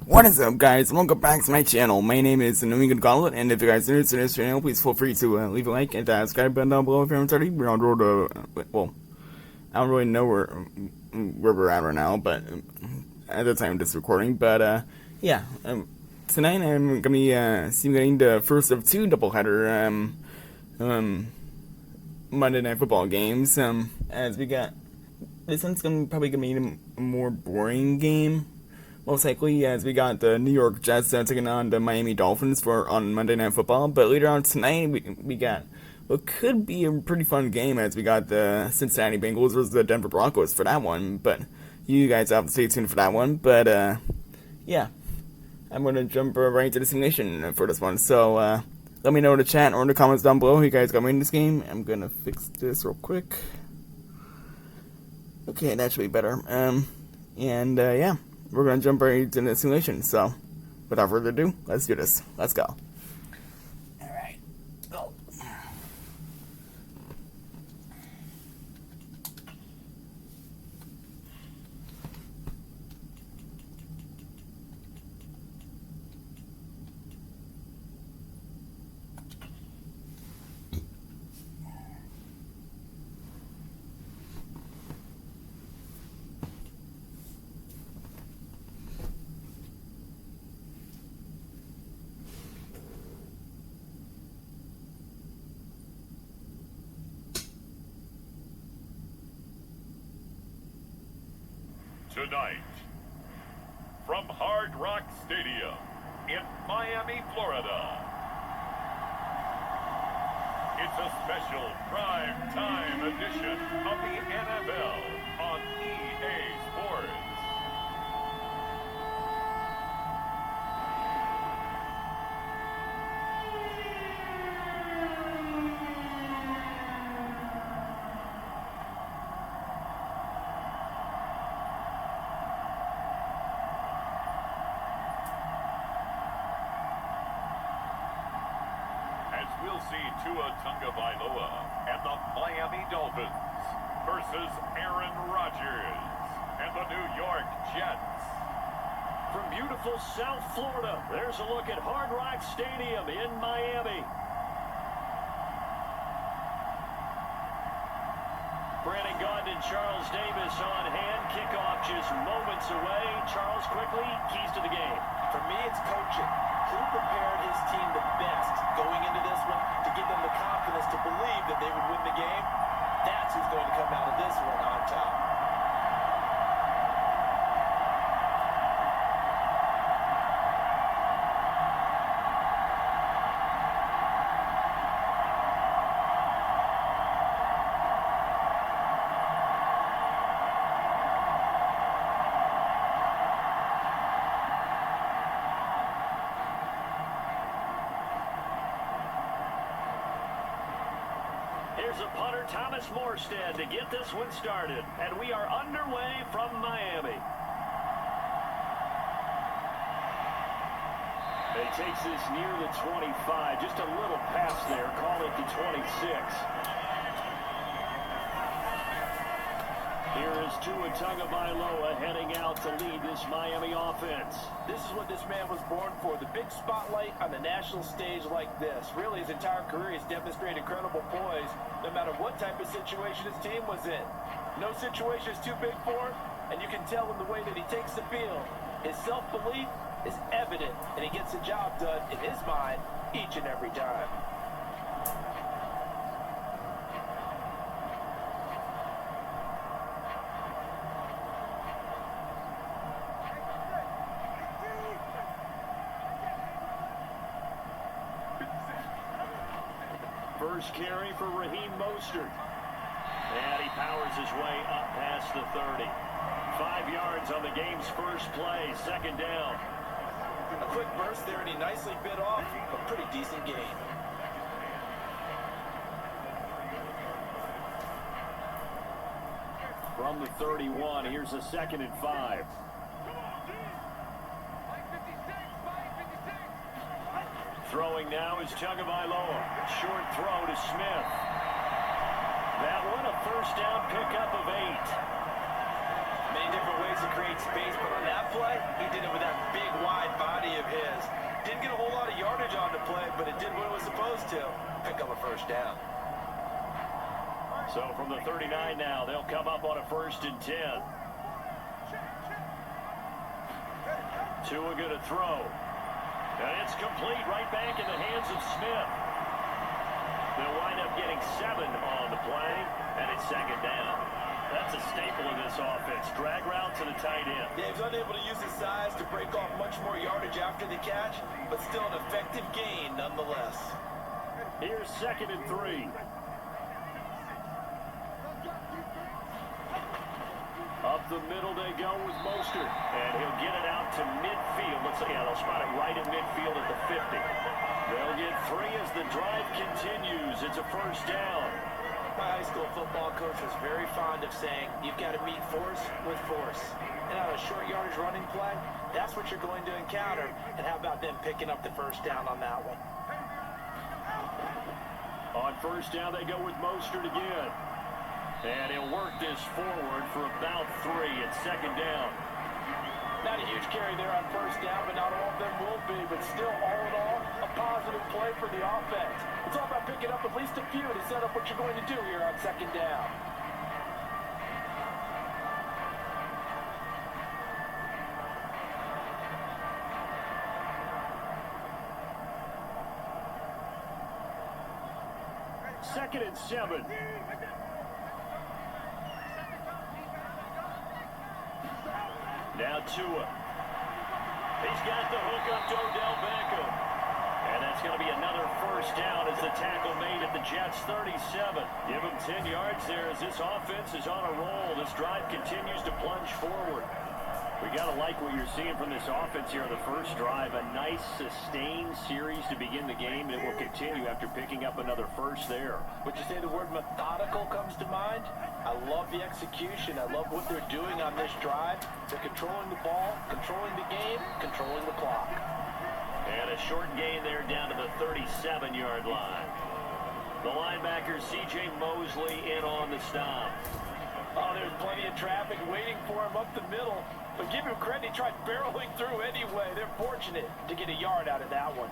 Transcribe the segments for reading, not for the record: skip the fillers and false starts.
What is up, guys? Welcome back to my channel. My name is New England Gauntlet, and if you guys are new to this channel, please feel free to leave a like and subscribe button down below if you haven't already. We're on the road to, well, I don't really know where we're at right now, but at the time of this recording. But yeah, tonight I'm gonna be simulating the first of two doubleheader Monday Night Football games. As we got this one's probably gonna be a more boring game. Most likely, as we got the New York Jets taking on the Miami Dolphins on Monday Night Football. But later on tonight, we got what could be a pretty fun game, as we got the Cincinnati Bengals versus the Denver Broncos for that one. But you guys have to stay tuned for that one. But yeah, I'm going to jump right into the simulation for this one. So let me know in the chat or in the comments down below who you guys got me in this game. I'm going to fix this real quick. Okay, that should be better. Yeah. We're going to jump right into the simulation, so without further ado, let's do this. Let's go. Alright, go. Tonight, from Hard Rock Stadium in Miami, Florida, it's a special prime time edition of the NFL on EA Sports. We'll see Tua Tagovailoa and the Miami Dolphins versus Aaron Rodgers and the New York Jets. From beautiful South Florida, there's a look at Hard Rock Stadium in Miami. Brandon Gaudin and Charles Davis on hand. Kickoff just moments away. Charles, quickly, keys to the game. For me, it's coaching. Who prepared his team the best going into this one to give them the confidence to believe that they would win the game? That's who's going to come out of this one on top. Here's a punter, Thomas Morstead, to get this one started. And we are underway from Miami. He takes this near the 25. Just a little pass there. Call it the 26. Here is Tua Tagovailoa heading out to lead this Miami offense. This is what this man was born for, the big spotlight on the national stage like this. Really, his entire career has demonstrated incredible poise, no matter what type of situation his team was in. No situation is too big for him, and you can tell in the way that he takes the field. His self-belief is evident, and he gets the job done in his mind each and every time. First carry for Raheem Mostert. And he powers his way up past the 30. 5 yards on the game's first play, second down. A quick burst there, and he nicely bit off a pretty decent gain. From the 31, here's a 2nd and 5. Throwing now is Tagovailoa. Short throw to Smith. That one a first down pickup of 8. Many different ways to create space, but on that play, he did it with that big wide first down. So from the 39 now, they'll come up on a 1st and 10. Tua going to throw. And it's complete right back in the hands of Smith. They'll wind up getting 7 on the play, and it's 2nd down. That's a staple of this offense. Drag route to the tight end. Yeah, he's unable to use his size to break off much more yardage after the catch, but still an effective gain nonetheless. Here's 2nd and 3. Up the middle they go with Mostert, and he'll get it out to midfield. Let's see, they'll spot it right in midfield at the 50. They'll get 3 as the drive continues. It's a 1st down. My high school football coach was very fond of saying, you've got to meet force with force. And on a short yardage running play, that's what you're going to encounter. And how about them picking up the 1st down on that one? On 1st down, they go with Mostert again. And he'll work this forward for about 3 at 2nd down. Not a huge carry there on 1st down, but not all of them will be. But still, all in all, a positive play for the offense. It's all about picking up at least a few to set up what you're going to do here on 2nd down. Second and 7. Now Tua. He's got the hook up to Odell Beckham. And that's going to be another 1st down as the tackle made at the Jets' 37. Give them 10 yards there as this offense is on a roll. This drive continues to plunge forward. We got to like what you're seeing from this offense here on the first drive. A nice sustained series to begin the game, and it will continue after picking up another 1st there. Would you say the word methodical comes to mind? I love the execution. I love what they're doing on this drive. They're controlling the ball, controlling the game, controlling the clock. And a short gain there down to the 37-yard line. The linebacker, C.J. Mosley, in on the stop. Oh, there's plenty of traffic waiting for him up the middle. But give him credit, he tried barreling through anyway. They're fortunate to get a yard out of that one.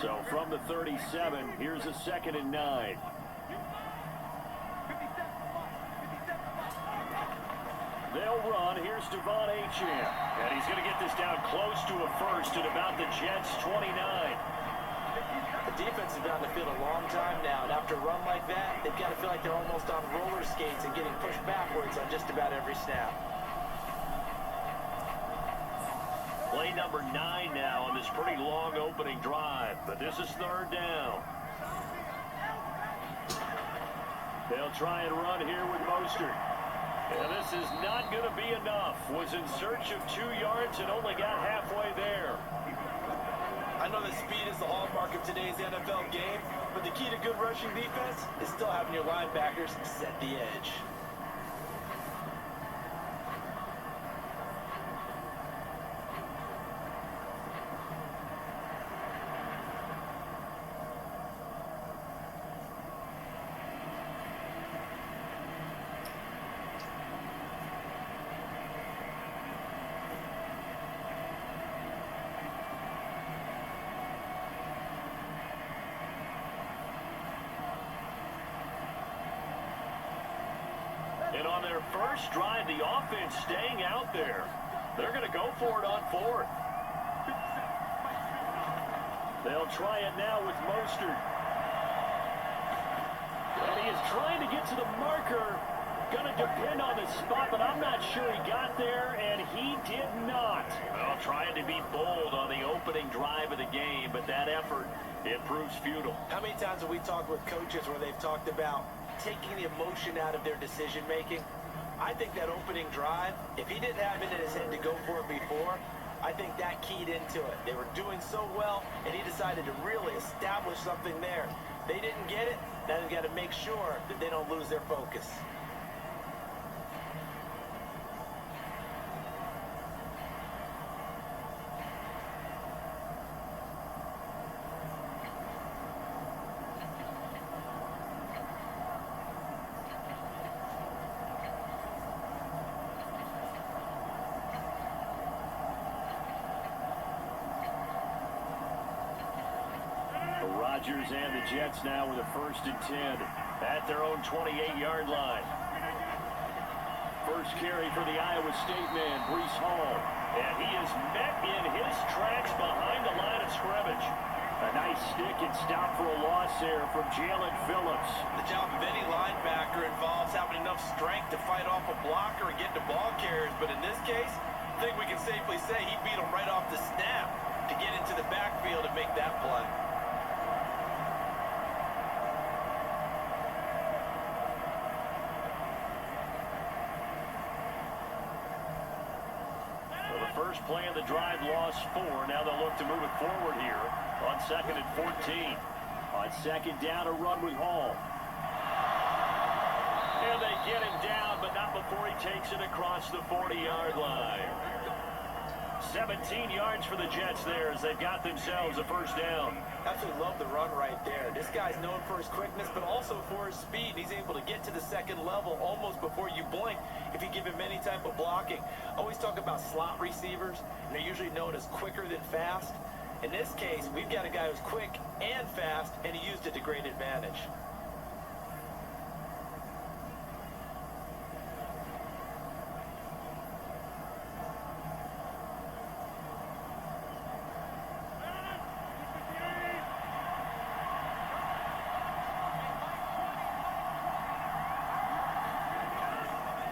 So from the 37, here's a 2nd and 9. They'll run. Here's Devon Achane. And he's going to get this down close to a 1st at about the Jets' 29. The defense has been on the field a long time now, and after a run like that, they've got to feel like they're almost on roller skates and getting pushed backwards on just about every snap. Play number 9 now on this pretty long opening drive, but this is 3rd down. They'll try and run here with Mostert. And this is not going to be enough. Was in search of 2 yards and only got halfway there. I know that speed is the hallmark of today's NFL game, but the key to good rushing defense is still having your linebackers set the edge. And on their first drive, the offense staying out there. They're going to go for it on 4th. They'll try it now with Mostert. And he is trying to get to the marker. Going to depend on the spot, but I'm not sure he got there, and he did not. Well, trying to be bold on the opening drive of the game, but that effort, it proves futile. How many times have we talked with coaches where they've talked about taking the emotion out of their decision-making? I think that opening drive, if he didn't have it in his head to go for it before, I think that keyed into it. They were doing so well, and he decided to really establish something there. They didn't get it. Now they've got to make sure that they don't lose their focus. Rodgers and the Jets now with a 1st and 10 at their own 28-yard line. First carry for the Iowa State man, Breece Hall. And he is met in his tracks behind the line of scrimmage. A nice stick and stop for a loss there from Jalen Phillips. The job of any linebacker involves having enough strength to fight off a blocker and get to ball carriers. But in this case, I think we can safely say he beat him right off the snap to get into the backfield and make that play. First play of the drive, lost 4. Now they'll look to move it forward here on 2nd and 14. On 2nd down, a run with Hall. And they get him down, but not before he takes it across the 40-yard line. 17 yards for the Jets there as they've got themselves a first down. Absolutely love the run right there. This guy's known for his quickness, but also for his speed. He's able to get to the second level almost before you blink if you give him any type of blocking. Always talk about slot receivers, and they're usually known as quicker than fast. In this case, we've got a guy who's quick and fast, and he used it to great advantage.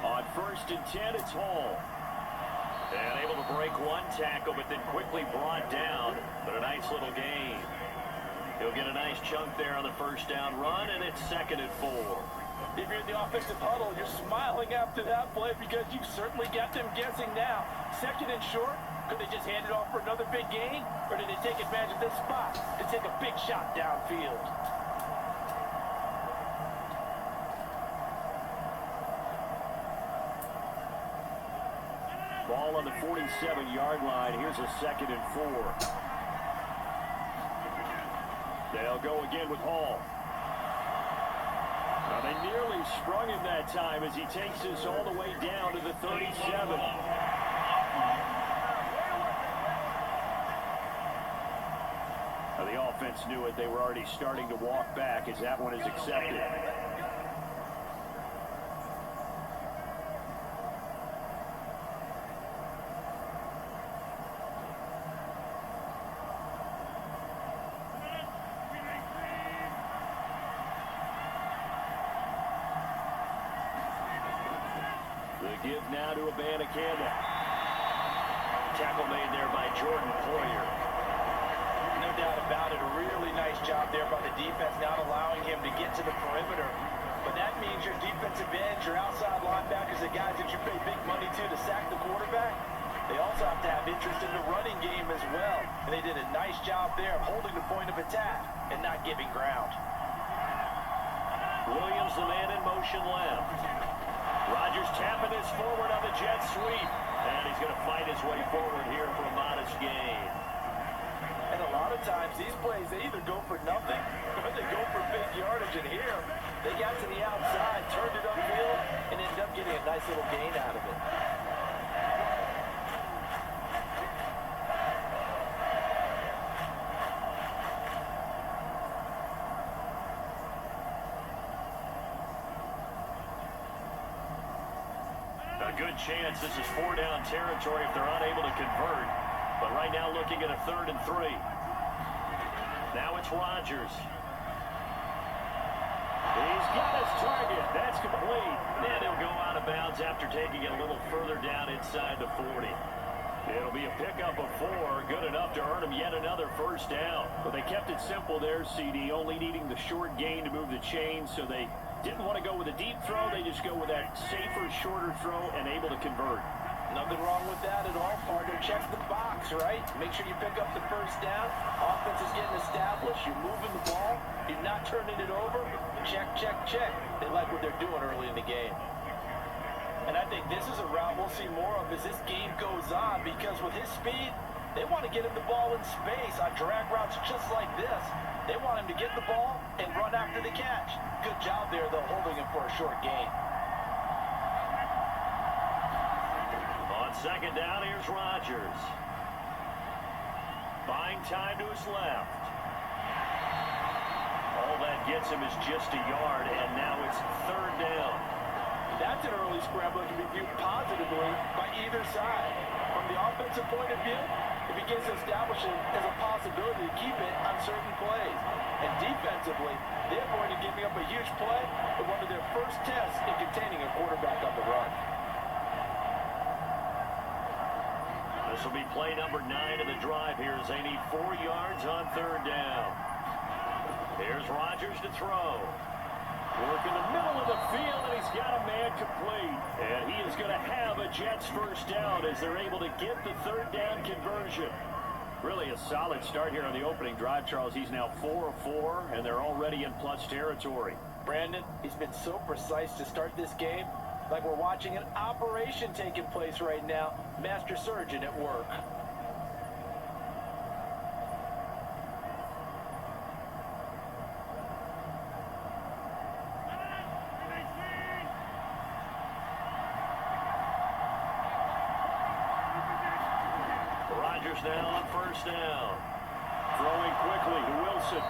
On 1st and 10, it's Hall. And able to break one tackle, but then quickly brought down. But a nice little gain. He'll get a nice chunk there on the first down run, and it's 2nd and 4. If you're in the offensive huddle, you're smiling after that play because you certainly got them guessing now. 2nd and short, could they just hand it off for another big gain? Or did they take advantage of this spot to take a big shot downfield? Ball on the 47-yard line. Here's a 2nd and 4. They'll go again with Hall. Now they nearly sprung him that time as he takes this all the way down to the 37. Now the offense knew it. They were already starting to walk back as that one is accepted. Give now to Abanikanda. Tackle made there by Jordan Poyer. No doubt about it. A really nice job there by the defense, not allowing him to get to the perimeter. But that means your defensive ends, your outside linebackers, the guys that you pay big money to sack the quarterback, they also have to have interest in the running game as well. And they did a nice job there of holding the point of attack and not giving ground. Williams, the man in motion left. Rodgers tapping this forward on the jet sweep. And he's going to fight his way forward here for a modest gain. And a lot of times these plays, they either go for nothing or they go for big yardage. And here, they got to the outside, turned it upfield, and ended up getting a nice little gain out of it. Good chance this is 4-down territory if they're unable to convert. But right now looking at a 3rd and 3. Now it's Rodgers. He's got his target. That's complete. And he'll go out of bounds after taking it a little further down inside the 40. It'll be a pickup of 4, good enough to earn him yet another first down. But they kept it simple there, CD, only needing the short gain to move the chains, so they didn't want to go with a deep throw. They just go with that safer, shorter throw and able to convert. Nothing wrong with that at all, partner. Check the box, right? Make sure you pick up the first down. Offense is getting established. You're moving the ball. You're not turning it over. Check, check, check. They like what they're doing early in the game. And I think this is a route we'll see more of as this game goes on, because with his speed, they want to get him the ball in space on drag routes just like this. They want him to get the ball and run after the catch. Good job there, though, holding him for a short gain. On 2nd down, here's Rodgers. Buying time to his left. All that gets him is just a yard, and now it's third down. That's an early scramble that can be viewed positively by either side. From the offensive point of view, it begins to establish it as a possibility to keep it on certain plays. And defensively, they're going to giving up a huge play in one of their first tests in containing a quarterback on the run. This will be play number 9 of the drive here as they need 4 yards on third down. Here's Rodgers to throw. Work in the middle of the field, and he's got a man complete. And he is going to have a Jets first down as they're able to get the third down conversion. Really a solid start here on the opening drive, Charles. He's now 4 of 4, and they're already in plus territory. Brandon, he's been so precise to start this game, like we're watching an operation taking place right now. Master surgeon at work. Rodgers now on first down. Throwing quickly to Wilson.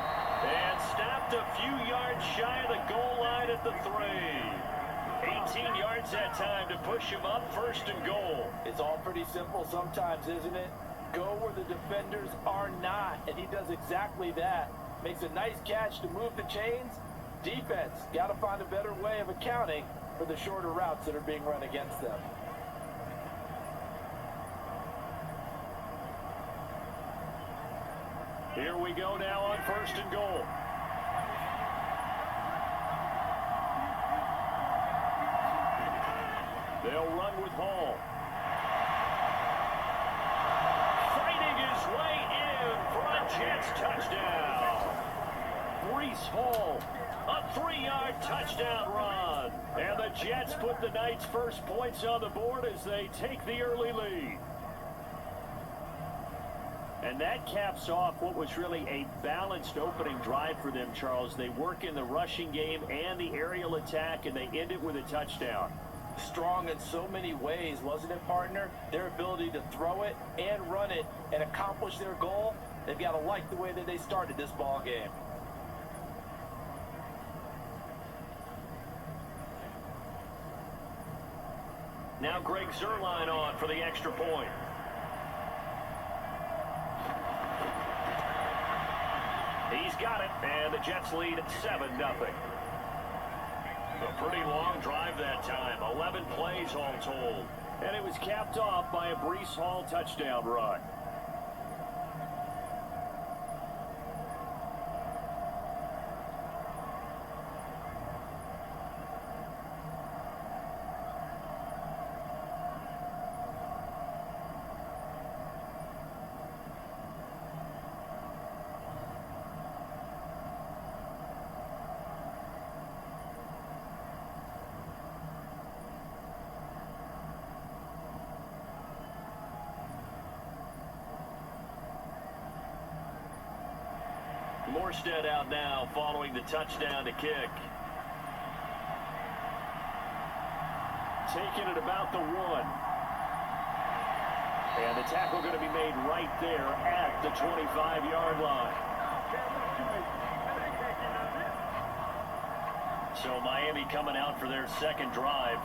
And stopped a few yards shy of the goal line at the 3. 18 yards that time to push him up first and goal. It's all pretty simple sometimes, isn't it? Go where the defenders are not, and he does exactly that. Makes a nice catch to move the chains. Defense, got to find a better way of accounting for the shorter routes that are being run against them. Here we go now on first and goal. They'll run with Hall. Fighting his way in for a Jets touchdown. Breece Hall, a 3-yard touchdown run. And the Jets put the Knights' first points on the board as they take the early lead. And that caps off what was really a balanced opening drive for them, Charles. They work in the rushing game and the aerial attack, and they end it with a touchdown. Strong in so many ways, wasn't it, partner? Their ability to throw it and run it and accomplish their goal, they've got to like the way that they started this ball game. Now Greg Zuerlein on for the extra point. He's got it, and the Jets lead at 7-0. A pretty long drive that time, 11 plays all told. And it was capped off by a Breece Hall touchdown run. Morstead out now following the touchdown to kick. Taking it about the 1. And the tackle going to be made right there at the 25-yard line. So Miami coming out for their second drive.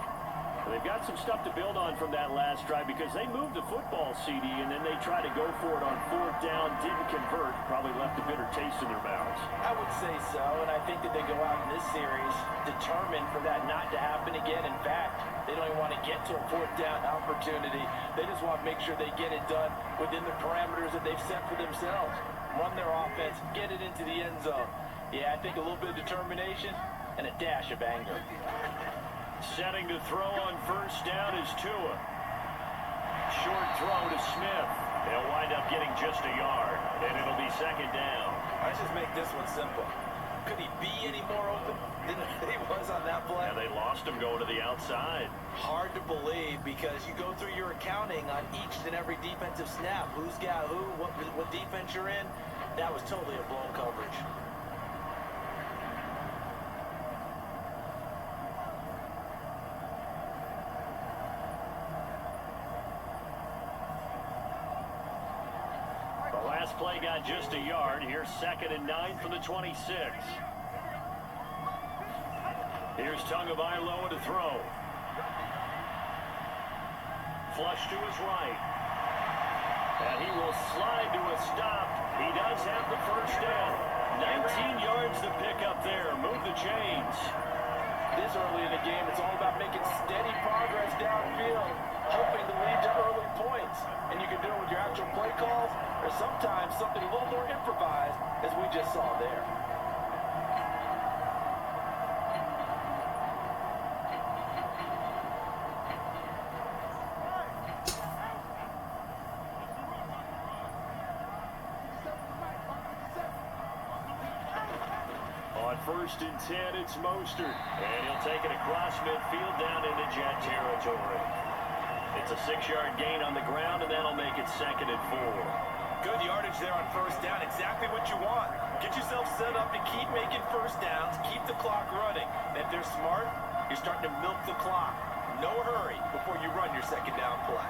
They've got some stuff to build on from that last drive because they moved the football, CD, and then they tried to go for it on 4th down, didn't convert, probably left a bitter taste in their mouths. I would say so, and I think that they go out in this series determined for that not to happen again. In fact, they don't even want to get to a 4th down opportunity. They just want to make sure they get it done within the parameters that they've set for themselves. Run their offense, get it into the end zone. Yeah, I think a little bit of determination and a dash of anger. Setting to throw on first down is Tua. Short throw to Smith. They'll wind up getting just a yard, and it'll be second down. Let's just make this one simple. Could he be any more open than he was on that play? And they lost him going to the outside. Hard to believe because you go through your accounting on each and every defensive snap. Who's got who, what defense you're in. That was totally a blown coverage. play got just a yard. Here's 2nd and 9 from the 26. Here's Tagovailoa to throw. Flush to his right. And he will slide to a stop. He does have the first down. 19 yards to pick up there. Move the chains. This early in the game, it's all about making steady progress downfield, hoping to lead to early points. And you can do it with your actual play calls, or sometimes something a little more improvised, as we just saw there. On 1st and 10, it's Mostert. And he'll take it across midfield down into Jet territory. It's a 6-yard gain on the ground, and that'll make it 2nd and 4. Good yardage there on first down. Exactly what you want. Get yourself set up to keep making first downs, keep the clock running. And if they're smart, you're starting to milk the clock. No hurry before you run your second down play.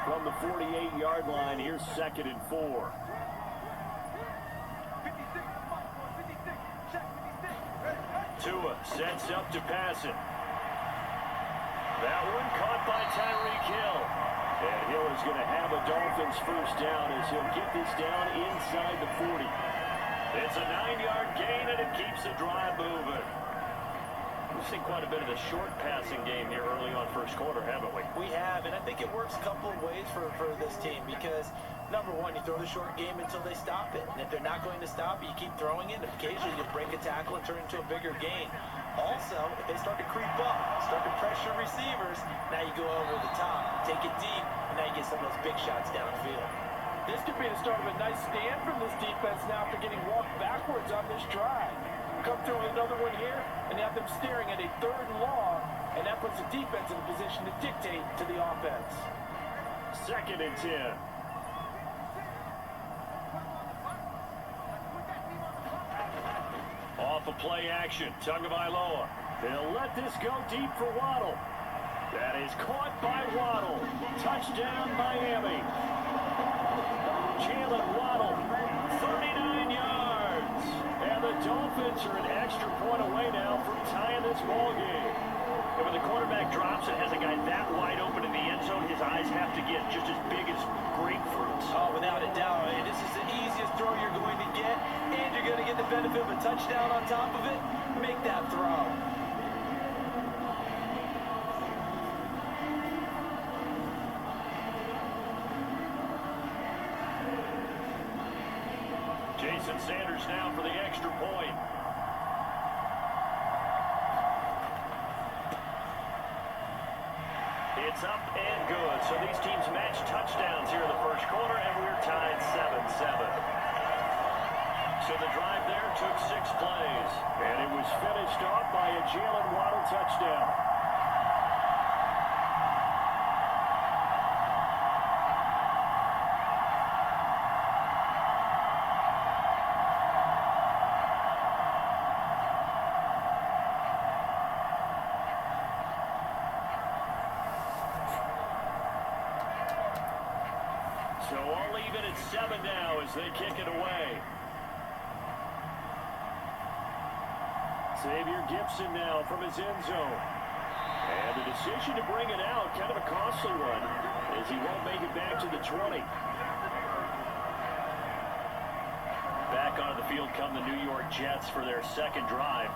From the 48-yard line, here's 2nd and 4. Tua sets up to pass it. That one caught by Tyreek Hill. And Hill is going to have a Dolphins first down as he'll get this down inside the 40. It's a 9-yard gain, and it keeps the drive moving. We've seen quite a bit of the short passing game here early on first quarter, haven't we? We have, and I think it works a couple of ways for this team because, number one, you throw the short game until they stop it. And if they're not going to stop it, you keep throwing it. And occasionally you break a tackle and turn it into a bigger gain. Also, if they start to creep up, start to pressure receivers, now you go over the top, take it deep, and now you get some of those big shots downfield. This could be the start of a nice stand from this defense now after getting walked backwards on this drive. Come through with another one here, and you have them staring at a 3rd and long, and that puts the defense in a position to dictate to the offense. 2nd and 10. Off of play action, Tagovailoa. They'll let this go deep for Waddle. That is caught by Waddle. Touchdown, Miami. Jalen Waddle, 39 yards. And the Dolphins are an extra point away now from tying this ball game. And when the quarterback drops and has a guy that wide open in the end zone, his eyes have to get just as big as grapefruits. Oh, without a doubt. I mean, this is the easiest throw you're going to get, and you're going to get the benefit of a touchdown on top of it. Make that throw. Jason Sanders now for the extra point. It's up and good. So these teams match touchdowns here in the first quarter, and we're tied 7-7. So the drive there took 6 plays, and it was finished off by a Jalen Waddle touchdown. So all even at 7 now as they kick it away. Xavier Gibson now from his end zone. And the decision to bring it out, kind of a costly one, as he won't make it back to the 20. Back onto the field come the New York Jets for their second drive.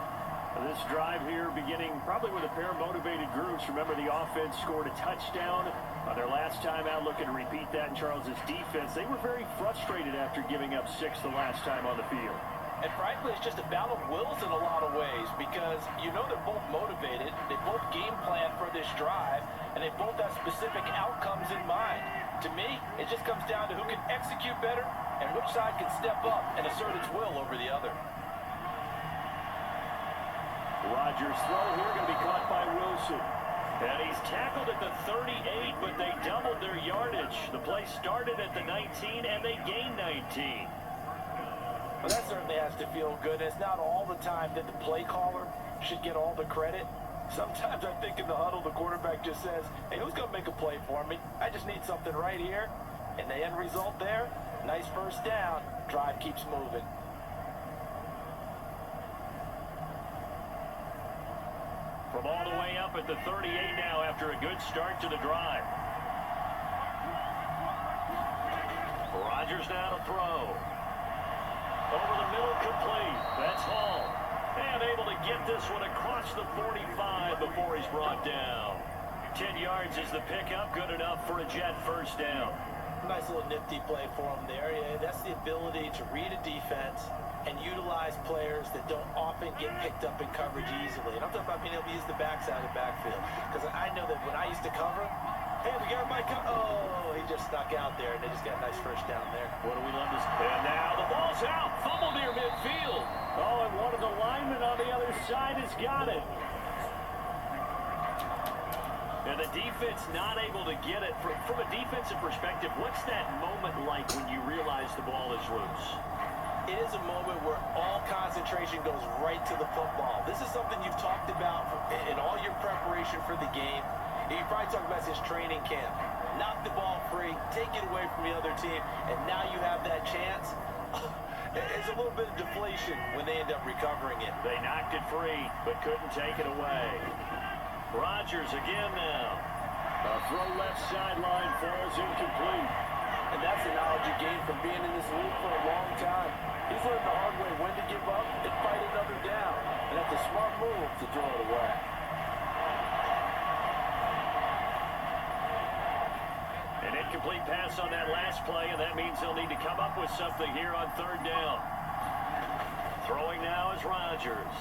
This drive here beginning probably with a pair of motivated groups. Remember, the offense scored a touchdown on their last time out, looking to repeat that in Charles's defense. They were very frustrated after giving up 6 the last time on the field. And frankly, it's just a battle of wills in a lot of ways because you know they're both motivated, they both game plan for this drive, and they both have specific outcomes in mind. To me, it just comes down to who can execute better and which side can step up and assert its will over the other. Rodgers' throw here going to be caught by Wilson. And he's tackled at the 38, but they doubled their yardage. The play started at the 19, and they gained 19. Well, that certainly has to feel good. It's not all the time that the play caller should get all the credit. Sometimes I think in the huddle, the quarterback just says, hey, who's going to make a play for me? I just need something right here. And the end result there, nice first down. Drive keeps moving. From all the way up at the 38 now after a good start to the drive. Rodgers now to throw. Over the middle, complete. That's Hall. And able to get this one across the 45 before he's brought down. 10 yards is the pickup, good enough for a Jet first down. Nice little nifty play for him there. Yeah, that's the ability to read a defense and utilize players that don't often get picked up in coverage easily. And I'm talking about being able to use the backside of the backfield. Because I know that when I used to cover, hey, we got my oh, he just snuck out there, and they just got a nice first down there. What do we love this? And now the ball's out. Fumble near midfield. Oh, and one of the linemen on the other side has got it. And the defense not able to get it. From a defensive perspective, what's that moment like when you realize the ball is loose? It is a moment where all concentration goes right to the football. This is something you've talked about in all your preparation for the game. You probably talked about this training camp. Knock the ball free, take it away from the other team, and now you have that chance. It's a little bit of deflation when they end up recovering it. They knocked it free, but couldn't take it away. Rodgers again now. A throw left sideline falls incomplete. And that's the knowledge you gain from being in this league for a long time. He's learned the hard way when to give up and fight another down. And that's a smart move to throw it away. An incomplete pass on that last play, and that means they'll need to come up with something here on third down. Throwing now is Rodgers.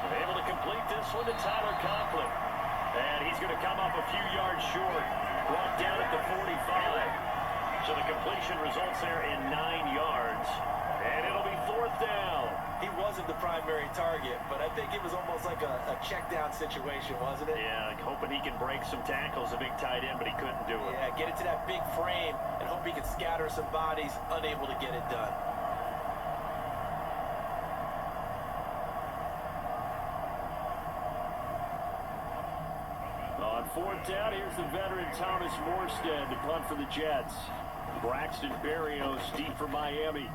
Able to complete this one to Tyler Conklin. And he's going to come up a few yards short. Brought down at the 45. So the completion results there in 9 yards. And it'll be fourth down. He wasn't the primary target, but I think it was almost like a check down situation, wasn't it? Yeah, hoping he can break some tackles, a big tight end, but he couldn't do it. Yeah, get it to that big frame and hope he can scatter some bodies, unable to get it done. On fourth down, here's the veteran Thomas Morstead to punt for the Jets. Braxton Berrios deep for Miami.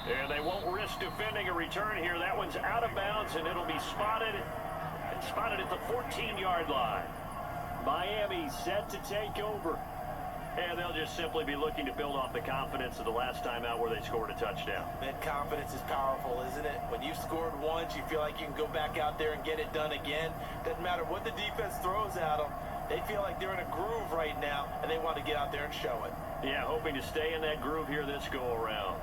And they won't risk defending a return here. That one's out of bounds, and it'll be spotted at the 14-yard line. Miami set to take over. And they'll just simply be looking to build off the confidence of the last time out where they scored a touchdown. That confidence is powerful, isn't it? When you've scored once, you feel like you can go back out there and get it done again. Doesn't matter what the defense throws at them. They feel like they're in a groove right now, and they want to get out there and show it. Yeah, hoping to stay in that groove here this go-around.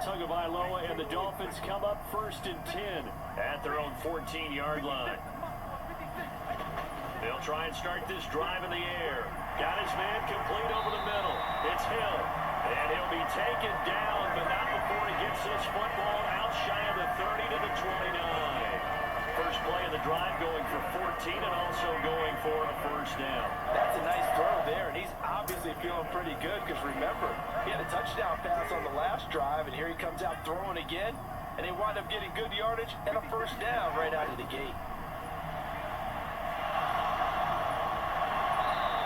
Tagovailoa and the Dolphins come up first and 10 at their own 14-yard line. They'll try and start this drive in the air. Got his man complete over the middle. It's Hill. And he'll be taken down, but not before he gets this football out shy of the 30 to the 29. First play of the drive going for 14 and also going for a first down. That's a nice throw there, and he's obviously feeling pretty good because remember, he had a touchdown pass on the last drive, and here he comes out throwing again, and they wind up getting good yardage and a first down right out of the gate.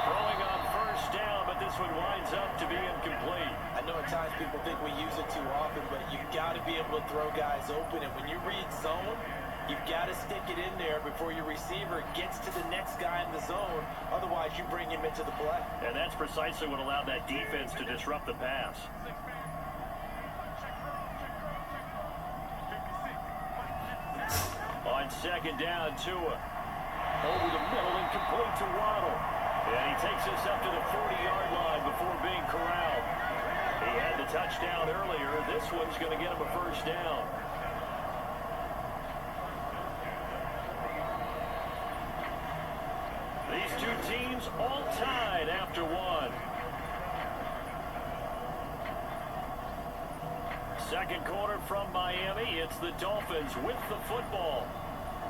Throwing on first down, but this one winds up to be incomplete. I know at times people think we use it too often, but you've got to be able to throw guys open, and when you read zone, you've got to stick it in there before your receiver gets to the next guy in the zone. Otherwise, you bring him into the play. And that's precisely what allowed that defense to disrupt the pass. On second down, Tua. Over the middle and complete to Waddle. And he takes us up to the 40-yard line before being corralled. He had the touchdown earlier. This one's going to get him a first down. These two teams all tied after one. Second quarter from Miami. It's the Dolphins with the football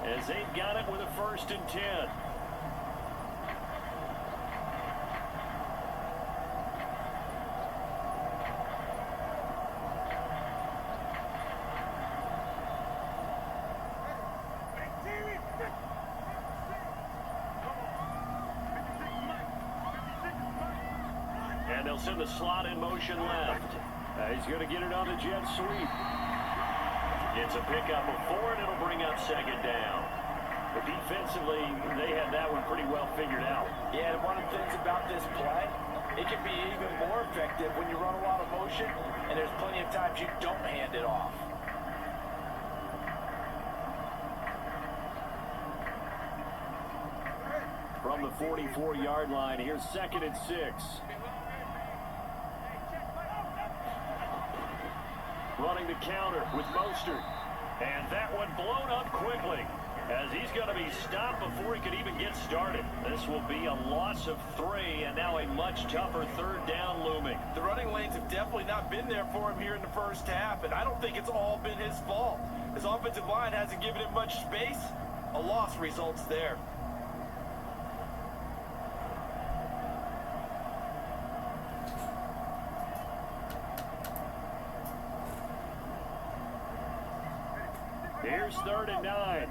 as they've got it with a first and 10. And they'll send the slot in motion left. He's going to get it on the jet sweep. It's a pickup of 4, and it'll bring up second down. But defensively, they had that one pretty well figured out. Yeah, and one of the things about this play, it can be even more effective when you run a lot of motion, and there's plenty of times you don't hand it off. From the 44-yard line, here's 2nd and 6. Running the counter with Mostert. And that one blown up quickly as he's going to be stopped before he could even get started. This will be a loss of 3, and now a much tougher 3rd down looming. The running lanes have definitely not been there for him here in the first half, and I don't think it's all been his fault. His offensive line hasn't given him much space. A loss results there. Here's 3rd and 9.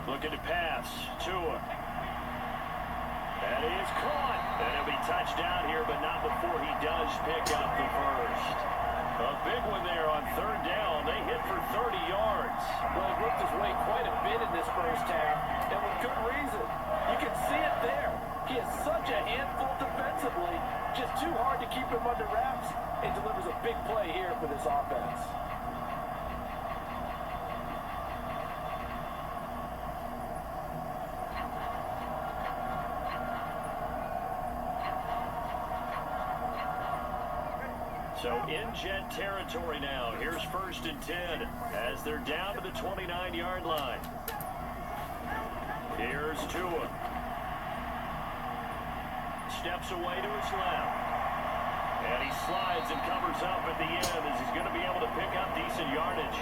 Looking to pass. Tua. That is caught. And it'll be touchdown here, but not before he does pick up the first. A big one there on 3rd down. They hit for 30 yards. Well, he worked his way quite a bit in this first half, and with good reason. You can see it there. He is such a handful defensively, just too hard to keep him under wraps, and delivers a big play here for this offense. So in Jet territory now. Here's 1st and 10 as they're down to the 29-yard line. Here's Tua. Steps away to his left. And he slides and covers up at the end as he's going to be able to pick up decent yardage.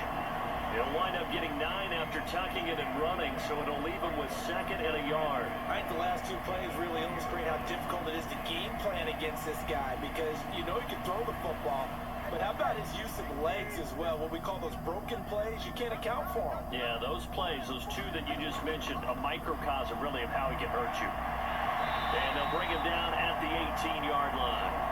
He'll wind up getting 9 after tucking it and running, so it'll leave him with 2nd and a yard. I think the last 2 plays really illustrate how difficult it is to game plan against this guy, because you know he can throw the football, but how about his use of legs as well? What we call those broken plays, you can't account for them. Yeah, those plays, those 2 that you just mentioned, a microcosm really of how he can hurt you. And they'll bring him down at the 18-yard line.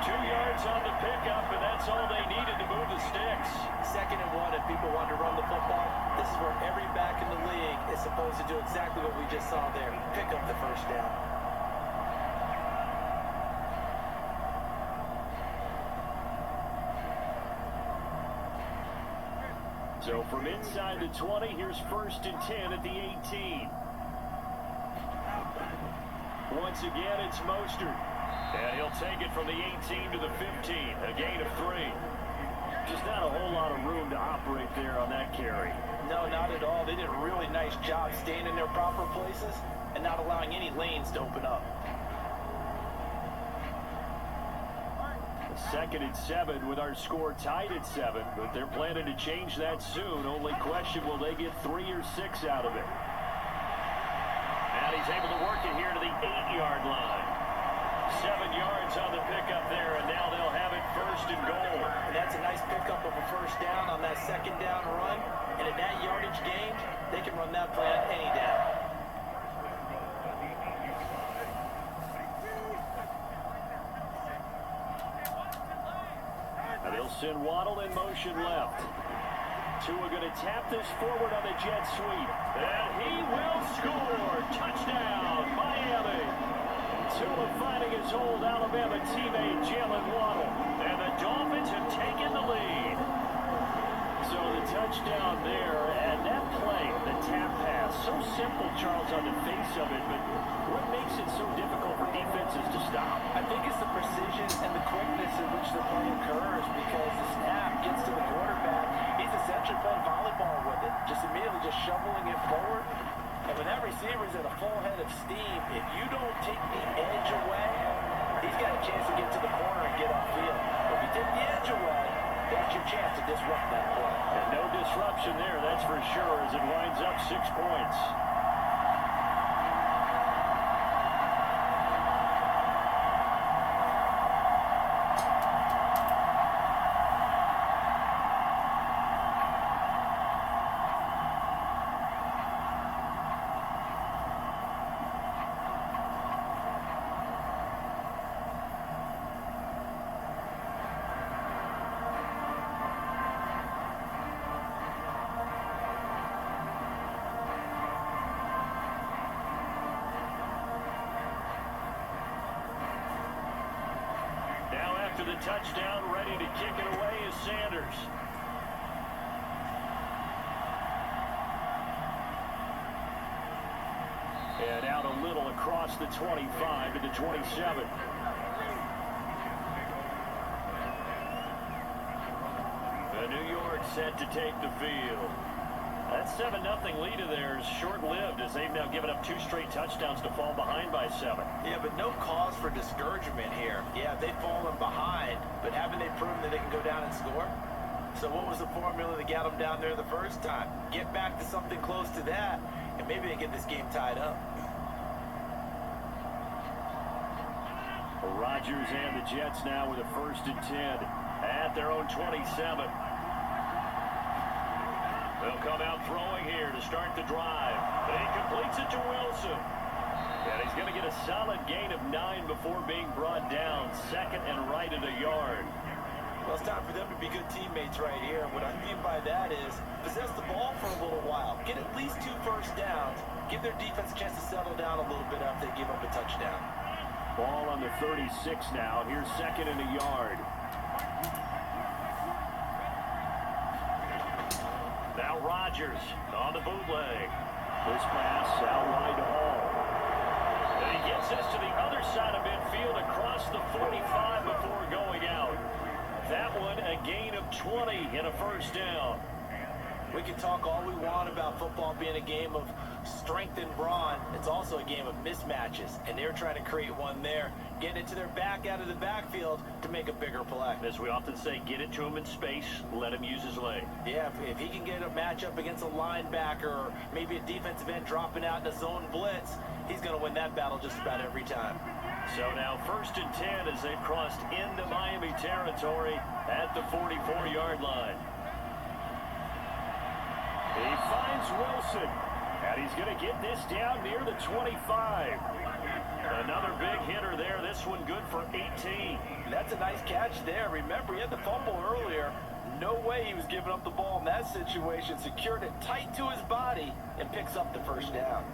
2 yards on the pickup, and that's all they needed to move the sticks. 2nd and 1, if people want to run the football, this is where every back in the league is supposed to do exactly what we just saw there. Pick up the first down. So from inside the 20, here's 1st and 10 at the 18. Once again, it's Mostert. And he'll take it from the 18 to the 15, a gain of 3. Just not a whole lot of room to operate there on that carry. No, not at all. They did a really nice job staying in their proper places and not allowing any lanes to open up. 2nd and 7 with our score tied at 7, but they're planning to change that soon. Only question, will they get 3 or 6 out of it? And he's able to work it here to the 8-yard line. 7 yards on the pickup there, and now they'll have it 1st and goal. And that's a nice pickup of a first down on that 2nd down run. And at that yardage gain, they can run that play on any down. And they'll send Waddle in motion left. Tua going to tap this forward on the jet sweep. And he will score. Touchdown, Miami. Tua finding his old Alabama teammate Jalen Waddle. And the Dolphins have taken the lead. So the touchdown there, and that play, the tap pass, so simple, Charles, on the face of it, but what makes it so difficult for defenses to stop? I think it's the precision and the quickness in which the play occurs, because the snap gets to the quarterback. He's essentially playing volleyball with it, just immediately just shoveling it forward. And when that receiver's at a full head of steam, if you don't take the edge away, he's got a chance to get to the corner and get upfield. If you take the edge away, that's your chance to disrupt that play. And no disruption there, that's for sure, as it winds up 6 points. after the touchdown, ready to kick it away is Sanders. And out a little across the 25 to the 27. The New York set to take the field. That 7-0 lead of theirs short-lived as they've now given up 2 straight touchdowns to fall behind by 7. Yeah, but no cause for discouragement here. Yeah, they've fallen behind, but haven't they proven that they can go down and score? So what was the formula that got them down there the first time? Get back to something close to that, and maybe they get this game tied up. Rodgers and the Jets now with a 1st and 10 at their own 27. They'll come out throwing here to start the drive. He completes it to Wilson. And he's going to get a solid gain of 9 before being brought down. 2nd and right at a yard. Well, it's time for them to be good teammates right here. What I mean by that is possess the ball for a little while. Get at least 2 first downs. Give their defense a chance to settle down a little bit after they give up a touchdown. Ball on the 36 now. Here's 2nd and a yard. Now Rodgers on the bootleg. This pass out wide to Hall. And he gets this to the other side of midfield across the 45 before going out. That one a gain of 20 and a 1st down. We can talk all we want about football being a game of strength and brawn. It's also a game of mismatches, and they're trying to create one there, getting it to their back out of the backfield to make a bigger play. As we often say, get it to him in space, let him use his leg. Yeah, if he can get a matchup against a linebacker or maybe a defensive end dropping out in a zone blitz, he's going to win that battle just about every time. So now 1st and 10 as they've crossed into Miami territory at the 44-yard line. He finds Wilson, and he's going to get this down near the 25. Another big hitter there. This one good for 18. That's a nice catch there. Remember, he had the fumble earlier. No way he was giving up the ball in that situation. Secured it tight to his body and picks up the 1st down.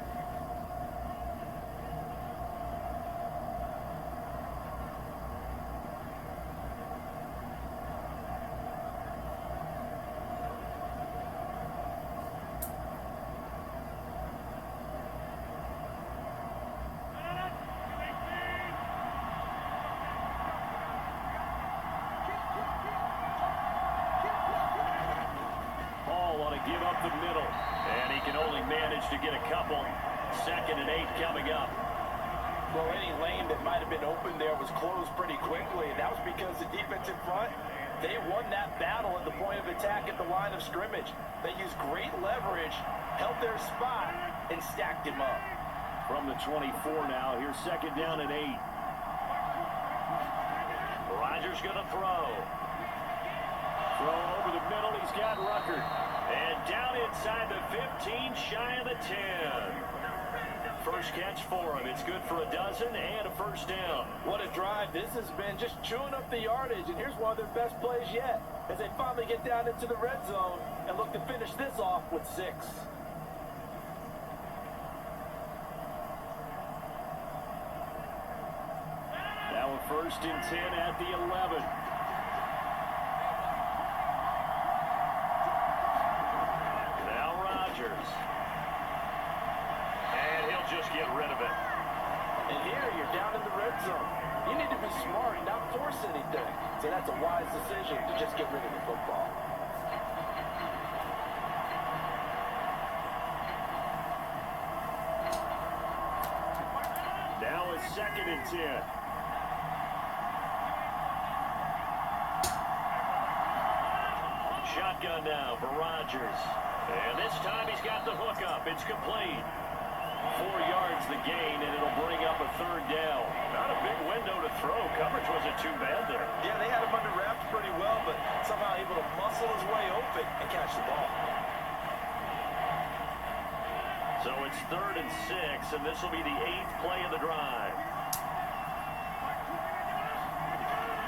Give up the middle, and he can only manage to get a couple. 2nd and 8 coming up. Well, any lane that might have been open there was closed pretty quickly, and that was because the defense in front, they won that battle at the point of attack at the line of scrimmage. They used great leverage, held their spot, and stacked him up. From the 24 now, here's 2nd down and 8. Rodgers going to throw. Throw over the middle, he's got Rucker. And down inside the 15, shy of the 10. First catch for him. It's good for a dozen and a 1st down. What a drive this has been, just chewing up the yardage. And here's one of their best plays yet as they finally get down into the red zone and look to finish this off with 6. Now a 1st and 10 at the 11. And he'll just get rid of it. And here you're down in the red zone. You need to be smart, not force anything. So that's a wise decision to just get rid of the football. Now it's 2nd and 10. Shotgun now for Rodgers. And this time he's got the hookup. It's complete. 4 yards the gain, and it'll bring up a 3rd down. Not a big window to throw. Coverage wasn't too bad there. Yeah, they had him under wraps pretty well, but somehow able to muscle his way open and catch the ball. So it's 3rd and 6, and this will be the 8th play of the drive.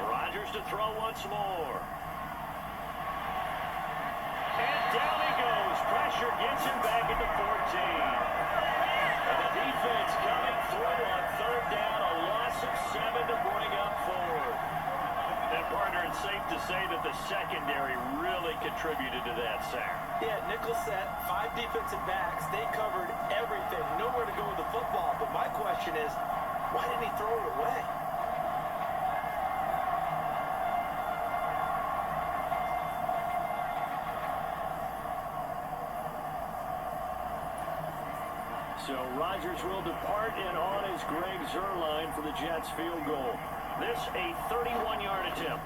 Rodgers to throw once more. And down he goes. Pressure gets him back at the 14. And the defense coming through on 3rd down. A loss of 7 to bring up 4. contributed to that sack. Yeah, nickel set, 5 defensive backs. They covered everything. Nowhere to go with the football. But my question is, why didn't he throw it away? So Rodgers will depart, and on is Greg Zuerlein for the Jets field goal. This a 31-yard attempt.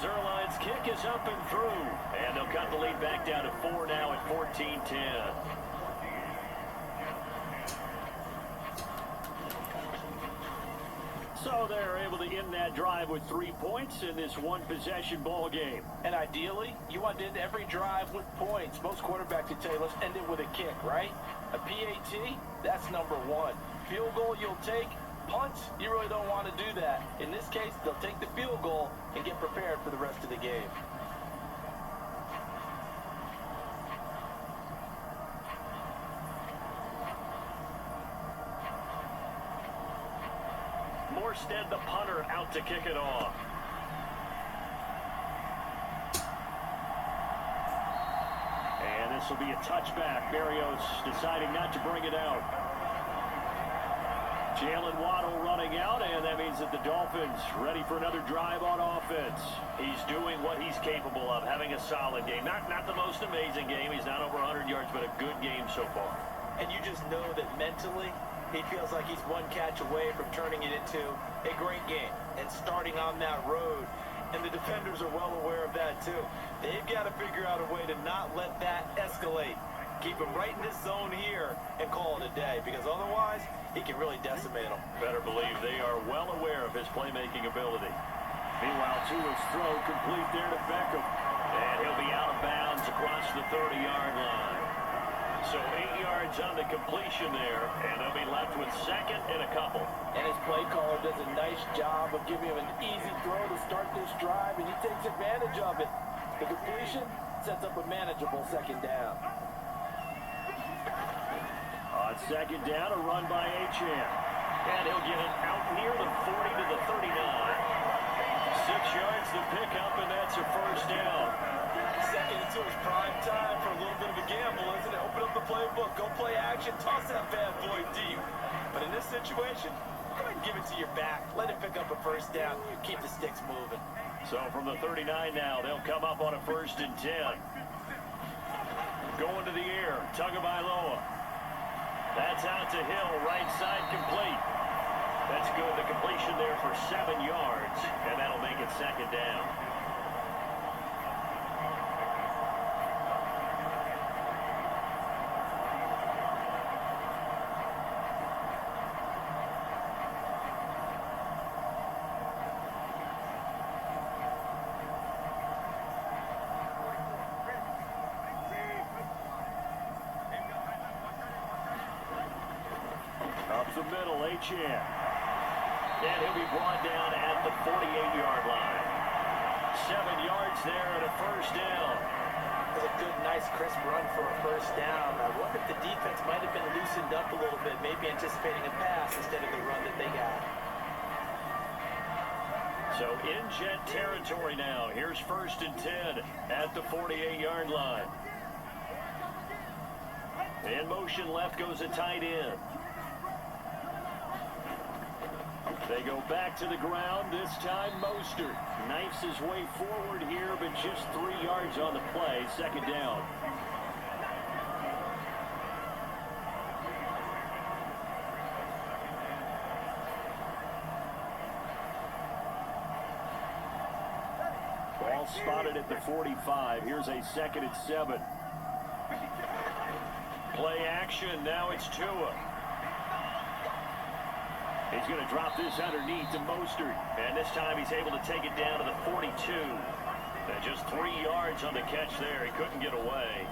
Zuerlein's kick is up and through, and they'll cut the lead back down to 4 now at 14-10. So they're able to end that drive with 3 points in this one-possession ball game. And ideally, you want to end every drive with points. Most quarterbacks would tell you, let's end it with a kick, right? A PAT, that's number 1. Field goal you'll take. Punts, you really don't want to do that. In this case, they'll take the field goal and get prepared for the rest of the game. Morstead, the punter, out to kick it off. And this will be a touchback. Berrios deciding not to bring it out. Jalen Waddle running out, and that means that the Dolphins ready for another drive on offense. He's doing what he's capable of, having a solid game. Not the most amazing game. He's not over 100 yards, but a good game so far. And you just know that mentally, he feels like he's one catch away from turning it into a great game and starting on that road. And the defenders are well aware of that, too. They've got to figure out a way to not let that escalate. Keep him right in this zone here and call it a day, because otherwise, he can really decimate them. Better believe they are well aware of his playmaking ability. Meanwhile, Tua's throw complete there to Beckham. And he'll be out of bounds across the 30-yard line. So 8 yards on the completion there, and they'll be left with second and a couple. And his play caller does a nice job of giving him an easy throw to start this drive, and he takes advantage of it. The completion sets up a manageable second down. On second down, a run by Achane. And he'll get it out near the 40 to the 39. 6 yards to pick up, and that's a first down. Second and 2 is prime time for a little bit of a gamble, isn't it? Open up the playbook, go play action, toss that bad boy deep. But in this situation, go ahead and give it to your back. Let him pick up a first down. Keep the sticks moving. So from the 39 now, they'll come up on a 1st and 10. Going to the air, Tagovailoa. That's out to Hill, right side complete. That's good. The completion there for 7 yards, and that'll make it second down. Up the middle, Achane. And he'll be brought down at the 48-yard line. 7 yards there and a first down. It was a good, nice, crisp run for a first down. I wonder if the defense might have been loosened up a little bit, maybe anticipating a pass instead of the run that they got. So in Jet territory now. Here's 1st and 10 at the 48-yard line. In motion left goes a tight end. They go back to the ground, this time Mostert. Knifes his way forward here, but just 3 yards on the play, second down. Ball spotted at the 45. Here's a 2nd and 7. Play action, now it's Tua. He's going to drop this underneath to Mostert. And this time he's able to take it down to the 42. And just 3 yards on the catch there. He couldn't get away.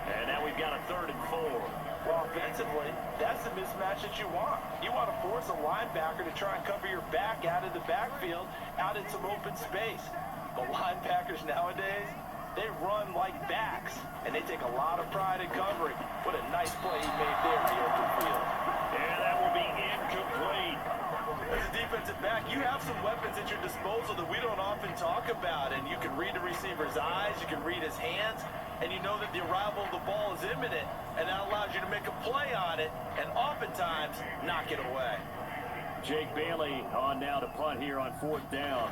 And now we've got a 3rd and 4. Well, offensively, that's the mismatch that you want. You want to force a linebacker to try and cover your back out of the backfield, out in some open space. But linebackers nowadays, they run like backs, and they take a lot of pride in covering. What a nice play he made there in the open field. And that will be incomplete. As a defensive back, you have some weapons at your disposal that we don't often talk talk about. And you can read the receiver's eyes, you can read his hands, and you know that the arrival of the ball is imminent, and that allows you to make a play on it, and oftentimes knock it away. Jake Bailey on now to punt here on 4th down.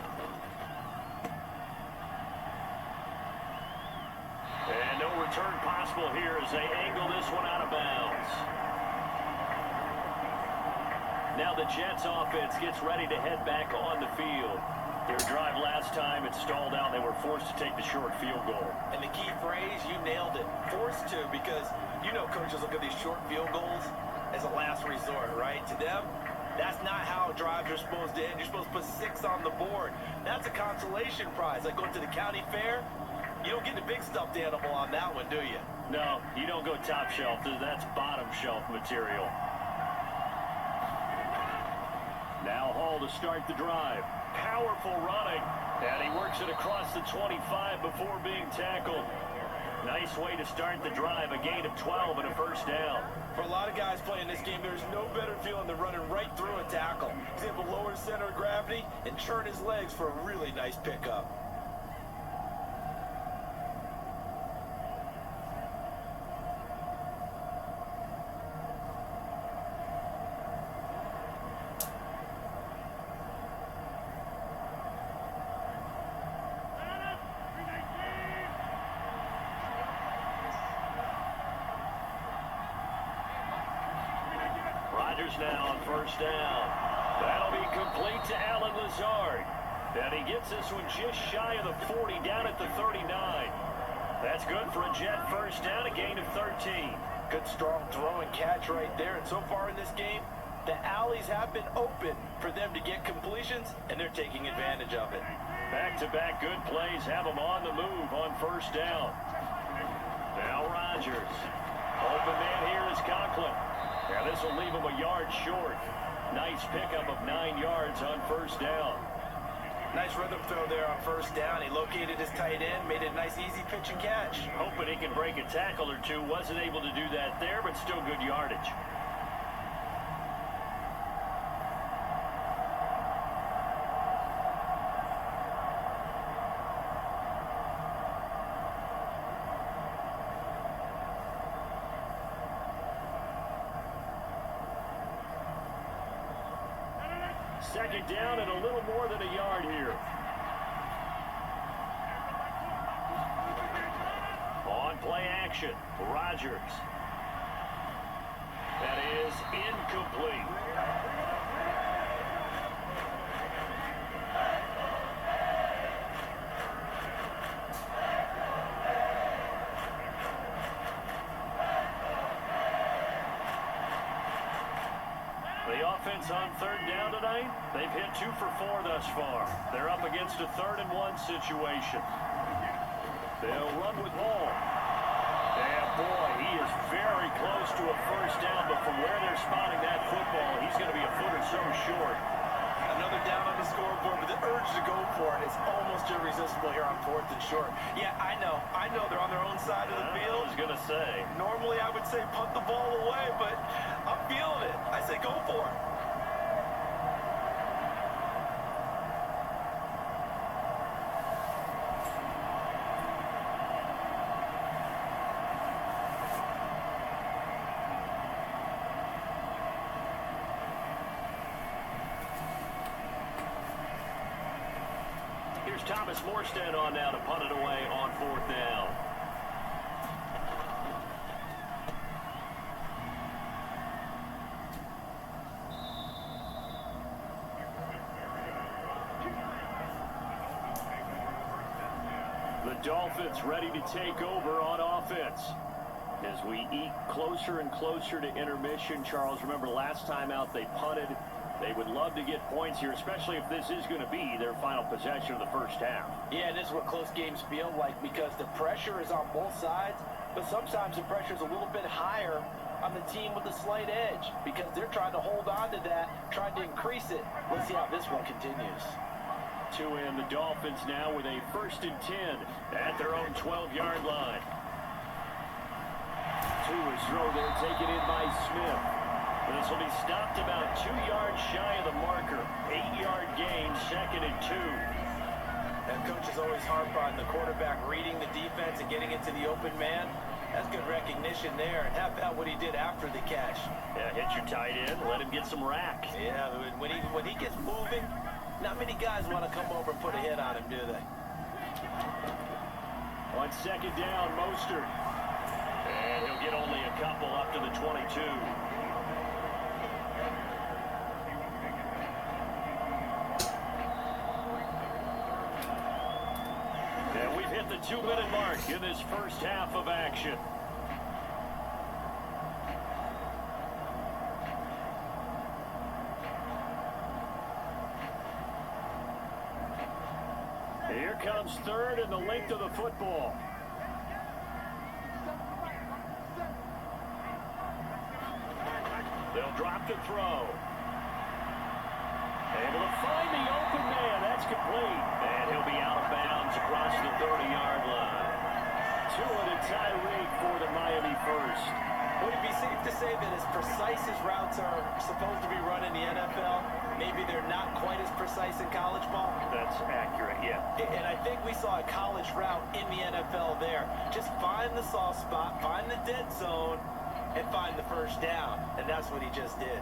And no return possible here as they angle this one out of bounds. Now the Jets offense gets ready to head back on the field. Their drive last time, it stalled out. They were forced to take the short field goal. And the key phrase, you nailed it, forced to, because you know coaches look at these short field goals as a last resort, right? To them, that's not how drives are supposed to end. You're supposed to put 6 on the board. That's a consolation prize. Like going to the county fair, you don't get the big stuffed animal on that one, do you? No, you don't go top shelf. That's bottom shelf material. Now Hall to start the drive. Powerful running. And he works it across the 25 before being tackled. Nice way to start the drive. A gain of 12 and a first down. For a lot of guys playing this game, there's no better feeling than running right through a tackle. He's able to lower his center of gravity and turn his legs for a really nice pickup. Now on first down. That'll be complete to Alan Lazard. And he gets this one just shy of the 40, down at the 39. That's good for a Jet first down, a gain of 13. Good strong throw and catch right there. And so far in this game, the alleys have been open for them to get completions, and they're taking advantage of it. Back-to-back good plays have them on the move on first down. Now Rodgers. Open man here is Conklin. Now this will leave him a yard short. Nice pickup of 9 yards on first down. Nice rhythm throw there on first down. He located his tight end, made it a nice easy pitch and catch. Hoping he can break a tackle or two. Wasn't able to do that there, but still good yardage. Second down and a little more than a yard here. On play action, Rodgers. That is incomplete. The offense on third down tonight, they've hit 2 for 4 thus far. They're up against a 3rd and 1 situation. They'll run with Hall. And boy, he is very close to a first down, but from where they're spotting that football, he's going to be a foot or so short. Another down on the scoreboard, but the urge to go for it is almost irresistible here on 4th and short. Yeah, I know they're on their own side of the field. I was going to say. Normally I would say punt the ball away, but I'm feeling it. I say go for it. Here's Thomas Morstead on now to punt it away on 4th down. The Dolphins ready to take over on offense. As we eat closer and closer to intermission, Charles, remember last time out they punted. They would love to get points here, especially if this is going to be their final possession of the first half. Yeah, and this is what close games feel like because the pressure is on both sides, but sometimes the pressure is a little bit higher on the team with the slight edge because they're trying to hold on to that, trying to increase it. Let's see how this one continues. To in the Dolphins now with a 1st and 10 at their own 12-yard line. To his throw there, taken in by Smith. This will be stopped about 2 yards shy of the marker. 8-yard gain, 2nd and 2. And coaches always harp on the quarterback reading the defense and getting into the open man. That's good recognition there. And how about what he did after the catch? Yeah, hit your tight end, let him get some rack. Yeah, when he gets moving, not many guys want to come over and put a hit on him, do they? On second down, Mostert. And he'll get only a couple up to the 22. And we've hit the 2-minute mark in this first half of action. Here comes third and the length of the football. They'll drop to throw. Able to find the open man. That's complete. And he'll be out of bounds across the 30-yard line. Tua to Tyreek for the Miami first. Would it be safe to say that as precise as routes are supposed to be run in the NFL, maybe they're not quite as precise in college ball? That's accurate, yeah. And I think we saw a college route in the NFL there. Just find the soft spot, find the dead zone, and find the first down. And that's what he just did.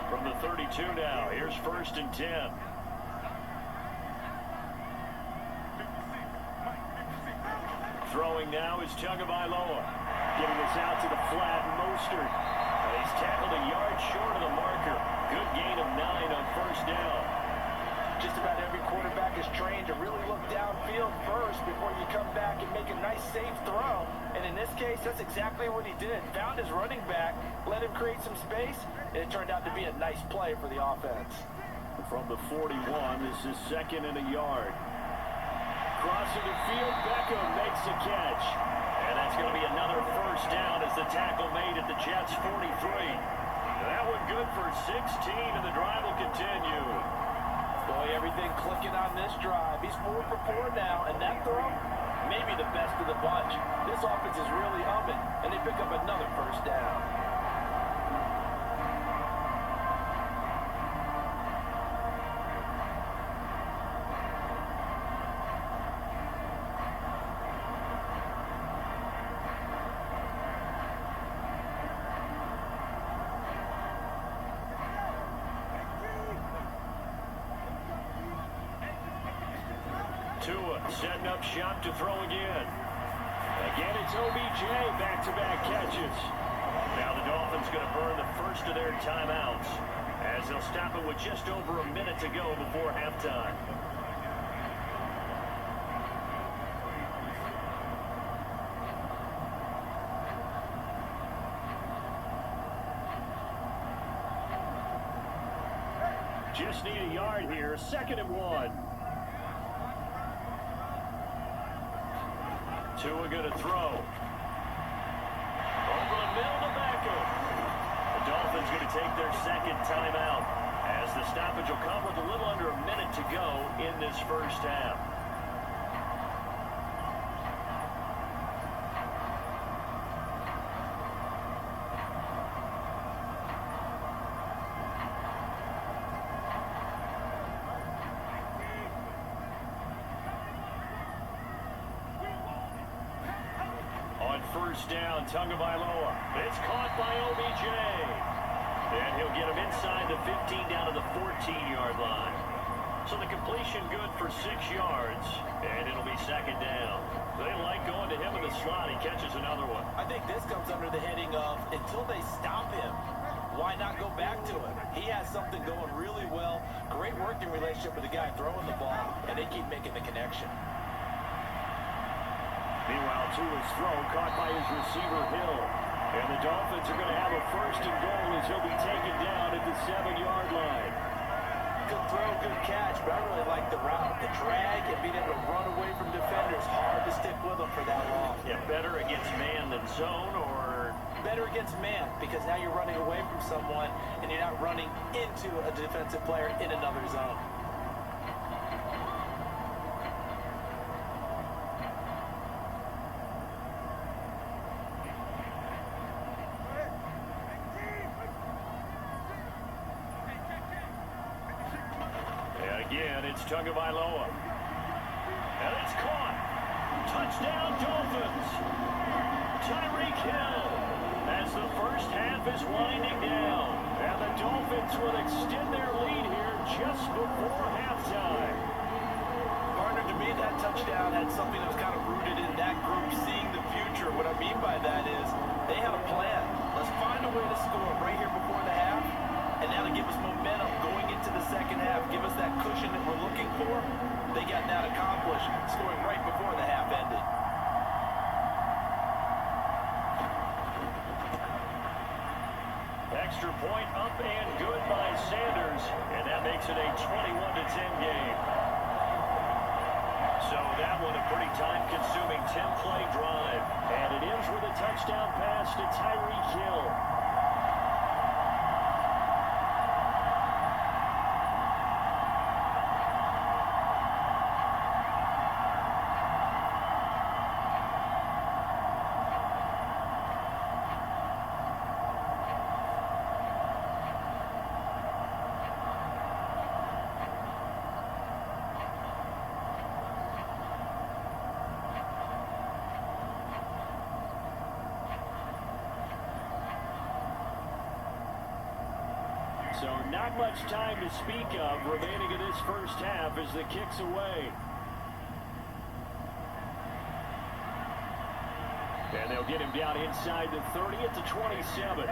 From the 32 now, here's 1st and 10. Throwing now is Tagovailoa. Getting this out to the flat, Mostert. And he's tackled a yard short of the marker. Good gain of 9 on 1st down. Just about every quarterback is trained to really look downfield first before you come back and make a nice, safe throw. And in this case, that's exactly what he did. Found his running back, let him create some space, and it turned out to be a nice play for the offense. From the 41, this is 2nd and a yard. Crossing the field, Beckham makes a catch. And that's going to be another first down as the tackle made at the Jets' 43. That one good for 16, and the drive will continue. Boy, everything clicking on this drive. He's 4 for 4 now, and that throw, maybe the best of the bunch. This offense is really humming, and they pick up another first down. Tua setting up shop to throw again. Again, it's OBJ, back-to-back catches. Now the Dolphins going to burn the first of their timeouts as they'll stop it with just over a minute to go before halftime. Just need a yard here, 2nd and 1. Tua going to throw. Over the middle to Beckham. The Dolphins going to take their 2nd timeout as the stoppage will come with a little under a minute to go in this first half. First down, Tagovailoa. It's caught by OBJ. And he'll get him inside the 15 down to the 14-yard line. So the completion good for 6 yards, and it'll be 2nd down. They like going to him in the slot. He catches another one. I think this comes under the heading of until they stop him, why not go back to him? He has something going really well. Great working relationship with the guy throwing the ball, and they keep making the connection. Meanwhile, Tua's throw caught by his receiver, Hill. And the Dolphins are going to have a 1st and goal as he'll be taken down at the 7-yard line. Good throw, good catch, but I really like the route. The drag and being able to run away from defenders, hard to stick with them for that long. Yeah, better against man than zone, or? Better against man, because now you're running away from someone and you're not running into a defensive player in another zone. again. It's Tagovailoa. And it's caught. Touchdown, Dolphins. Tyreek Hill as the first half is winding down. And the Dolphins will extend their lead here just before halftime. Partner, to me, that touchdown had something that was kind of rooted in that group seeing the future. What I mean by that is they had a plan. Let's find a way to score right here before the half, and that'll give us momentum going into the second half, give us that cushion that we're looking for. They got that accomplished, scoring right before the half ended. Extra point up and good by Sanders, and that makes it a 21-10 game. So that one a pretty time-consuming 10-play drive, and it ends with a touchdown pass to Tyreek Hill. So not much time to speak of remaining in this first half as the kick's away. And they'll get him down inside the 30 at the 27.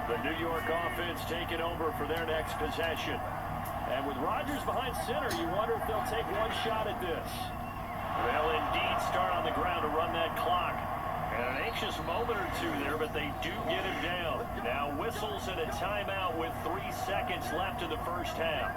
The New York offense taking over for their next possession. And with Rodgers behind center, you wonder if they'll take one shot at this. They'll indeed start on the ground to run that clock. And an anxious moment or two there, but they do get him down. Now whistles and a timeout with 3 seconds left in the first half.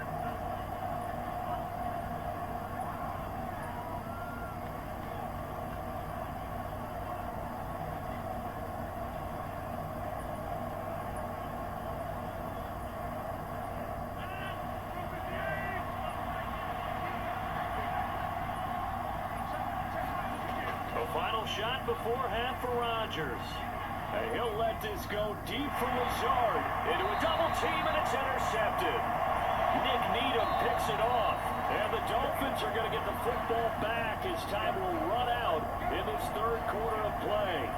Final shot before half for Rodgers. And he'll let this go deep for Lazard. Into a double team, and it's intercepted. Nick Needham picks it off. And the Dolphins are going to get the football back as time will run out in this third quarter of play.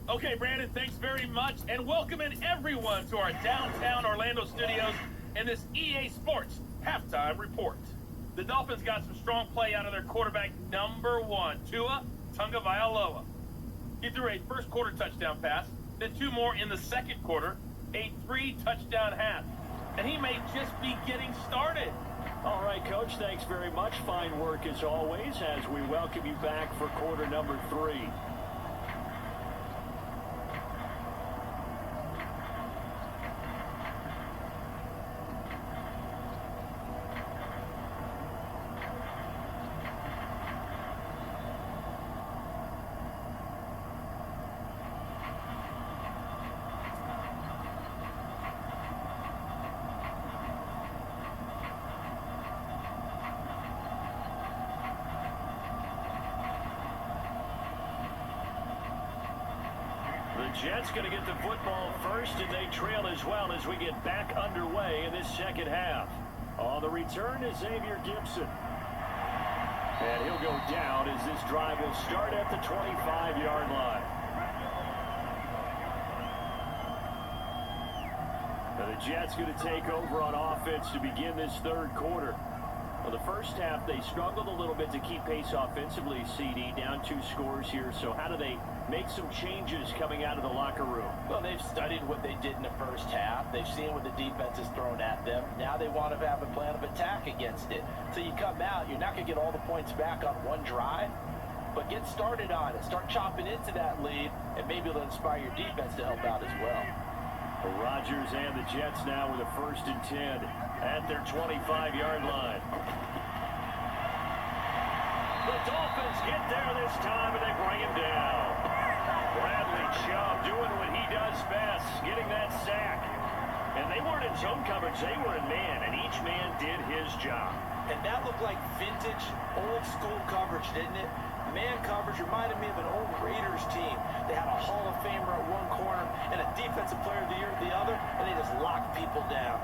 Okay, Brandon, thanks very much. And welcome in everyone to our downtown Orlando studios in this EA Sports halftime report. The Dolphins got some strong play out of their quarterback number 1, Tua Tagovailoa. He threw a first quarter touchdown pass, then 2 more in the second quarter, a 3-touchdown half. And he may just be getting started. All right, Coach, thanks very much. Fine work as always as we welcome you back for quarter number 3. The Jets going to get the football first, and they trail as well as we get back underway in this second half. On the return is Xavier Gibson. And he'll go down as this drive will start at the 25-yard line. Now the Jets going to take over on offense to begin this third quarter. Well, the first half, they struggled a little bit to keep pace offensively, CD, down 2 scores here. So how do they make some changes coming out of the locker room? Well, they've studied what they did in the first half. They've seen what the defense has thrown at them. Now they want to have a plan of attack against it. So you come out, you're not going to get all the points back on one drive. but get started on it. Start chopping into that lead, and maybe it'll inspire your defense to help out as well. Rodgers and the Jets now with a 1st and 10 at their 25-yard line. The Dolphins get there this time, and they bring him down. Bradley Chubb doing what he does best, getting that sack. And they weren't in zone coverage, they were in man, and each man did his job. And that looked like vintage, old-school coverage, didn't it? Man coverage reminded me of an old Raiders team. They had a Hall of Famer at one corner and a Defensive Player of the Year at the other, and they just locked people down.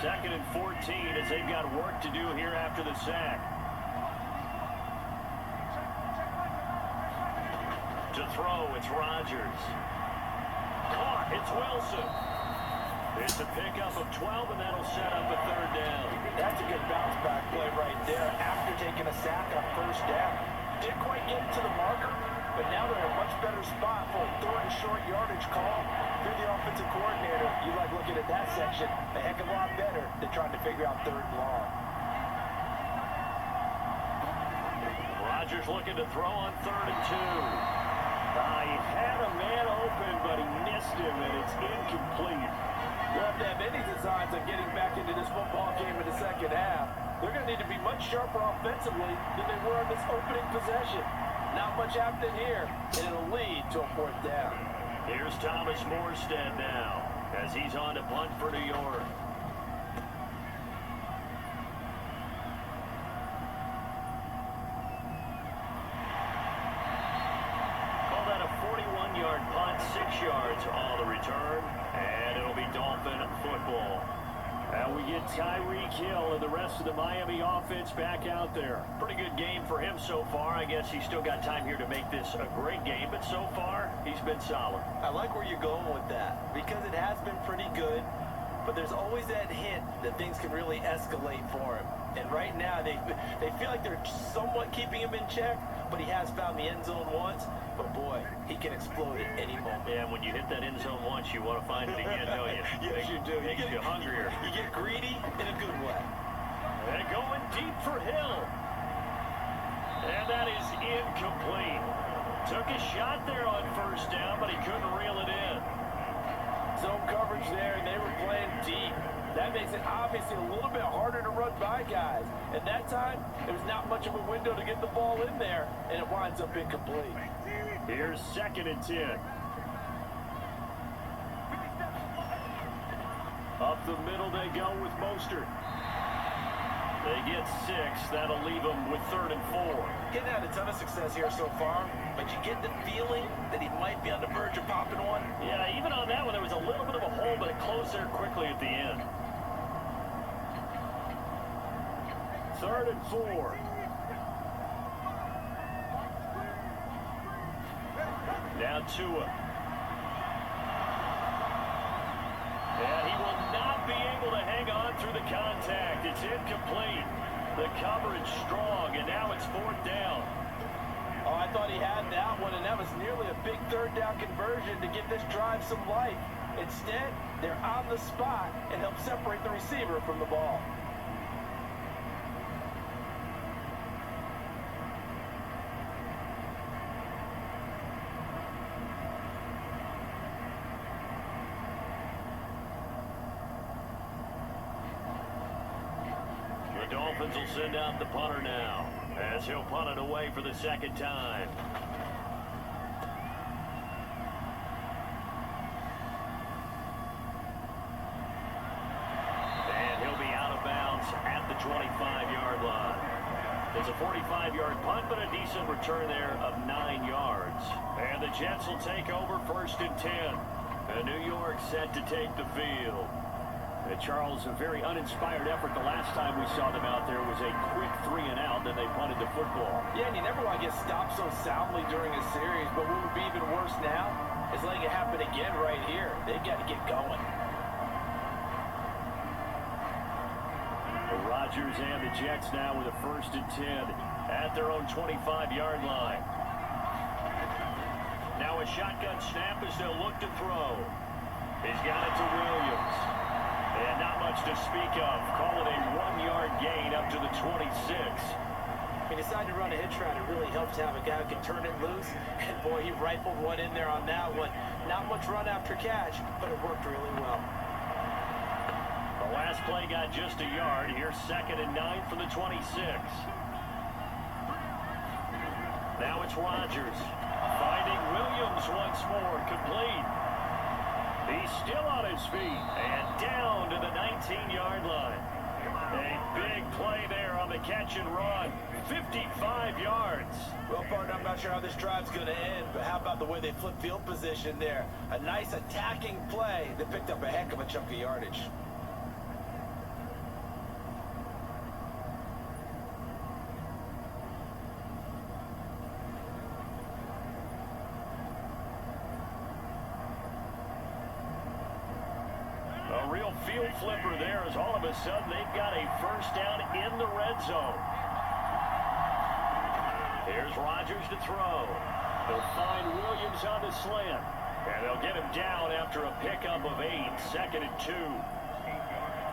Second and 14 as they've got work to do here after the sack. To throw, it's Rodgers. Caught, it's Wilson. It's a pickup of 12, and that'll set up a 3rd down. That's a good bounce back play right there after taking a sack on 1st down. Didn't quite get to the marker, but now they're in a much better spot for a 3rd and short yardage call. If you're the offensive coordinator, you like looking at that section a heck of a lot better than trying to figure out 3rd and long. Rodgers looking to throw on 3rd and 2. He had a man open, but he missed him, and it's incomplete. Well, if they have any designs on getting back into this football game in the second half, they're going to need to be much sharper offensively than they were on this opening possession. Not much happening here, and it'll lead to a 4th down. Here's Thomas Morstead now, as he's on to punt for New York. Call that a 41-yard punt, 6 yards on the return, and it'll be Dolphin football. And we get Tyreek Hill and the rest of the Miami offense back out there. Pretty good game for him so far. I guess he's still got time here to make this a great game, but so far, he's been solid. I like where you're going with that, because it has been pretty good, but there's always that hint that things can really escalate for him. And right now, they feel like they're somewhat keeping him in check, but he has found the end zone once. But boy, he can explode at any moment. Yeah, when you hit that end zone once, you want to find it again, don't you? Yes, you do. Makes you hungrier. You get greedy in a good way. And going deep for Hill. And that is incomplete. Took a shot there on 1st down, but he couldn't reel it in. Zone coverage there, and they were playing deep. That makes it obviously a little bit harder to run by guys. At that time, there was not much of a window to get the ball in there, and it winds up incomplete. Here's 2nd and 10. Up the middle they go with Mostert. They get 6. That'll leave them with 3rd and 4. Getting had a ton of success here so far, but you get the feeling that he might be on the verge of popping one. Yeah, even on that one, there was a little bit of a hole, but it closed there quickly at the end. 3rd and 4. Now Tua. And he will not be able to hang on through the contact. It's incomplete. The coverage strong, and now it's 4th down. Oh, I thought he had that one, and that was nearly a big 3rd down conversion to give this drive some life. Instead, they're on the spot and help separate the receiver from the ball. The Dolphins will send out the punter now, as he'll punt it away for the 2nd time. And he'll be out of bounds at the 25-yard line. It's a 45-yard punt, but a decent return there of 9 yards. And the Jets will take over 1st and 10. And New York set to take the field. Charles, a very uninspired effort. The last time we saw them out there was a quick 3 and out, then they punted the football. Yeah, and you never want to get stopped so soundly during a series, but what would be even worse now is letting it happen again right here. They've got to get going. Rodgers and the Jets now with a 1st and 10 at their own 25-yard line. Now a shotgun snap as they'll look to throw. He's got it to Williams. And not much to speak of. Call it a 1-yard gain up to the 26. He decided to run a hitch route. It really helps to have a guy who can turn it loose. And boy, he rifled one in there on that one. Not much run after catch, but it worked really well. The last play got just a yard. Here's 2nd and 9 from the 26. Now it's Rodgers. Finding Williams once more. Complete. He's still on his feet. And down to the 19-yard line. A big play there on the catch and run. 55 yards. Well, partner, I'm not sure how this drive's going to end, but how about the way they flip field position there? A nice attacking play that picked up a heck of a chunk of yardage. A real field flipper there as all of a sudden they've got a first down in the red zone. Here's Rodgers to throw. They'll find Williams on the slant. And they'll get him down after a pickup of 8, 2nd and 2.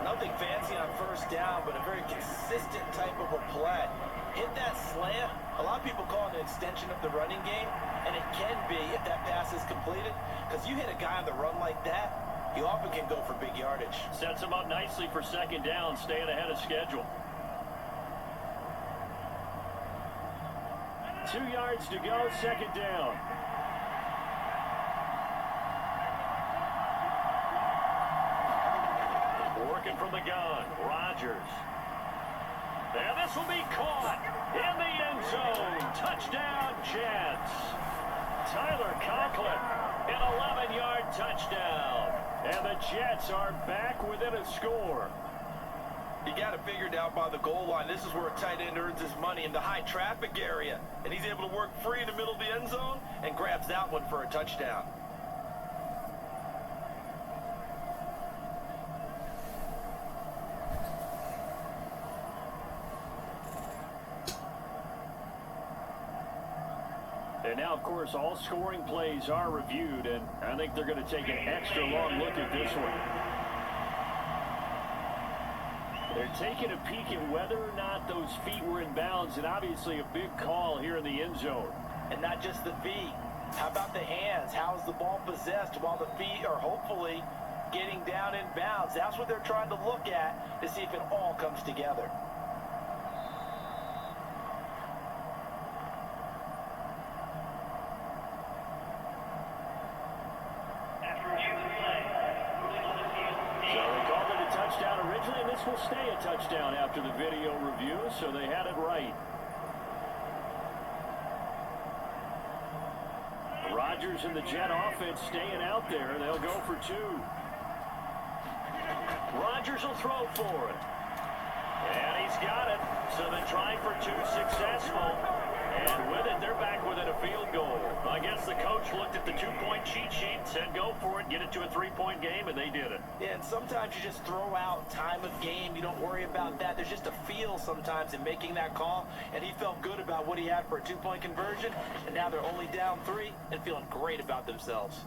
Nothing fancy on first down, but a very consistent type of a play. Hit that slant. A lot of people call it an extension of the running game, and it can be if that pass is completed. Because you hit a guy on the run like that, you often can go for big yardage. Sets him up nicely for 2nd down, staying ahead of schedule. 2 yards to go, 2nd down. Working from the gun, Rodgers. And this will be caught in the end zone. Touchdown, Jets. Tyler Conklin, an 11-yard touchdown. And the Jets are back within a score. You got it figured out by the goal line. This is where a tight end earns his money in the high traffic area. And he's able to work free in the middle of the end zone and grabs that one for a touchdown. And now, of course, all scoring plays are reviewed, and I think they're going to take an extra long look at this one. They're taking a peek at whether or not those feet were in bounds, and obviously a big call here in the end zone. And not just the feet. How about the hands? How is the ball possessed while the feet are hopefully getting down in bounds? That's what they're trying to look at to see if it all comes together. And this will stay a touchdown after the video review, so they had it right. Rodgers and the Jet offense staying out there. They'll go for 2. Rodgers will throw for it. And he's got it. So they're trying for 2, successful. And with it, they're back within a field goal. I guess the coach looked at the 2-point cheat sheet, said go for it, get it to a 3-point game, and they did it. Yeah, and sometimes you just throw out time of game. You don't worry about that. There's just a feel sometimes in making that call, and he felt good about what he had for a 2-point conversion, and now they're only down 3 and feeling great about themselves.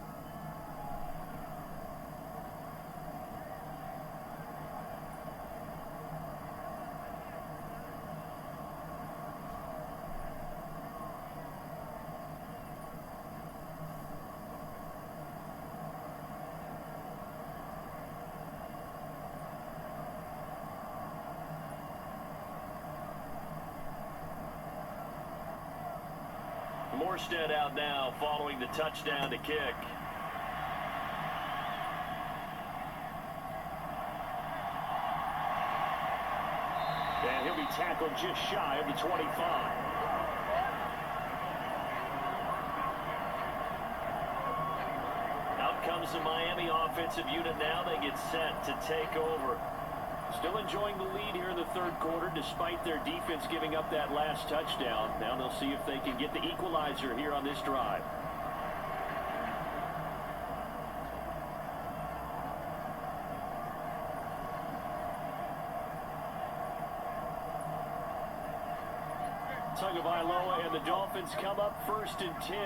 Morstead out now following the touchdown to kick. And he'll be tackled just shy of the 25. Out comes the Miami offensive unit now. They get set to take over. Still enjoying the lead here in the third quarter despite their defense giving up that last touchdown. Now they'll see if they can get the equalizer here on this drive. Tagovailoa and the Dolphins come up 1st and 10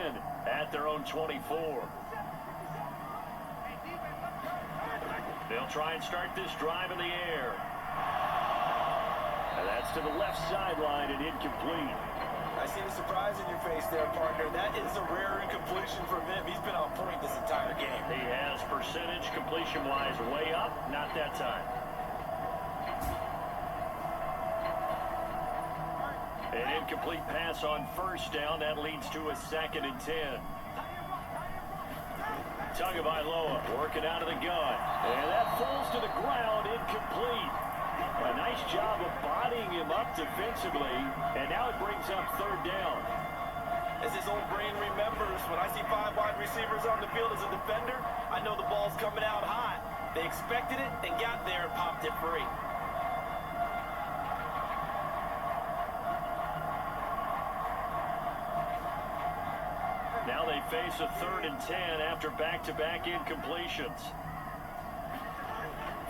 at their own 24. They'll try and start this drive in the air. And that's to the left sideline and incomplete. I see the surprise in your face there, partner. That is a rare incompletion from him. He's been on point this entire game. He has percentage completion-wise way up, not that time. An incomplete pass on 1st down. That leads to a 2nd and 10. Tagovailoa working out of the gun. And that falls to the ground, incomplete. A nice job of bodying him up defensively, and now it brings up 3rd down. As his old brain remembers, when I see 5 wide receivers on the field as a defender, I know the ball's coming out hot. They expected it and got there and popped it free. Now they face a 3rd and 10 after back-to-back incompletions.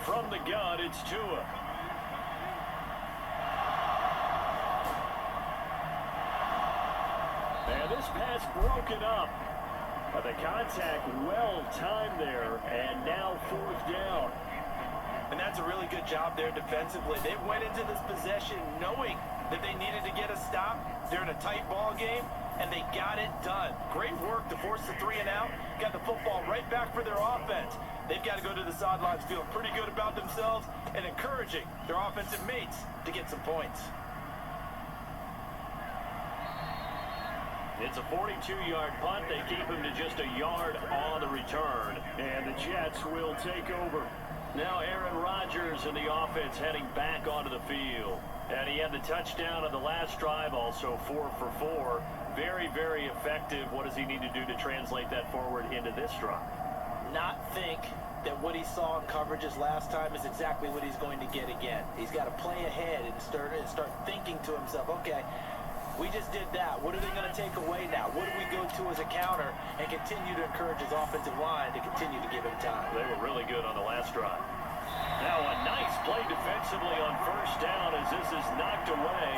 From the gun, it's Tua. And this pass broken up. But the contact well timed there, and now 4th down. And that's a really good job there defensively. They went into this possession knowing that they needed to get a stop. They're in a tight ball game, and they got it done. Great work to force the 3 and out. Got the football right back for their offense. They've got to go to the sidelines feeling pretty good about themselves and encouraging their offensive mates to get some points. It's a 42-yard punt. They keep him to just a yard on the return. And the Jets will take over. Now Aaron Rodgers and the offense heading back onto the field. And he had the touchdown on the last drive, also 4 for 4. Very, very effective. What does he need to do to translate that forward into this drive? Not think that what he saw in coverages last time is exactly what he's going to get again. He's got to play ahead and start thinking to himself, okay, we just did that. What are they going to take away now? What do we go to as a counter? And continue to encourage his offensive line to continue to give him time. They were really good on the last drive. Now a nice play defensively on 1st down as this is knocked away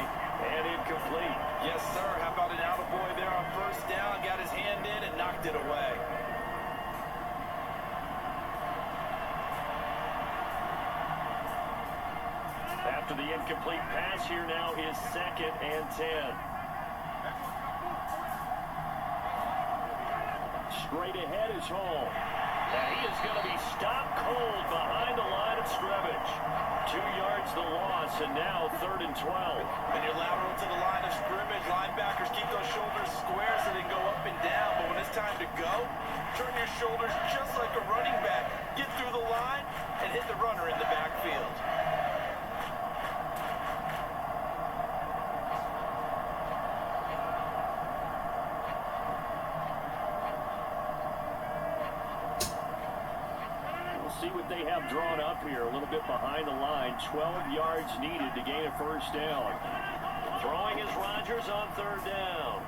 and incomplete. Yes, sir. How about an attaboy there on 1st down? Got his hand in and knocked it away. After the incomplete pass, here now is 2nd and 10. Straight ahead is Hall. And he is going to be stopped cold behind the line of scrimmage. 2 yards the loss, and now 3rd and 12. When you're lateral to the line of scrimmage, linebackers keep those shoulders square so they can go up and down. But when it's time to go, turn your shoulders just like a running back. Get through the line and hit the runner in the backfield. See what they have drawn up here. A little bit behind the line. 12 yards needed to gain a 1st down. Throwing is Rodgers on 3rd down.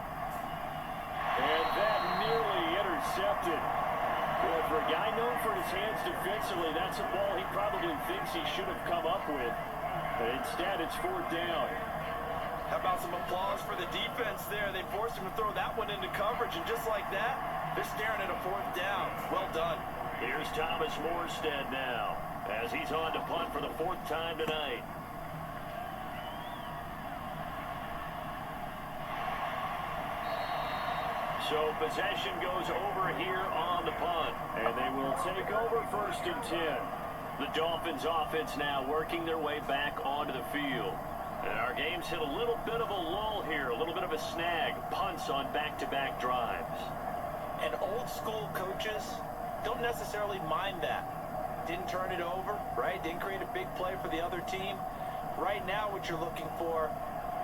And that nearly intercepted. Well, for a guy known for his hands defensively, that's a ball he probably thinks he should have come up with. But instead, it's 4th down. How about some applause for the defense there? They forced him to throw that one into coverage, and just like that, they're staring at a 4th down. Well done. Here's Thomas Morstead now, as he's on to punt for the 4th time tonight. So possession goes over here on the punt, and they will take over 1st and 10. The Dolphins offense now working their way back onto the field. And our game's hit a little bit of a lull here, a little bit of a snag. Punts on back-to-back drives. And old school coaches don't necessarily mind that. Didn't turn it over, right? Didn't create a big play for the other team. Right now what you're looking for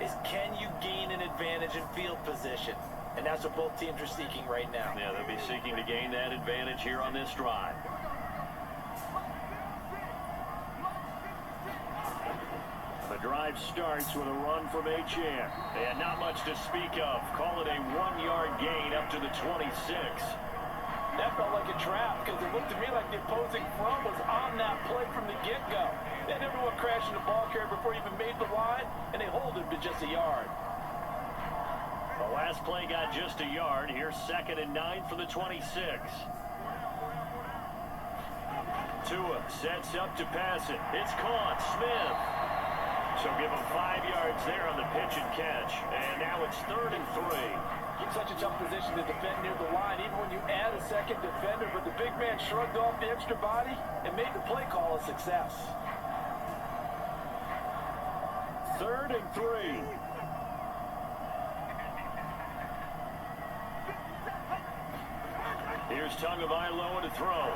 is, can you gain an advantage in field position? And that's what both teams are seeking right now. Yeah, they'll be seeking to gain that advantage here on this drive. The drive starts with a run from Achane. And not much to speak of. Call it a 1-yard gain up to the 26. That felt like a trap because it looked to me like the opposing front was on that play from the get-go. Then everyone crashing the ball carrier before he even made the line, and they hold him to just a yard. Last play got just a yard. Here's 2nd and 9 from the 26. Tua sets up to pass it. It's caught. Smith. So give him 5 yards there on the pitch and catch. And now it's 3rd and 3. Such a tough position to defend near the line, even when you add a second defender, but the big man shrugged off the extra body and made the play call a success. 3rd and 3. Here's Tagovailoa to throw.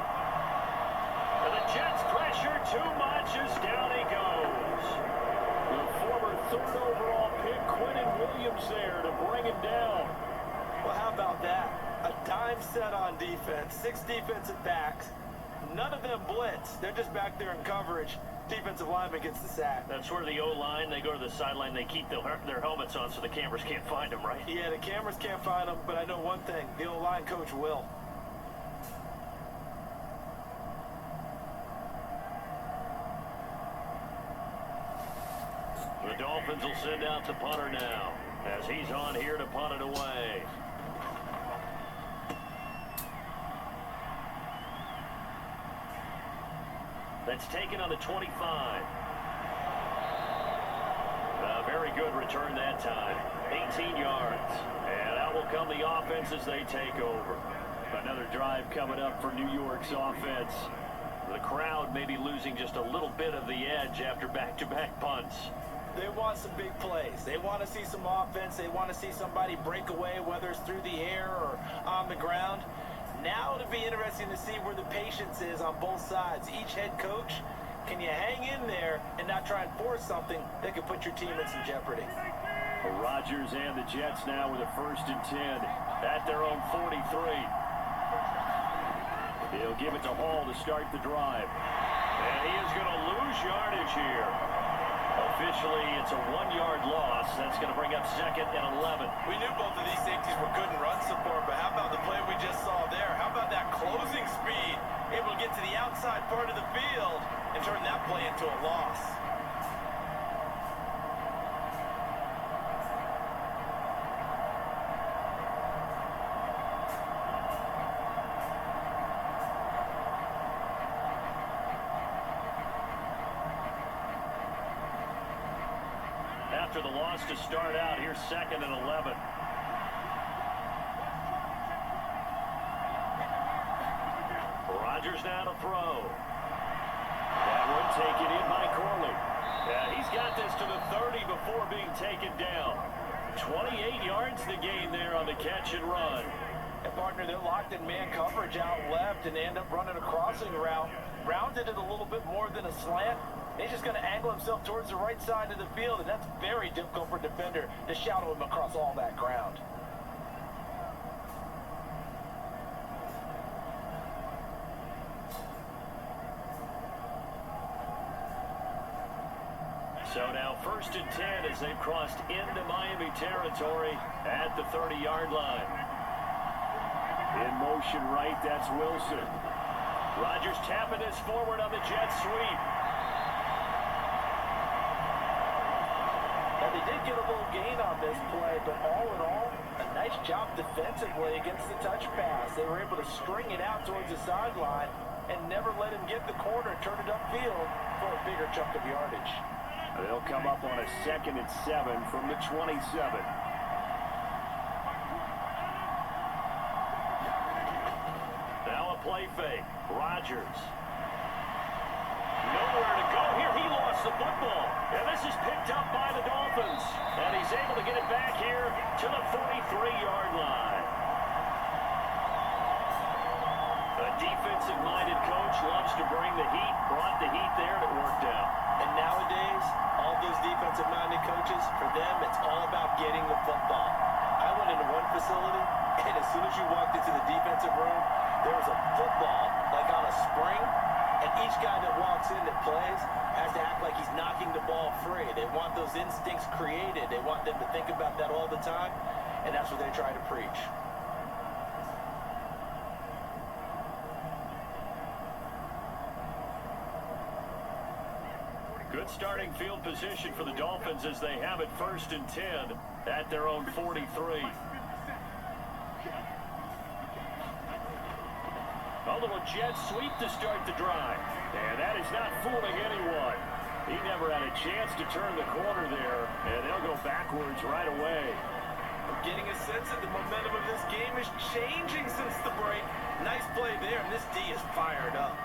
And the Jets pressure too much as down he goes. The former 3rd overall pick, Quentin Williams, there to bring him down. Well, how about that? A dime set on defense, 6 defensive backs. None of them blitz. They're just back there in coverage. Defensive lineman gets the sack. That's where the O-line, they go to the sideline, they keep their helmets on so the cameras can't find them, right? Yeah, the cameras can't find them, but I know one thing. The O-line coach will. The Dolphins will send out the punter now as he's on here to punt it away. That's taken on the 25. A very good return that time. 18 yards. And out will come the offense as they take over. Another drive coming up for New York's offense. The crowd may be losing just a little bit of the edge after back-to-back punts. They want some big plays. They want to see some offense. They want to see somebody break away, whether it's through the air or on the ground. Now it'll be interesting to see where the patience is on both sides. Each head coach, can you hang in there and not try and force something that could put your team in some jeopardy? Rodgers and the Jets now with a 1st and 10 at their own 43. He'll give it to Hall to start the drive. And he is going to lose yardage here. Officially, it's a 1-yard loss. That's going to bring up 2nd and 11. We knew both of these safeties were good in run support, but how about the play we just saw there? How about that closing speed? Able to get to the outside part of the field and turn that play into a loss. After the loss to start out, here's 2nd and 11. Rodgers now to throw. That one taken in by Corley. Yeah, he's got this to the 30 before being taken down. 28 yards the gain there on the catch and run. And partner, they're locked in man coverage out left, and they end up running a crossing route. Rounded it a little bit more than a slant. He's just going to angle himself towards the right side of the field, and that's very difficult for a defender to shadow him across all that ground. So now 1st and 10 as they've crossed into Miami territory at the 30-yard line. In motion right, that's Wilson. Rodgers tapping this forward on the jet sweep. Now, they did get a little gain on this play, but all in all, a nice job defensively against the touch pass. They were able to string it out towards the sideline and never let him get the corner, turn it upfield for a bigger chunk of yardage. They'll come up on a 2nd and 7 from the 27. Now a play fake. Rodgers. Nowhere to go here. He lost the football. And this is picked up by the Dolphins. And he's able to get it back here to the 43-yard line. A defensive-minded coach loves to bring the heat. Brought the heat there and it worked out. And nowadays, all those defensive-minded coaches, for them, it's all about getting the football. I went into one facility, and as soon as you walked into the defensive room, there was a football, like on a spring, and each guy that walks in that plays has to act like he's knocking the ball free. They want those instincts created. They want them to think about that all the time, and that's what they try to preach. Good starting field position for the Dolphins as they have it 1st and 10 at their own 43. A little jet sweep to start the drive. And that is not fooling anyone. He never had a chance to turn the corner there, and they'll go backwards right away. I'm getting a sense that the momentum of this game is changing since the break. Nice play there, and this D is fired up.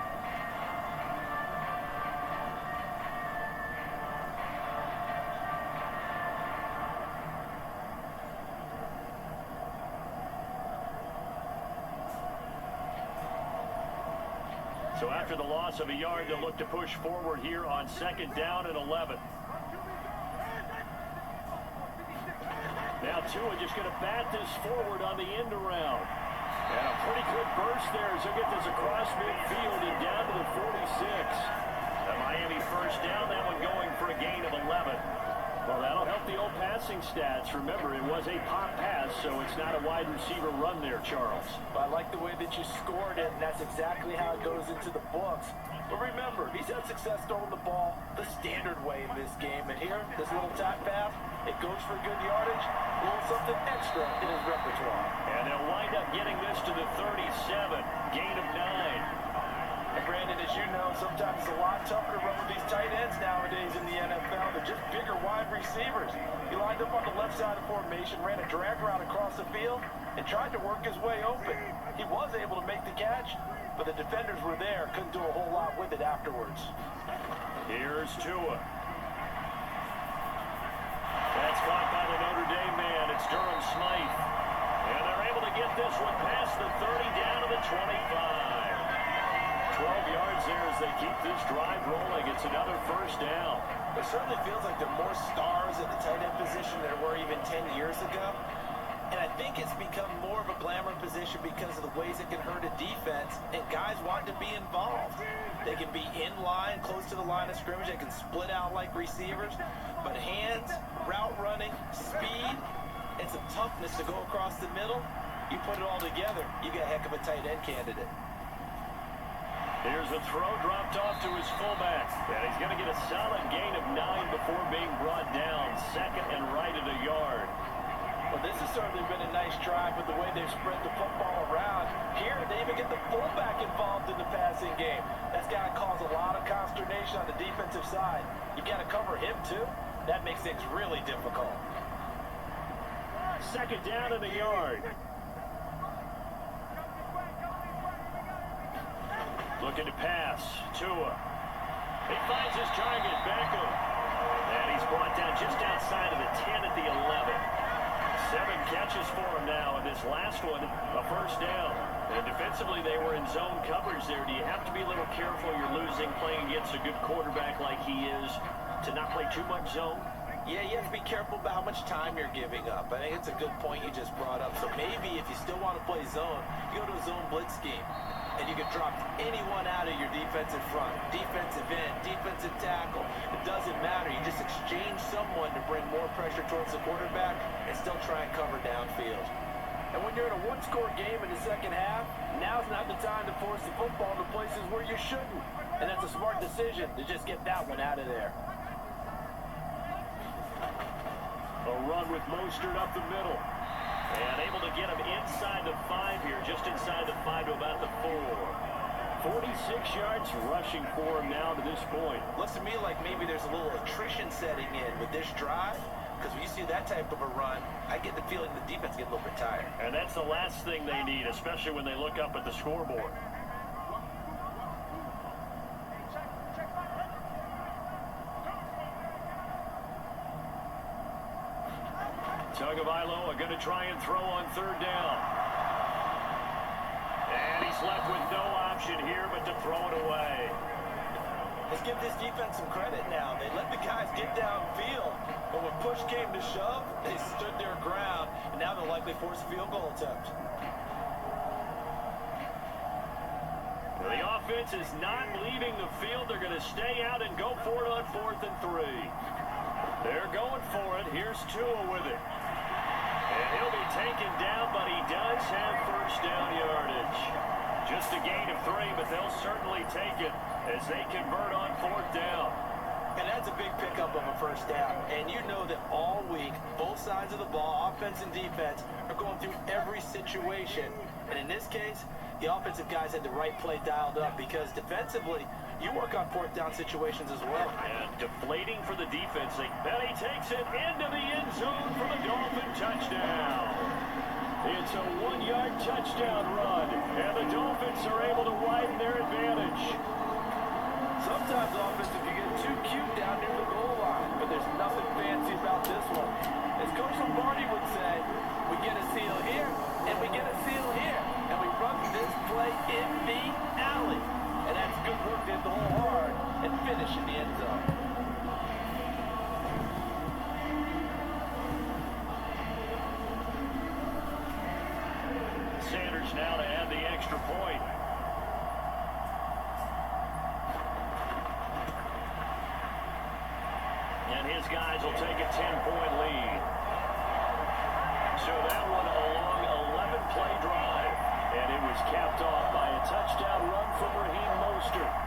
So after the loss of a yard, they'll look to push forward here on 2nd down and 11. Now Tua just going to bat this forward on the end around. And a pretty good burst there as he'll get this across midfield and down to the 46. The Miami first down, that one going for a gain of 11. Well, that'll help the old passing stats. Remember, it was a pop pass, so it's not a wide receiver run there, Charles. But I like the way that you scored it, and that's exactly how it goes into the books. But remember, he's had success throwing the ball the standard way in this game. And here, this little tap pass, it goes for good yardage, a little something extra in his repertoire. And they'll wind up getting this to the 37, gain of 9. And Brandon, as you know, sometimes it's a lot tougher to run with these tight ends nowadays in the NFL. They're just bigger wide receivers. He lined up on the left side of the formation, ran a drag route across the field, and tried to work his way open. He was able to make the catch, but the defenders were there, couldn't do a whole lot with it afterwards. Here's Tua. That's caught by the Notre Dame man. It's Durham Smythe. And they're able to get this one past the 30 down to the 25. 12 yards there as they keep this drive rolling. It's another first down. It certainly feels like there are more stars at the tight end position than there were even 10 years ago. And I think it's become more of a glamour position because of the ways it can hurt a defense, and guys want to be involved. They can be in line, close to the line of scrimmage. They can split out like receivers. But hands, route running, speed, and some toughness to go across the middle, you put it all together, you got a heck of a tight end candidate. Here's a throw dropped off to his fullback. And he's going to get a solid gain of 9 before being brought down. 2nd and right at a yard. Well, this has certainly been a nice drive with the way they've spread the football around. Here, they even get the fullback involved in the passing game. That's got to cause a lot of consternation on the defensive side. You got to cover him, too. That makes things really difficult. 2nd down and a yard. Looking to pass. Tua. He finds his target, Beckham. And he's brought down just outside of the 10 at the 11. 7 catches for him now, and this last one, a first down. And defensively, they were in zone coverage there. Do you have to be a little careful you're losing playing against a good quarterback like he is to not play too much zone? Yeah, you have to be careful about how much time you're giving up. I think it's a good point you just brought up. So maybe if you still want to play zone, you go to a zone blitz scheme. And you can drop anyone out of your defensive front, defensive end, defensive tackle. It doesn't matter. You just exchange someone to bring more pressure towards the quarterback and still try and cover downfield. And when you're in a one-score game in the second half, now's not the time to force the football to places where you shouldn't. And that's a smart decision to just get that one out of there. A run with Mostert up the middle. And able to get him inside the 5 here, just inside the 5 to about the 4. 46 yards rushing for him now to this point. Looks to me like maybe there's a little attrition setting in with this drive, because when you see that type of a run, I get the feeling the defense gets a little bit tired. And that's the last thing they need, especially when they look up at the scoreboard. Tagovailoa going to try and throw on 3rd down. And he's left with no option here but to throw it away. Let's give this defense some credit now. They let the guys get downfield, but when push came to shove, they stood their ground, and now they'll likely force a field goal attempt. The offense is not leaving the field. They're going to stay out and go for it on 4th and 3. They're going for it. Here's Tua with it. And he'll be taken down, but he does have first down yardage. Just a gain of 3, but they'll certainly take it as they convert on 4th down. And that's a big pickup of a first down. And you know that all week, both sides of the ball, offense and defense, are going through every situation. And in this case, the offensive guys had the right play dialed up because defensively, you work on fourth down situations as well. And deflating for the defense. Benny takes it into the end zone for the Dolphin touchdown. It's a 1-yard touchdown run, and the Dolphins are able to widen their advantage. Sometimes offensive can get too cute down near the goal line, but there's nothing fancy about this one. As Coach Lombardi would say, we get a seal here, and we get a seal here, and we run this play in the alley. And that's good work to hit the hole hard and finish in the end zone. Sanders now to add the extra point. And his guys will take a 10-point lead. So that one a long 11-play drive. And it was capped off by a touchdown run from Raheem Mostert.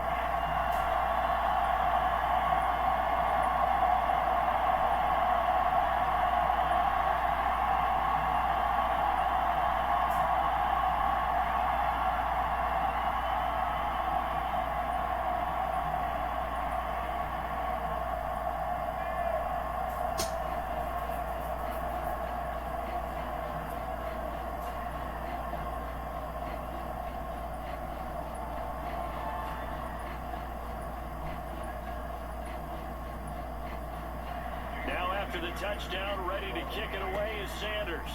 After the touchdown, ready to kick it away is Sanders.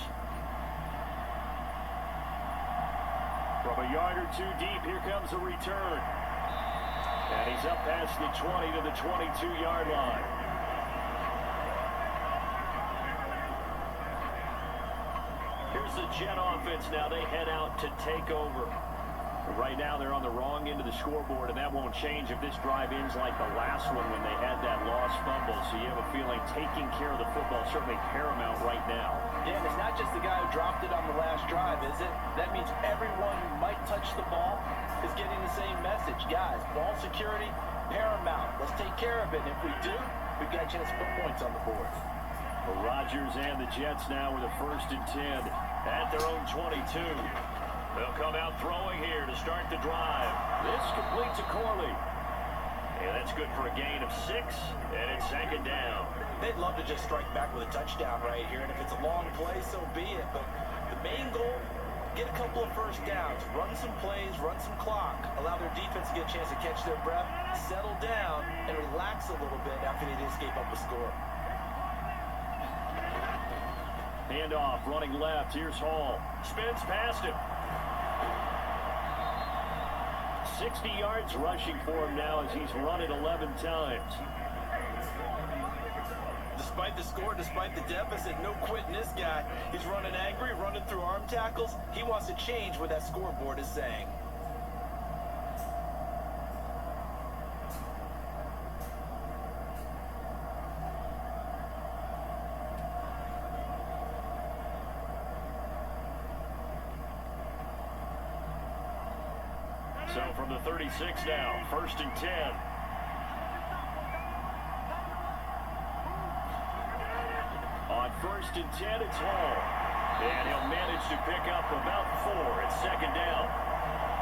From a yard or two deep, here comes a return. And he's up past the 20 to the 22-yard line. Here's the Jet offense now. They head out to take over. Right now, they're on the wrong end of the scoreboard, and that won't change if this drive ends like the last one when they had that lost fumble. So you have a feeling taking care of the football is certainly paramount right now. Yeah, and it's not just the guy who dropped it on the last drive, is it? That means everyone who might touch the ball is getting the same message. Guys, ball security, paramount. Let's take care of it. And if we do, we've got a chance to put points on the board. Well, Rodgers and the Jets now with a 1st and 10 at their own 22. They'll come out throwing here to start the drive. This complete to Corley. And that's good for a gain of 6, and it's 2nd down. They'd love to just strike back with a touchdown right here, and if it's a long play, so be it. But the main goal, get a couple of first downs, run some plays, run some clock, allow their defense to get a chance to catch their breath, settle down, and relax a little bit after they escape up a score. Handoff, running left. Here's Hall. Spins past him. 60 yards rushing for him now as he's run it 11 times. Despite the score, despite the deficit, no quitting this guy. He's running angry, running through arm tackles. He wants to change what that scoreboard is saying. So from the 36 now, 1st and 10. On 1st and 10, it's Hall. And he'll manage to pick up about 4. It's 2nd down.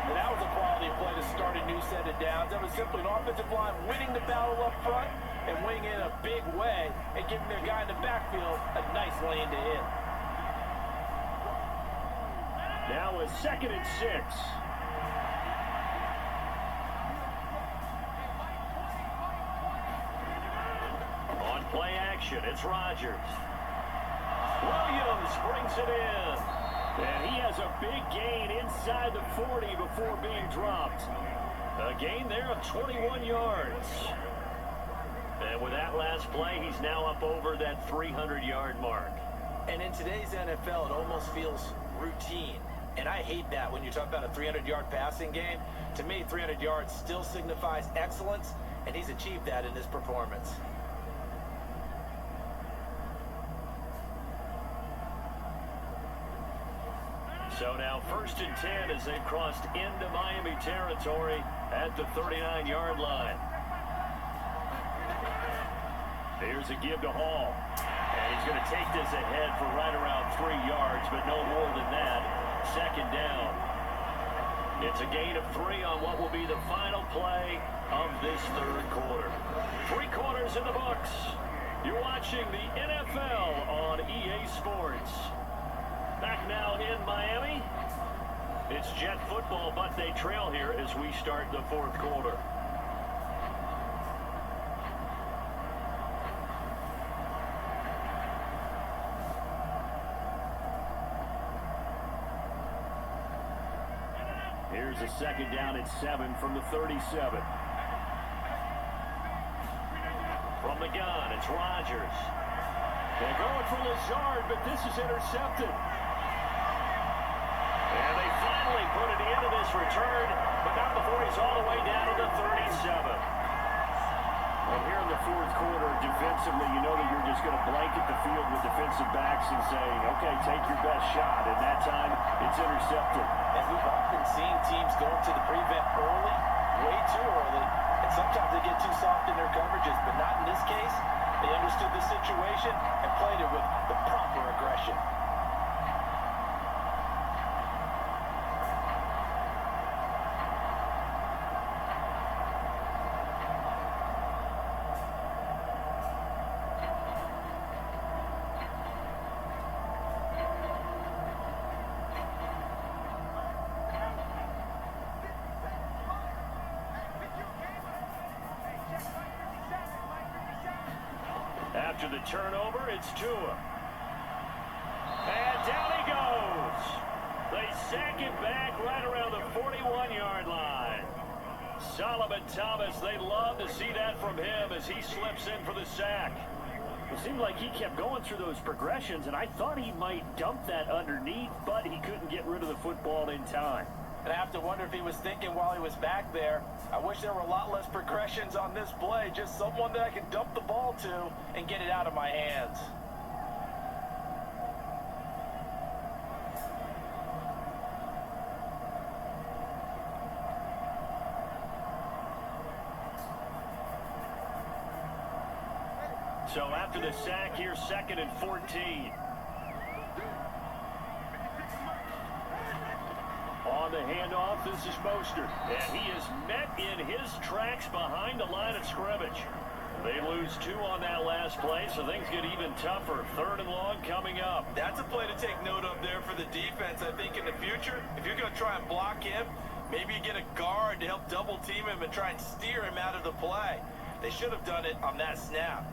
And that was a quality play to start a new set of downs. That was simply an offensive line winning the battle up front and winning in a big way and giving their guy in the backfield a nice lane to hit. Now a 2nd and 6. Play action, it's Rodgers. Williams brings it in. And he has a big gain inside the 40 before being dropped. A gain there of 21 yards. And with that last play, he's now up over that 300-yard mark. And in today's NFL, it almost feels routine. And I hate that when you talk about a 300-yard passing game. To me, 300 yards still signifies excellence, and he's achieved that in this performance. So now 1st and 10 as they've crossed into Miami territory at the 39-yard line. Here's a give to Hall. And he's going to take this ahead for right around 3 yards, but no more than that. Second down. It's a gain of 3 on what will be the final play of this third quarter. 3 quarters in the books. You're watching the NFL on EA Sports. Back now in Miami. It's Jet football, but they trail here as we start the fourth quarter. Here's a second down at 7 from the 37. From the gun, it's Rodgers. They're going for Lazard, but this is intercepted. And they finally put it into this return, but not before he's all the way down to the 37. And here in the fourth quarter, defensively, you know that you're just going to blanket the field with defensive backs and say, okay, take your best shot. And that time, it's intercepted. And we've often seen teams go to the prevent early, way too early, and sometimes they get too soft in their coverages, but not in this case. They understood the situation and played it with the proper aggression. After the turnover, it's Tua. And down he goes. They sack him back right around the 41-yard line. Solomon Thomas, they love to see that from him as he slips in for the sack. It seemed like he kept going through those progressions, and I thought he might dump that underneath, but he couldn't get rid of the football in time. And I have to wonder if he was thinking while he was back there, I wish there were a lot less progressions on this play, just someone that I can dump the ball to and get it out of my hands. So after the sack, here's 2nd and 14. On the handoff, this is Mostert. And he is met in his tracks behind the line of scrimmage. They lose 2 on that last play, so things get even tougher. 3rd and long coming up. That's a play to take note of there for the defense, I think, in the future. If you're going to try and block him, maybe you get a guard to help double team him and try and steer him out of the play. They should have done it on that snap.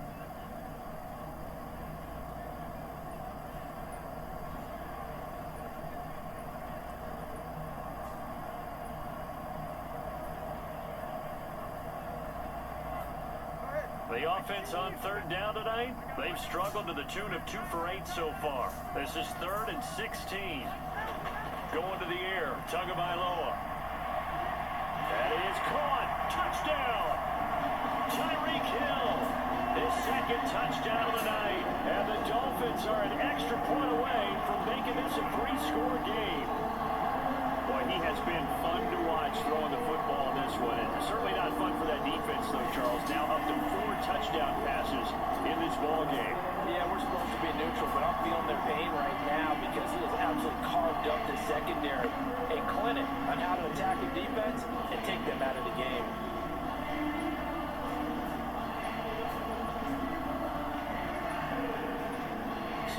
The offense on 3rd down tonight, they've struggled to the tune of 2 for 8 so far. This is 3rd and 16. Going to the air, Tagovailoa. That is caught. Touchdown. Tyreek Hill. His 2nd touchdown of the night. And the Dolphins are an extra point away from making this a 3-score game. Boy, he has been fun to watch throwing the football this one. And certainly not fun for that defense, though, Charles. Now up to 4 touchdown passes in this ball game. Yeah, we're supposed to be neutral, but I'm feeling their pain right now because he has absolutely carved up the secondary. A clinic on how to attack a defense and take them out of the game.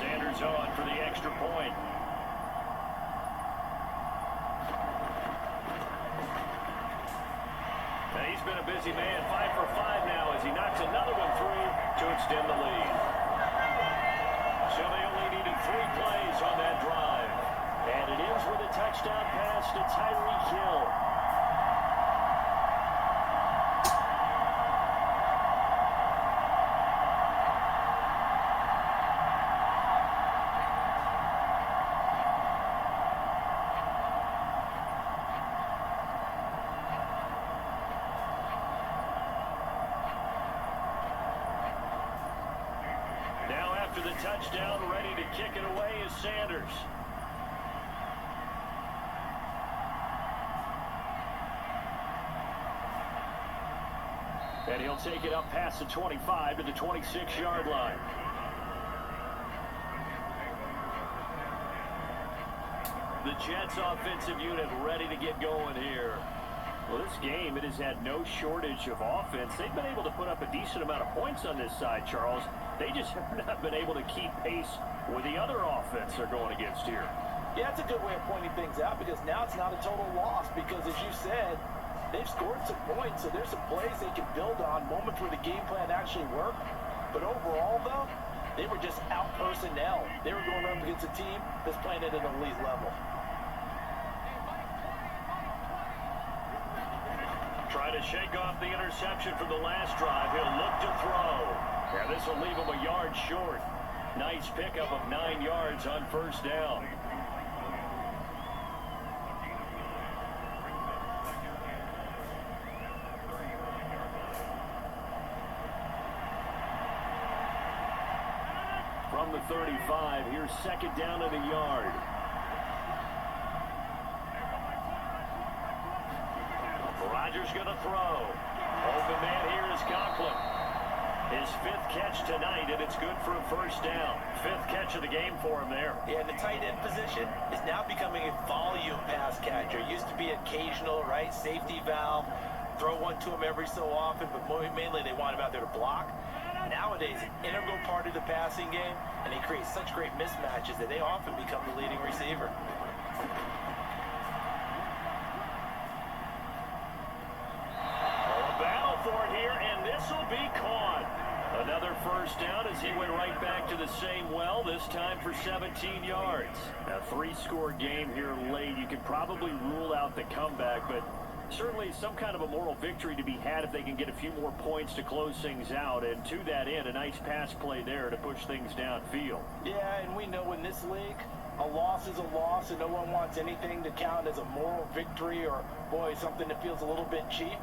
Sanders on for the extra point. And he's been a busy man, 5 for 5 now as he knocks another one through to extend the lead. So they only needed 3 plays on that drive. And it ends with a touchdown pass to Tyreek Hill. After the touchdown, ready to kick it away is Sanders. And he'll take it up past the 25 to the 26-yard line. The Jets offensive unit ready to get going here. Well, this game, it has had no shortage of offense. They've been able to put up a decent amount of points on this side, Charles. They just have not been able to keep pace with the other offense they're going against here. Yeah, it's a good way of pointing things out because now it's not a total loss because, as you said, they've scored some points, so there's some plays they can build on, moments where the game plan actually worked. But overall, though, they were just out personnel. They were going up against a team that's playing at an elite level. Trying to shake off the interception from the last drive. He'll look to throw. Yeah, this will leave him a yard short. Nice pickup of 9 yards on first down. From the 35, here's second down and a yard. Rodgers going to throw. Open man here is Conklin. His 5th catch tonight, and it's good for a first down. 5th catch of the game for him there. Yeah, the tight end position is now becoming a volume pass catcher. It used to be occasional, right? Safety valve. Throw one to him every so often, but mainly they want him out there to block. Nowadays, an integral part of the passing game, and they create such great mismatches that they often become the leading receiver. For it here, and this will be caught. Another first down as he went right back to the same well, this time for 17 yards. A 3-score game here late. You could probably rule out the comeback, but certainly some kind of a moral victory to be had if they can get a few more points to close things out. And to that end, a nice pass play there to push things downfield. Yeah, and we know in this league, a loss is a loss, and no one wants anything to count as a moral victory or, boy, something that feels a little bit cheap.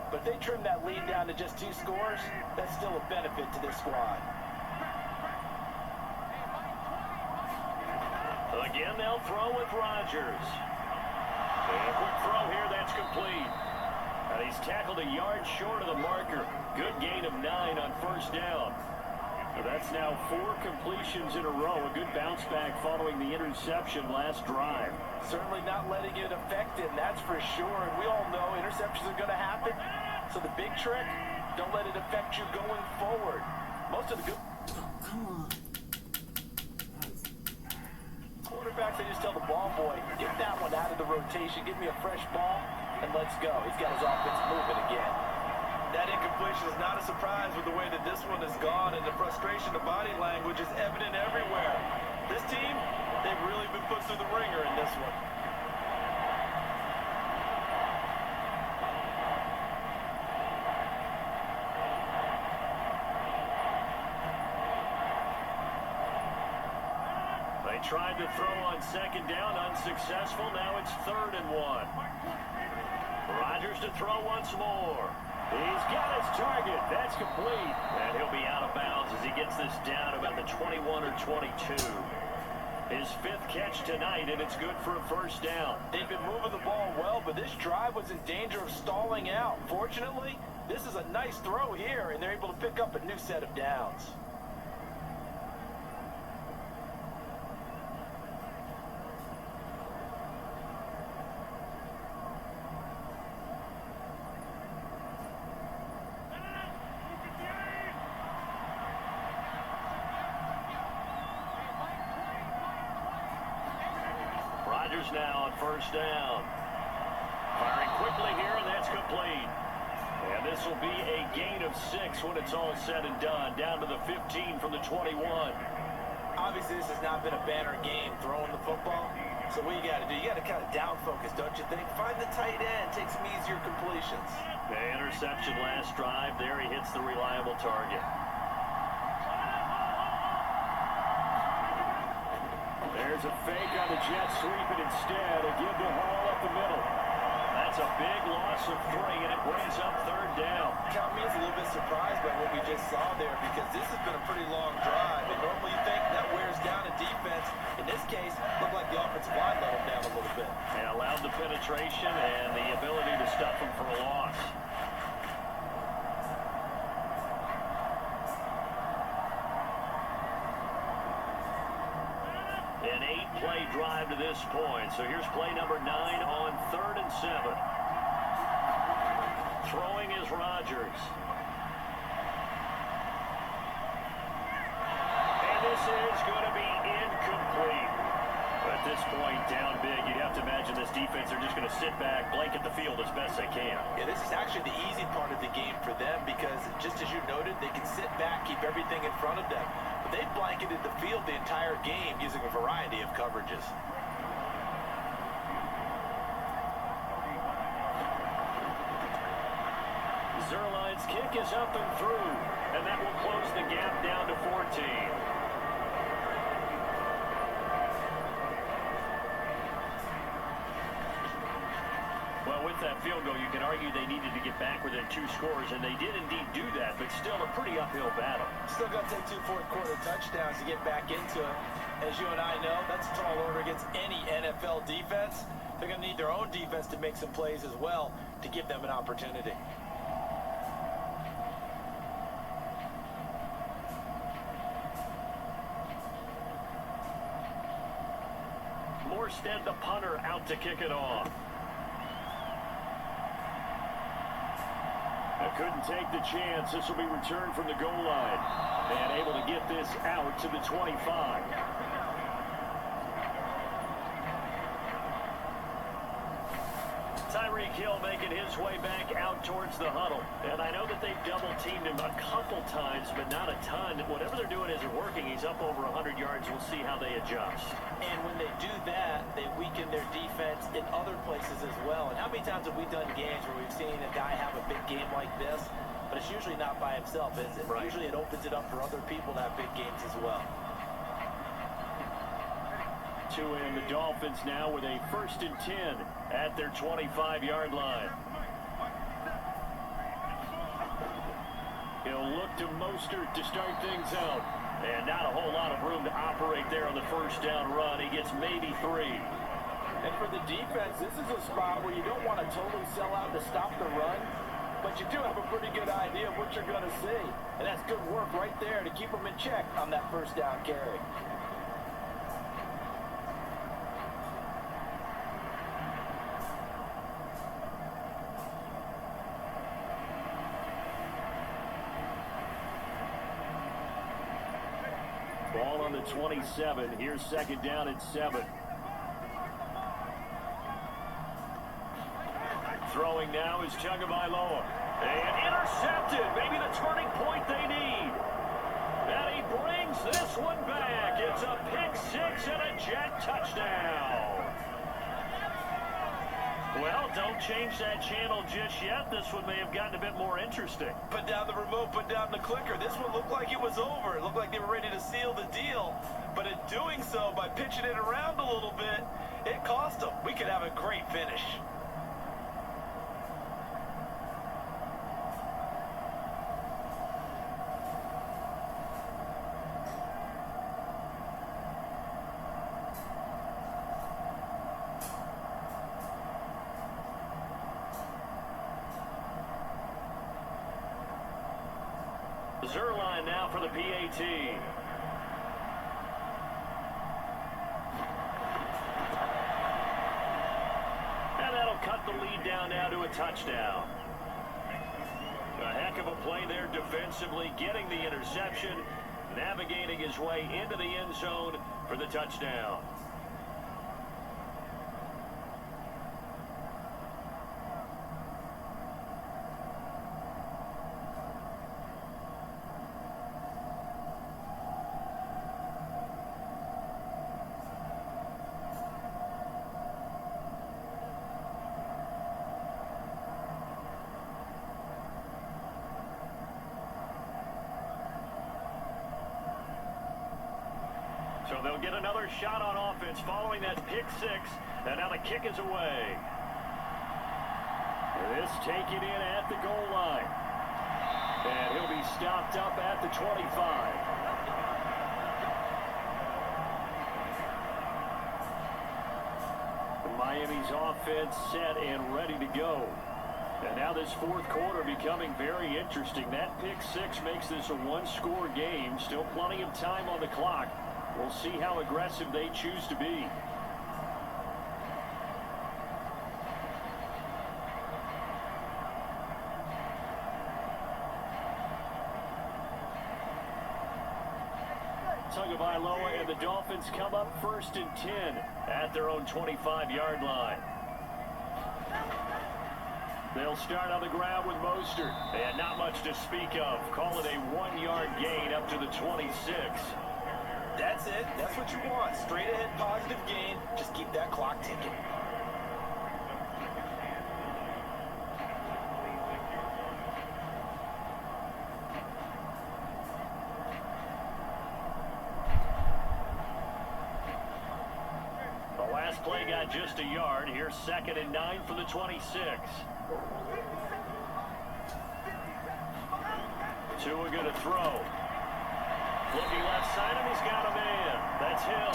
But if they trim that lead down to just 2 scores, that's still a benefit to this squad. Again, they'll throw with Rodgers. And a quick throw here, that's complete. And he's tackled a yard short of the marker. Good gain of 9 on first down. So that's now 4 completions in a row. A good bounce back following the interception last drive. Certainly not letting it affect him, that's for sure. And we all know interceptions are going to happen. So the big trick, don't let it affect you going forward. Most of the good... Come on. Quarterbacks, they just tell the ball boy, get that one out of the rotation, give me a fresh ball, and let's go. He's got his offense moving again. That incompletion is not a surprise with the way that this one has gone, and the frustration, the body language is evident everywhere. This team, they've really been put through the ringer in this one. They tried to throw on second down, unsuccessful. Now it's 3rd and 1. Rodgers to throw once more. He's got his target. That's complete. And he'll be out of bounds as he gets this down about the 21 or 22. His 5th catch tonight, and it's good for a first down. They've been moving the ball well, but this drive was in danger of stalling out. Fortunately, this is a nice throw here, and they're able to pick up a new set of downs. Rodgers now on first down. Firing quickly here, and that's complete. And this will be a gain of 6 when it's all said and done. Down to the 15 from the 21. Obviously, this has not been a banner game throwing the football. So what you got to do, you got to kind of down focus, don't you think? Find the tight end, take some easier completions. The interception last drive. There he hits the reliable target. There's a fake on the Jets, sweep it instead and give to Hall up the middle. That's a big loss of 3, and it brings up 3rd down. Count me as a little bit surprised by what we just saw there because this has been a pretty long drive. And normally you think that wears down a defense. In this case, it looked like the offensive line let them down a little bit. And allowed the penetration and the ability to stuff them for a loss. 8-play drive to this point. So here's play number 9 on 3rd and 7. Throwing is Rodgers. And this is going to be incomplete. At this point, down big, you'd have to imagine this defense are just going to sit back, blanket the field as best they can. Yeah, this is actually the easy part of the game for them because, just as you noted, they can sit back, keep everything in front of them. But they've blanketed the field the entire game using a variety of coverages. Zerline's kick is up and through, and that will close the gap down to 14. Well, with that field goal, you can argue they needed to get back within 2 scores, and they did indeed do that, but still a pretty uphill battle. Still got to take 2 fourth-quarter touchdowns to get back into it. As you and I know, that's a tall order against any NFL defense. They're going to need their own defense to make some plays as well to give them an opportunity. Morstead, the punter, out to kick it off. Couldn't take the chance. This will be returned from the goal line. And able to get this out to the 25. Tyreek Hill making his way back out towards the huddle. And I know that they've double-teamed him a couple times, but not a ton. Whatever they're doing isn't working. He's up over 100 yards. We'll see how they adjust. And when they do that, they weaken their defense in other places as well. And how many times have we done games where we've seen a guy have a big game like this, but it's usually not by himself, is it? Right. Usually it opens it up for other people to have big games as well. And the Dolphins now with a 1st and 10 at their 25-yard line. He'll look to Mostert to start things out. And not a whole lot of room to operate there on the 1st down run. He gets maybe 3. And for the defense, this is a spot where you don't want to totally sell out to stop the run, but you do have a pretty good idea of what you're going to see. And that's good work right there to keep them in check on that 1st down carry. Ball on the 27. Here's 2nd down at 7. Throwing now is Tagovailoa. And intercepted. Maybe the turning point they need. And he brings this one back. It's a pick-6 and a Jet touchdown. Well, don't change that channel just yet. This one may have gotten a bit more interesting. Put down the remote, put down the clicker. This one looked like it was over. It looked like they were ready to seal the deal. But in doing so, by pitching it around a little bit, it cost them. We could have a great finish. Zerline now for the PAT. And that'll cut the lead down now to a touchdown. A heck of a play there defensively, getting the interception, navigating his way into the end zone for the touchdown. So they'll get another shot on offense following that pick-6, and now the kick is away. This taken in at the goal line. And he'll be stopped up at the 25. Miami's offense set and ready to go. And now this 4th quarter becoming very interesting. That pick-6 makes this a 1-score game. Still plenty of time on the clock. We'll see how aggressive they choose to be. Tagovailoa and the Dolphins come up 1st and 10 at their own 25-yard line. They'll start on the ground with Mostert. And not much to speak of. Call it a 1-yard gain up to the 26. That's it. That's what you want. Straight ahead positive gain. Just keep that clock ticking. The last play got just a yard. Here's 2nd and 9 for the 26. Tua going to throw. Looking left side, and he's got a man. That's Hill.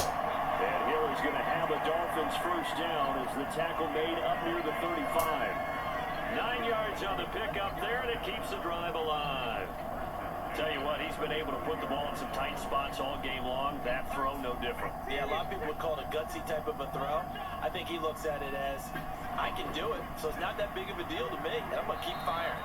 And Hill is going to have a Dolphins first down as the tackle made up near the 35. 9 yards on the pickup there, and it keeps the drive alive. Tell you what, he's been able to put the ball in some tight spots all game long. That throw, no different. Yeah, a lot of people would call it a gutsy type of a throw. I think he looks at it as, I can do it, so it's not that big of a deal to me. I'm going to keep firing.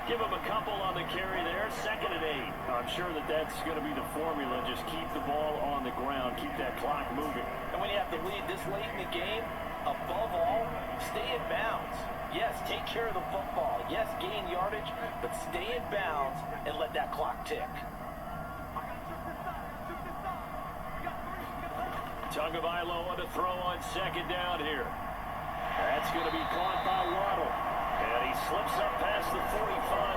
Give him a couple on the carry there, 2nd and 8. I'm sure that that's going to be the formula. Just keep the ball on the ground, keep that clock moving. And when you have to lead this late in the game, above all, stay in bounds. Yes, take care of the football. Yes, gain yardage, but stay in bounds and let that clock tick. Tagovailoa to throw on 2nd down here. That's going to be caught by Waddle. And he slips up past the 45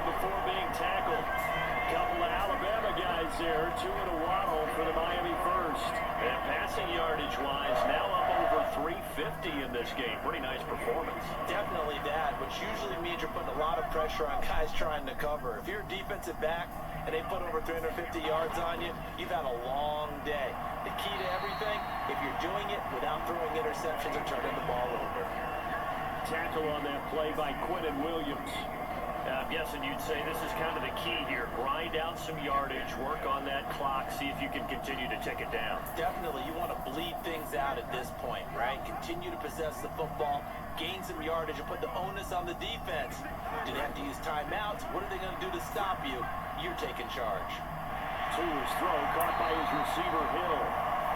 before being tackled. A couple of Alabama guys there, Tua and Waddle for the Miami first. And passing yardage-wise, now up over 350 in this game. Pretty nice performance. Definitely that, which usually means you're putting a lot of pressure on guys trying to cover. If you're a defensive back and they put over 350 yards on you, you've had a long day. The key to everything, if you're doing it without throwing interceptions or turning the ball over. Tackle on that play by Quinnen Williams. I'm guessing you'd say this is kind of the key here. Grind out some yardage, work on that clock, see if you can continue to tick it down. Definitely, you want to bleed things out at this point, right? Continue to possess the football, gain some yardage, and put the onus on the defense. Do they have to use timeouts? What are they going to do to stop you? You're taking charge. Tua's throw caught by his receiver, Hill.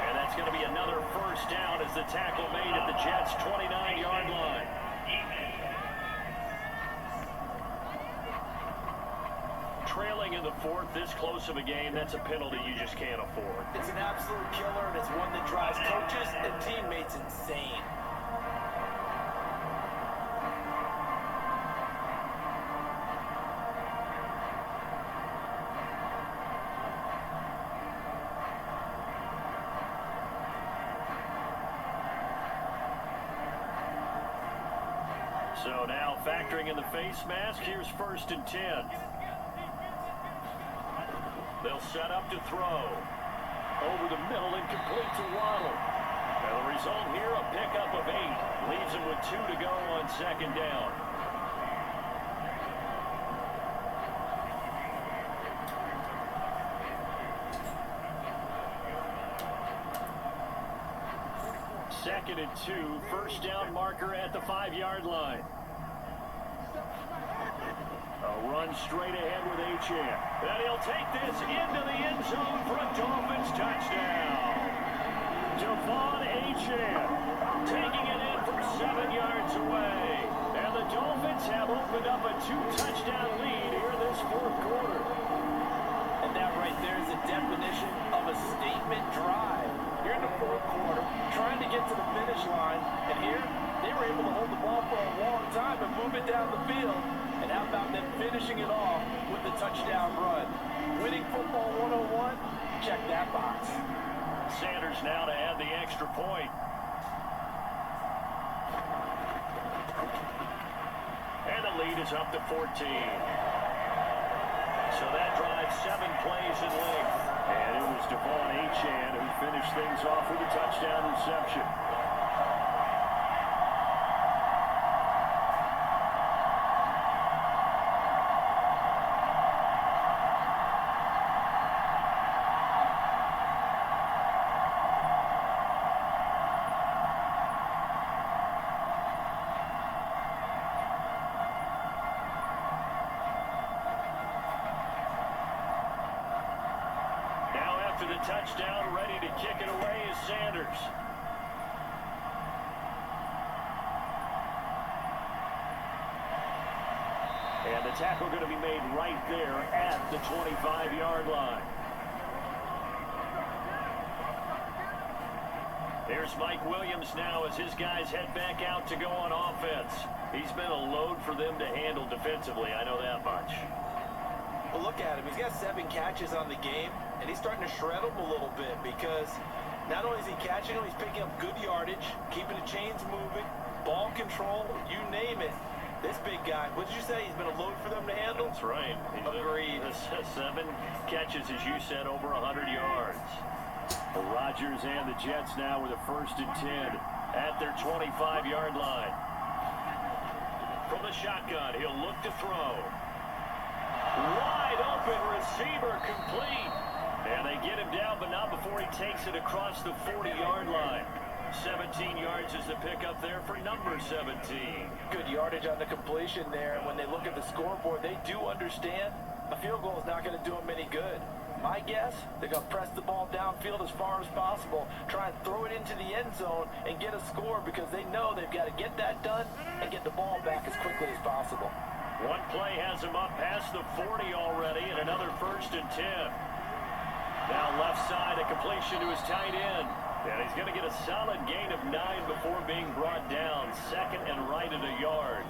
And that's going to be another first down as the tackle made at the Jets' 29-yard line. Trailing in the 4th, this close of a game, that's a penalty you just can't afford. It's an absolute killer, and it's one that drives coaches and teammates insane. So now factoring in the face mask, here's 1st and 10. They'll set up to throw. Over the middle and complete to Waddle. And the result here, a pickup of 8. Leaves him with 2 to go on 2nd down. Second and 2, first down marker at the 5-yard line. A run straight ahead with Achane. And he'll take this into the end zone for a Dolphins touchdown. Devon Achane taking it in from 7 yards away. And the Dolphins have opened up a 2-touchdown lead here this 4th quarter. And that right there is a definition of a statement drive. You're in the 4th quarter, trying to get to the finish line. And here, they were able to hold the ball for a long time and move it down the field. And how about them finishing it off with the touchdown run? Winning football 101? Check that box. Sanders now to add the extra point. And the lead is up to 14. So that drives 7 plays in length. And it was Devon Achane who finished things off with a touchdown reception. touchdown, ready to kick it away is Sanders. And the tackle going to be made right there at the 25-yard line. Here's Mike Williams now as his guys head back out to go on offense. He's been a load for them to handle defensively, I know that much. Well, look at him. He's got 7 catches on the game, and he's starting to shred them a little bit because not only is he catching them, he's picking up good yardage, keeping the chains moving, ball control, you name it. This big guy, what did you say? He's been a load for them to handle? That's right. Agreed. 7 catches, as you said, over 100 yards. The Rodgers and the Jets now with a 1st and 10 at their 25-yard line. From the shotgun, he'll look to throw. Wide open receiver, complete. And they get him down, but not before he takes it across the 40-yard line. 17 yards is the pickup there for number 17. Good yardage on the completion there. And when they look at the scoreboard, they do understand a field goal is not going to do them any good. My guess, they're going to press the ball downfield as far as possible, try and throw it into the end zone and get a score because they know they've got to get that done and get the ball back as quickly as possible. One play has him up past the 40 already, and another 1st and 10. Now left side, a completion to his tight end. And he's going to get a solid gain of 9 before being brought down. 2nd and right at a yard.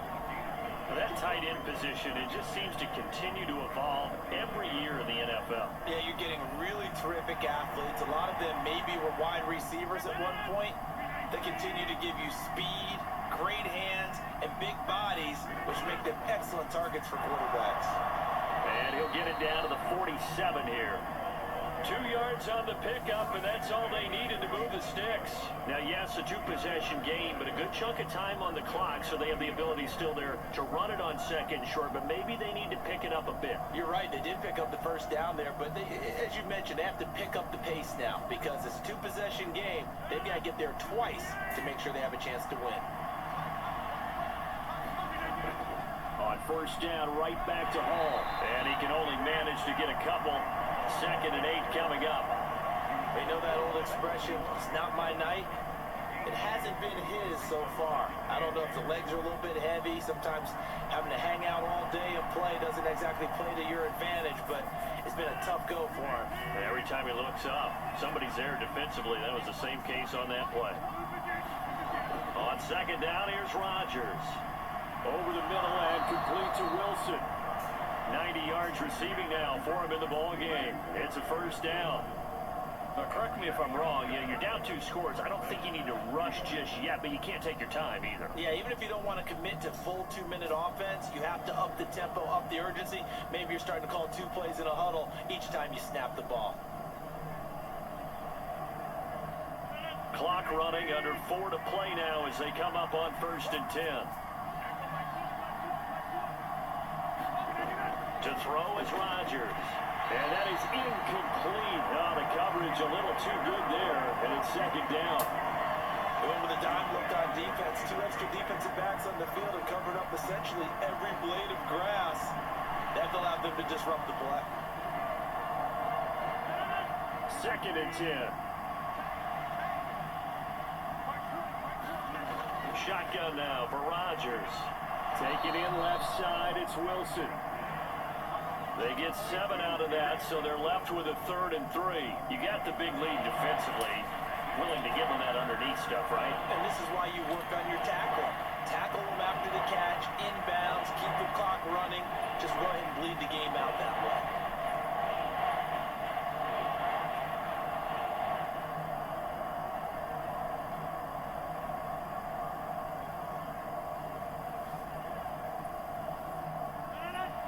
Now that tight end position, it just seems to continue to evolve every year in the NFL. Yeah, you're getting really terrific athletes. A lot of them maybe were wide receivers at one point. They continue to give you speed, great hands, and big bodies, which make them excellent targets for quarterbacks. And he'll get it down to the 47 here. 2 yards on the pickup, and that's all they needed to move the sticks. Now, yes, a 2-possession game, but a good chunk of time on the clock, so they have the ability still there to run it on 2nd short, but maybe they need to pick it up a bit. You're right, they did pick up the 1st down there, but they, as you mentioned, they have to pick up the pace now because it's a 2-possession game. They've got to get there twice to make sure they have a chance to win. On 1st down, right back to Hall, and he can only manage to get a couple. 2nd and 8 coming up. They know that old expression, it's not my night. It hasn't been his so far. I don't know if the legs are a little bit heavy. Sometimes having to hang out all day and play doesn't exactly play to your advantage, but it's been a tough go for him. Every time he looks up, somebody's there defensively. That was the same case on that play. On 2nd down, here's Rodgers. Over the middle and complete to Wilson. 90 yards receiving now for him in the ball game. It's a 1st down. Now, correct me if I'm wrong. You're down 2 scores. I don't think you need to rush just yet, but you can't take your time either. Yeah, even if you don't want to commit to full 2-minute offense, you have to up the tempo, up the urgency. Maybe you're starting to call 2 plays in a huddle each time you snap the ball. Clock running, under 4 to play now as they come up on 1st and 10. To throw is Rodgers. And that is incomplete. Oh, the coverage a little too good there, and it's 2nd down. Going with a dime look on defense. 2 extra defensive backs on the field and covered up essentially every blade of grass. That allowed them to disrupt the play. 2nd and 10. Shotgun now for Rodgers. Take it in left side, it's Wilson. They get 7 out of that, so they're left with a 3rd and 3. You got the big lead defensively. Willing to give them that underneath stuff, right? And this is why you work on your tackle. Tackle them after the catch, inbounds, keep the clock running. Just go ahead and bleed the game out that way.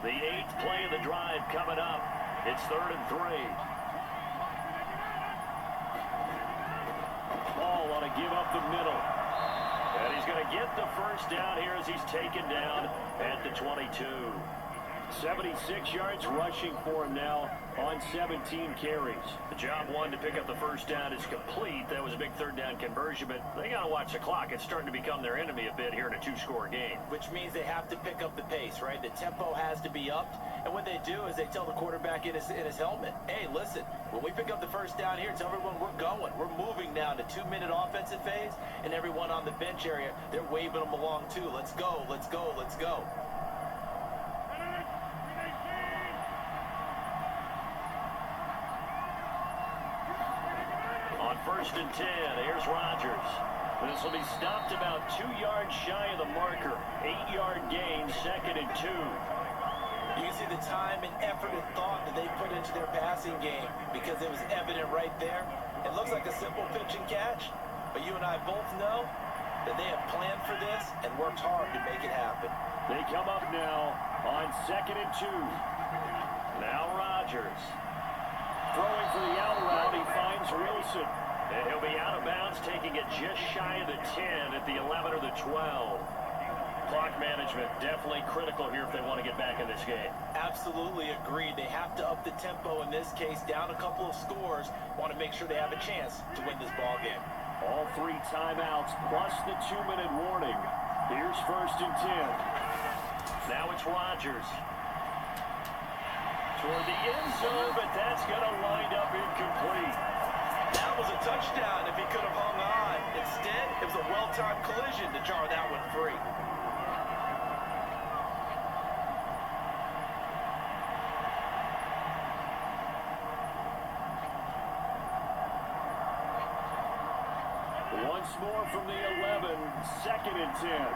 The 8th play of the drive coming up. It's 3rd and 3. Ball want to give up the middle. And he's going to get the 1st down here as he's taken down at the 22. 76 yards rushing for him now on 17 carries. The job one to pick up the first down is complete. That was a big third down conversion, but they got to watch the clock. It's starting to become their enemy a bit here in a two-score game. Which means they have to pick up the pace, right? The tempo has to be upped. And what they do is they tell the quarterback in his helmet, hey, listen, when we pick up the first down here, tell everyone we're going. We're moving now to 2-minute offensive phase, and everyone on the bench area, they're waving them along too. Let's go, let's go, let's go. On 1st and 10, here's Rodgers. This will be stopped about 2 yards shy of the marker. 8-yard gain, 2nd and 2. You can see the time and effort and thought that they put into their passing game because it was evident right there. It looks like a simple pitch and catch, but you and I both know that they have planned for this and worked hard to make it happen. They come up now on 2nd and 2. Now Rodgers. Throwing for the out route, he finds Wilson. And he'll be out of bounds, taking it just shy of the 10 at the 11 or the 12. Clock management definitely critical here if they want to get back in this game. Absolutely agreed. They have to up the tempo in this case, down a couple of scores. Want to make sure they have a chance to win this ball game. All 3 timeouts plus the 2-minute warning. Here's 1st and 10. Now it's Rodgers. Toward the end zone, but that's going to wind up incomplete. That was a touchdown if he could have hung on. Instead, it was a well-timed collision to jar that one free. Once more from the 11, 2nd and 10.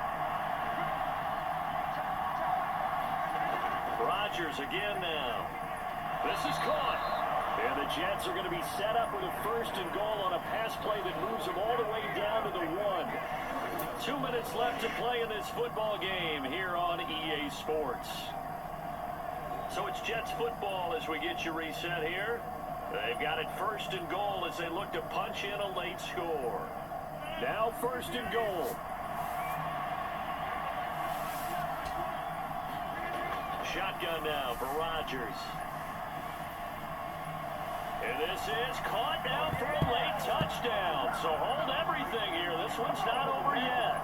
Rodgers again now. This is caught. And the Jets are going to be set up with a 1st and goal on a pass play that moves them all the way down to the 1. 2 minutes left to play in this football game here on EA Sports. So it's Jets football as we get you reset here. They've got it 1st and goal as they look to punch in a late score. Now 1st and goal. Shotgun now for Rodgers. And this is caught now for a late touchdown. So hold everything here. This one's not over yet.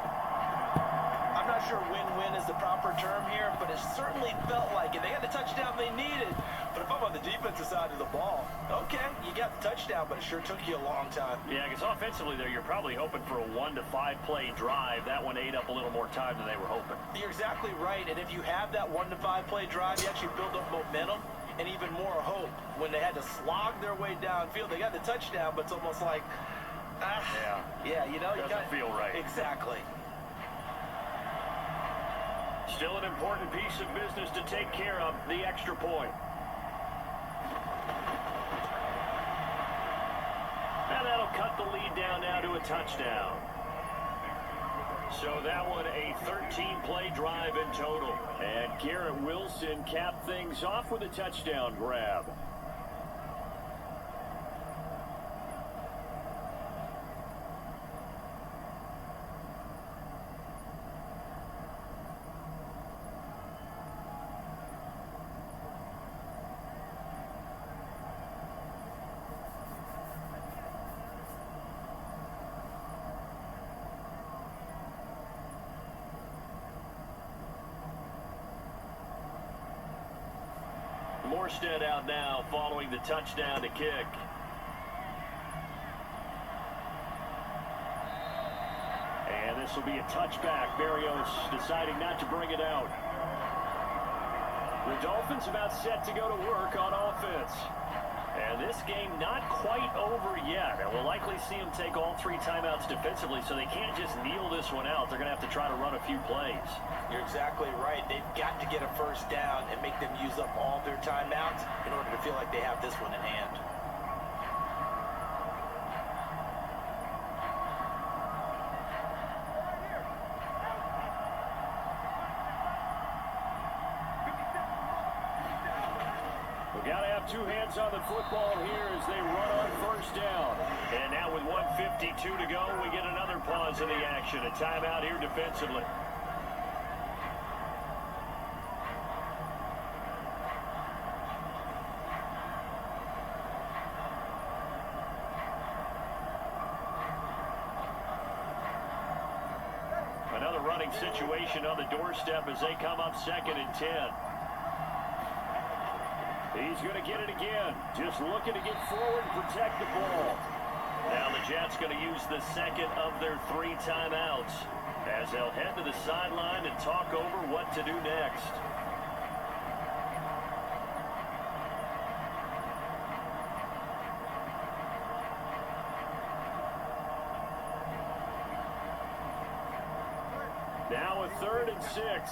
I'm not sure win-win is the proper term here, but it certainly felt like it. They had the touchdown they needed. But if I'm on the defensive side of the ball, okay, you got the touchdown, but it sure took you a long time. Yeah, because offensively there, you're probably hoping for a 1 to 5 play drive. That one ate up a little more time than they were hoping. You're exactly right, and if you have that 1 to 5 play drive, you actually build up momentum and even more hope. When they had to slog their way downfield, they got the touchdown, but it's almost like, yeah, you know, doesn't feel right. Exactly. Still an important piece of business to take care of, the extra point. And that'll cut the lead down now to a touchdown. So that one a 13-play drive in total. And Garrett Wilson capped things off with a touchdown grab. Morstead out now following the touchdown to kick. And this will be a touchback. Berrios deciding not to bring it out. The Dolphins about set to go to work on offense. And this game not quite over yet. And we'll likely see them take all 3 timeouts defensively, so they can't just kneel this one out. They're going to have to try to run a few plays. You're exactly right. They've got to get a first down and make them use up all their timeouts in order to feel like they have this one in hand. We've got to have 2 hands on the football here as they run on first down. And now with 1:52 to go, we get another pause in the action. A timeout here defensively. running situation on the doorstep as they come up 2nd and 10. He's going to get it again. Just looking to get forward and protect the ball. Now the Jets going to use the second of their 3 timeouts as they'll head to the sideline and talk over what to do next. Now a 3rd and 6.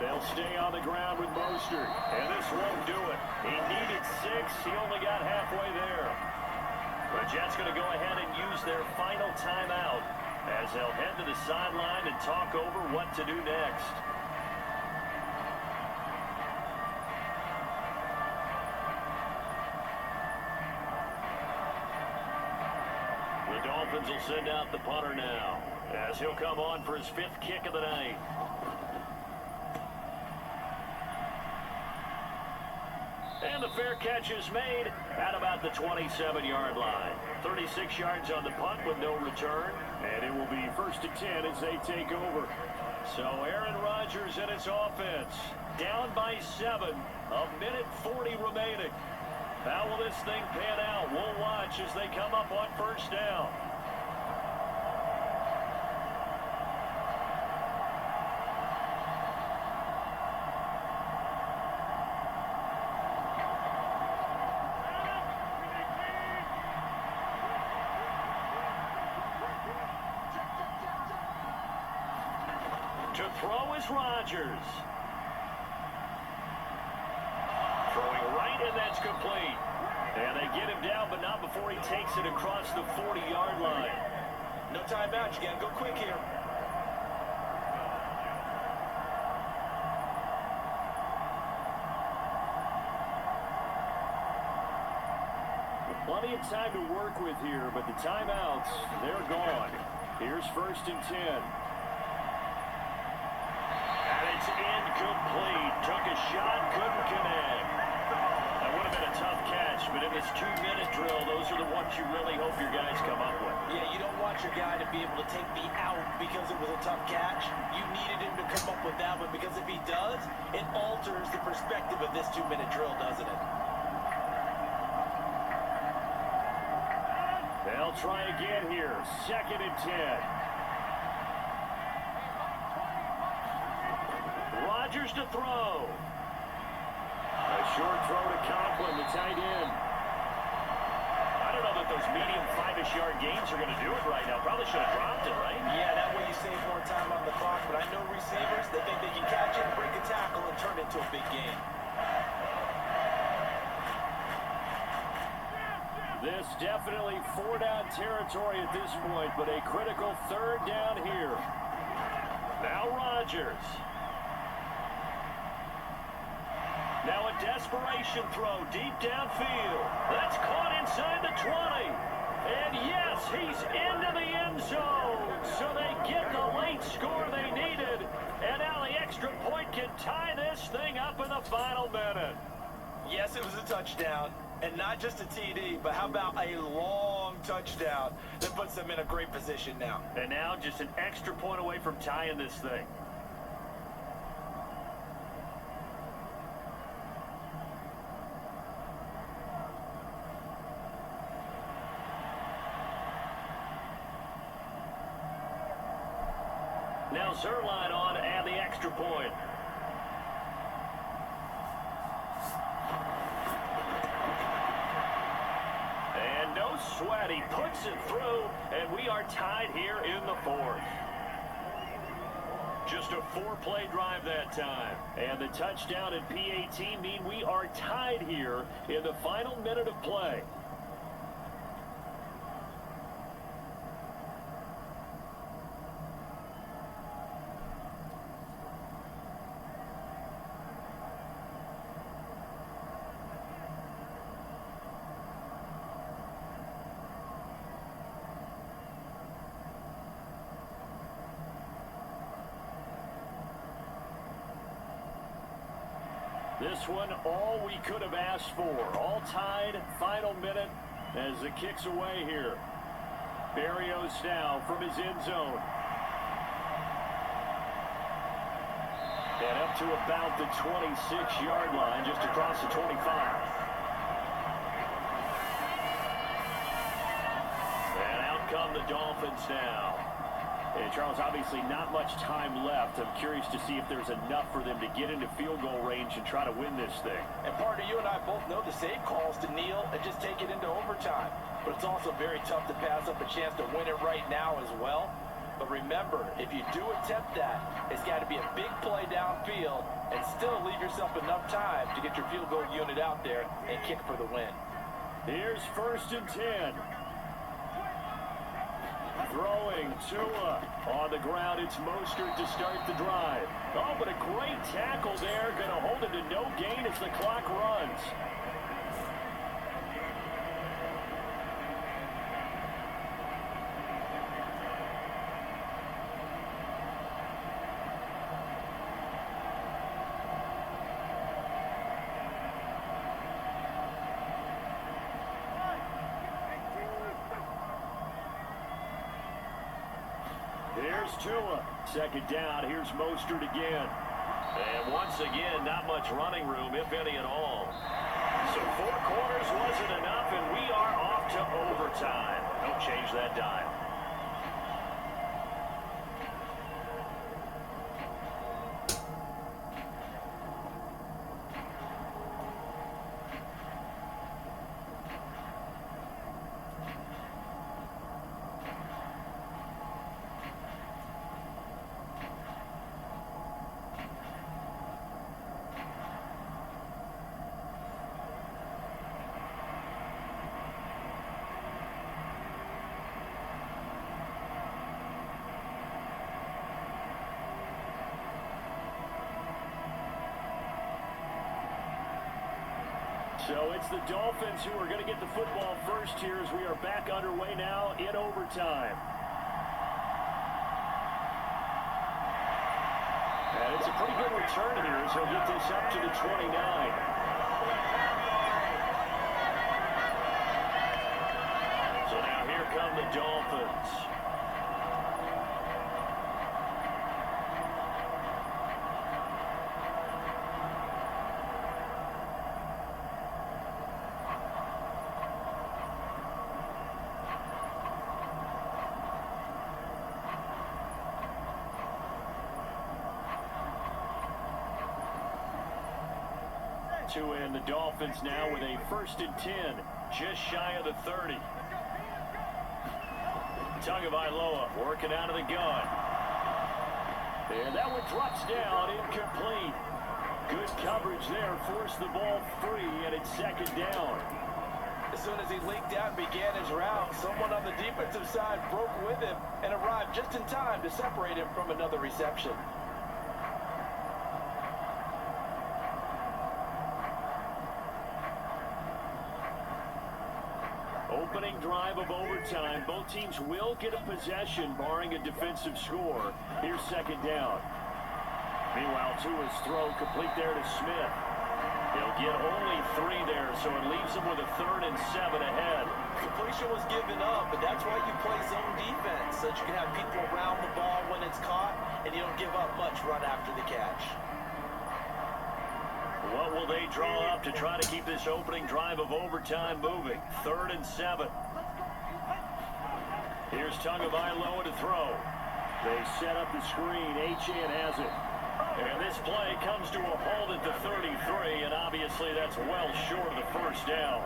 They'll stay on the ground with Mostert, and this won't do it. He needed 6. He only got halfway there. The Jets going to go ahead and use their final timeout as they'll head to the sideline and talk over what to do next. The Dolphins will send out the punter now as he'll come on for his 5th kick of the night. And the fair catch is made at about the 27-yard line. 36 yards on the punt with no return. And it will be 1st and 10 as they take over. So Aaron Rodgers and his offense down by 7. A minute 40 remaining. How will this thing pan out? We'll watch as they come up on 1st down. To throw is Rodgers. Throwing right, and that's complete. And they get him down, but not before he takes it across the 40-yard line. No timeout. You got to go quick here. Plenty of time to work with here, but the timeouts, they're gone. Here's 1st and 10. And it's incomplete. Took a shot, couldn't connect. That would have been a tough catch, but in this 2-minute drill, those are the ones you really hope your guys come up with. Yeah, you don't want your guy to be able to take the out because it was a tough catch. You needed him to come up with that one because if he does, it alters the perspective of this 2-minute drill, doesn't it? They'll try again here. 2nd and 10. Rodgers to throw. A short throw to Conklin, the tight end. I don't know that those medium 5-ish yard gains are going to do it right now. Probably should have dropped it, right? Yeah, that way you save more time on the clock. But I know receivers, they think they can catch it, break a tackle, and turn it into a big game. This definitely 4-down territory at this point, but a critical 3rd down here. Now Rodgers. Now a desperation throw deep downfield. That's caught inside the 20. And yes, he's into the end zone. So they get the late score they needed. And now the extra point can tie this thing up in the final minute. Yes, it was a touchdown. And not just a TD, but how about a long touchdown that puts them in a great position now. And now just an extra point away from tying this thing. Now Zerline on to add the extra point. And no sweat, he puts it through, and we are tied here in the 4th. Just a 4-play drive that time. And the touchdown and PAT mean we are tied here in the final minute of play. This one, all we could have asked for. All tied, final minute. as the kick's away here. Barrios now from his end zone. And up to about the 26-yard line, just across the 25. And out come the Dolphins now. And Charles, obviously not much time left. I'm curious to see if there's enough for them to get into field goal range and try to win this thing. And partner, you and I both know the save calls to kneel and just take it into overtime. But it's also very tough to pass up a chance to win it right now as well. But remember, if you do attempt that, it's got to be a big play downfield and still leave yourself enough time to get your field goal unit out there and kick for the win. Here's 1st and 10. Throwing Tua on the ground. It's Mostert to start the drive. Oh, but a great tackle there. Going to hold him to no gain as the clock runs. Here's Tua. 2nd down. Here's Mostert again. And once again, not much running room, if any at all. So 4 quarters wasn't enough, and we are off to overtime. Don't change that dime. So it's the Dolphins who are going to get the football first here as we are back underway now in overtime. And it's a pretty good return here as he'll get this up to the 29. So now here come the Dolphins. And the Dolphins now with a 1st and 10, just shy of the 30. Tagovailoa working out of the gun. And that one drops down, incomplete. Good coverage there, forced the ball free, and it's 2nd down. As soon as he leaked out and began his route, someone on the defensive side broke with him and arrived just in time to separate him from another reception. Opening drive of overtime. Both teams will get a possession, barring a defensive score. Here's 2nd down. Meanwhile, Tua's throw complete there to Smith. He'll get only 3 there, so it leaves him with a 3rd and 7 ahead. Completion was given up, but that's why you play zone defense, so that you can have people around the ball when it's caught, and you don't give up much right after the catch. What will they draw up to try to keep this opening drive of overtime moving? 3rd and 7. Here's Tagovailoa to throw. They set up the screen. Achane has it. And this play comes to a halt at the 33, and obviously that's well short of the 1st down.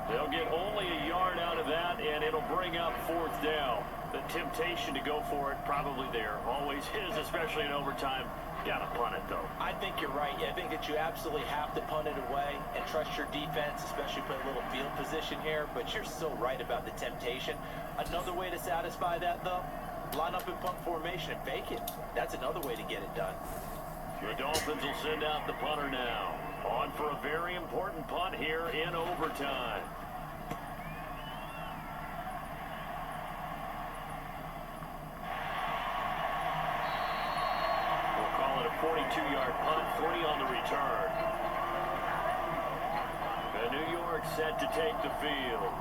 They'll get only a yard out of that, and it'll bring up 4th down. The temptation to go for it probably there. Always is, especially in overtime. Gotta punt it, though. I think you're right. I think that you absolutely have to punt it away and trust your defense, especially put a little field position here. But you're so right about the temptation. Another way to satisfy that, though, line up in punt formation and fake it. That's another way to get it done. The Dolphins will send out the punter now. On for a very important punt here in overtime. We'll call it a 42-yard punt, 3 on the return. And New York set to take the field.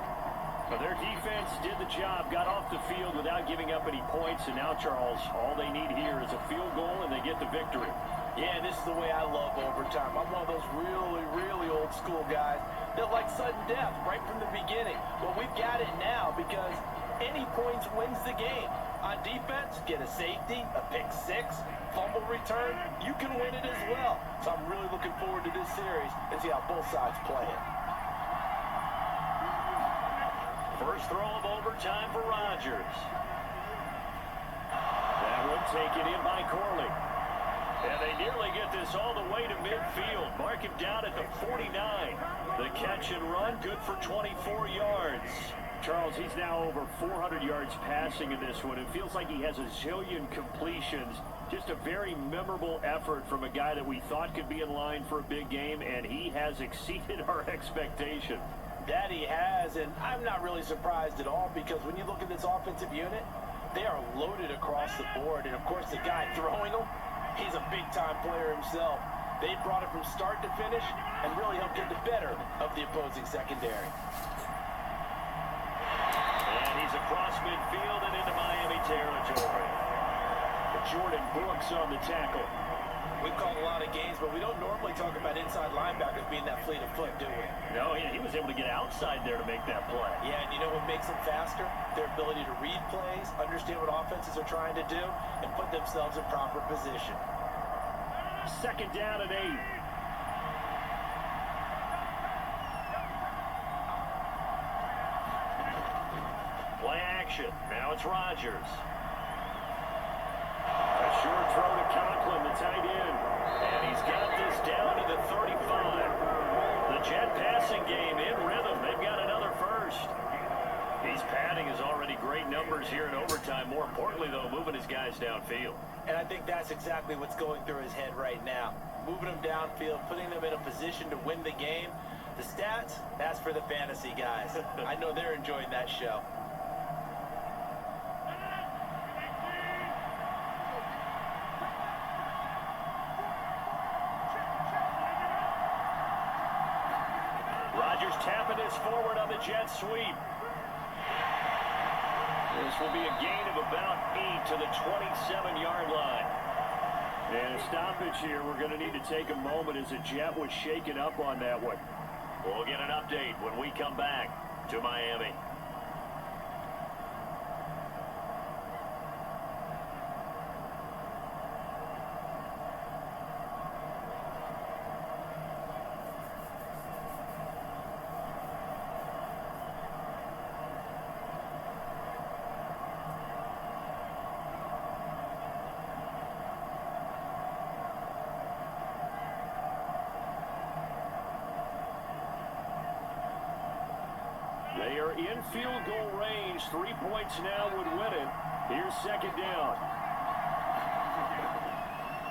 Well, their defense did the job, got off the field without giving up any points, and now, Charles, all they need here is a field goal, and they get the victory. Yeah, this is the way I love overtime. I'm one of those really, really old school guys that like sudden death right from the beginning. Well, we've got it now because any points wins the game. On defense, get a safety, a pick six, fumble return, you can win it as well. So I'm really looking forward to this series and see how both sides play it. First throw of overtime for Rodgers. That one taken in by Corley. And they nearly get this all the way to midfield. Mark him down at the 49. The catch and run, good for 24 yards. Charles, he's now over 400 yards passing in this one. It feels like he has a zillion completions. Just a very memorable effort from a guy that we thought could be in line for a big game, and he has exceeded our expectation. That he has, and I'm not really surprised at all because when you look at this offensive unit, they are loaded across the board. And, of course, the guy throwing them, he's a big-time player himself. They brought it from start to finish and really helped get the better of the opposing secondary. And he's across midfield and into Miami territory. Jordan Brooks on the tackle. We've called a lot of games, but we don't normally talk about inside linebackers being that fleet of foot, do we? No, yeah, he was able to get outside there to make that play. Yeah, and you know what makes them faster? Their ability to read plays, understand what offenses are trying to do, and put themselves in proper position. Second down and 8. Play action. Now it's Rodgers. A short throw to Conklin, the tight end. And he's got this down to the 35. The Jet passing game in rhythm. They've got another first. He's padding his already great numbers here in overtime. More importantly, though, moving his guys downfield. And I think that's exactly what's going through his head right now. Moving them downfield, putting them in a position to win the game. The stats, that's for the fantasy guys. I know they're enjoying that show. Rodgers tapping this forward on the jet sweep. This will be a gain of about 8 to the 27-yard line. And a stoppage here. We're going to need to take a moment as the Jet was shaken up on that one. We'll get an update when we come back to Miami. They are in field goal range. 3 points now would win it. Here's second down.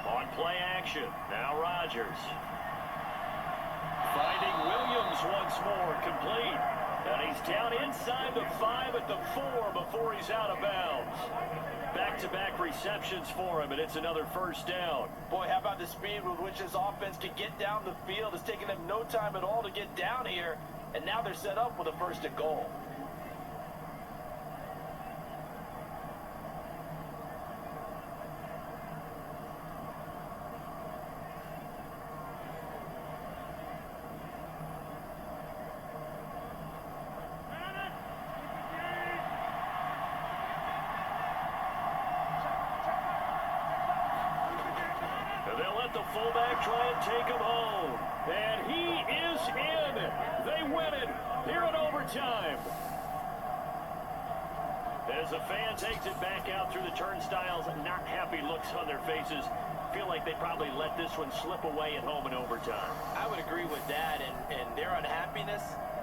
On play action. Now Rodgers. Finding Williams once more. Complete. And he's down inside the 5 at the 4 before he's out of bounds. Back-to-back receptions for him, and it's another first down. Boy, how about the speed with which this offense can get down the field? It's taken them no time at all to get down here. And now they're set up with a first and goal. And they'll let the fullback try and take him home. And he is in. They win it here in overtime. As the fan takes it back out through the turnstiles, not happy looks on their faces. Feel like they probably let this one slip away at home in overtime. I would agree with that, and their unhappiness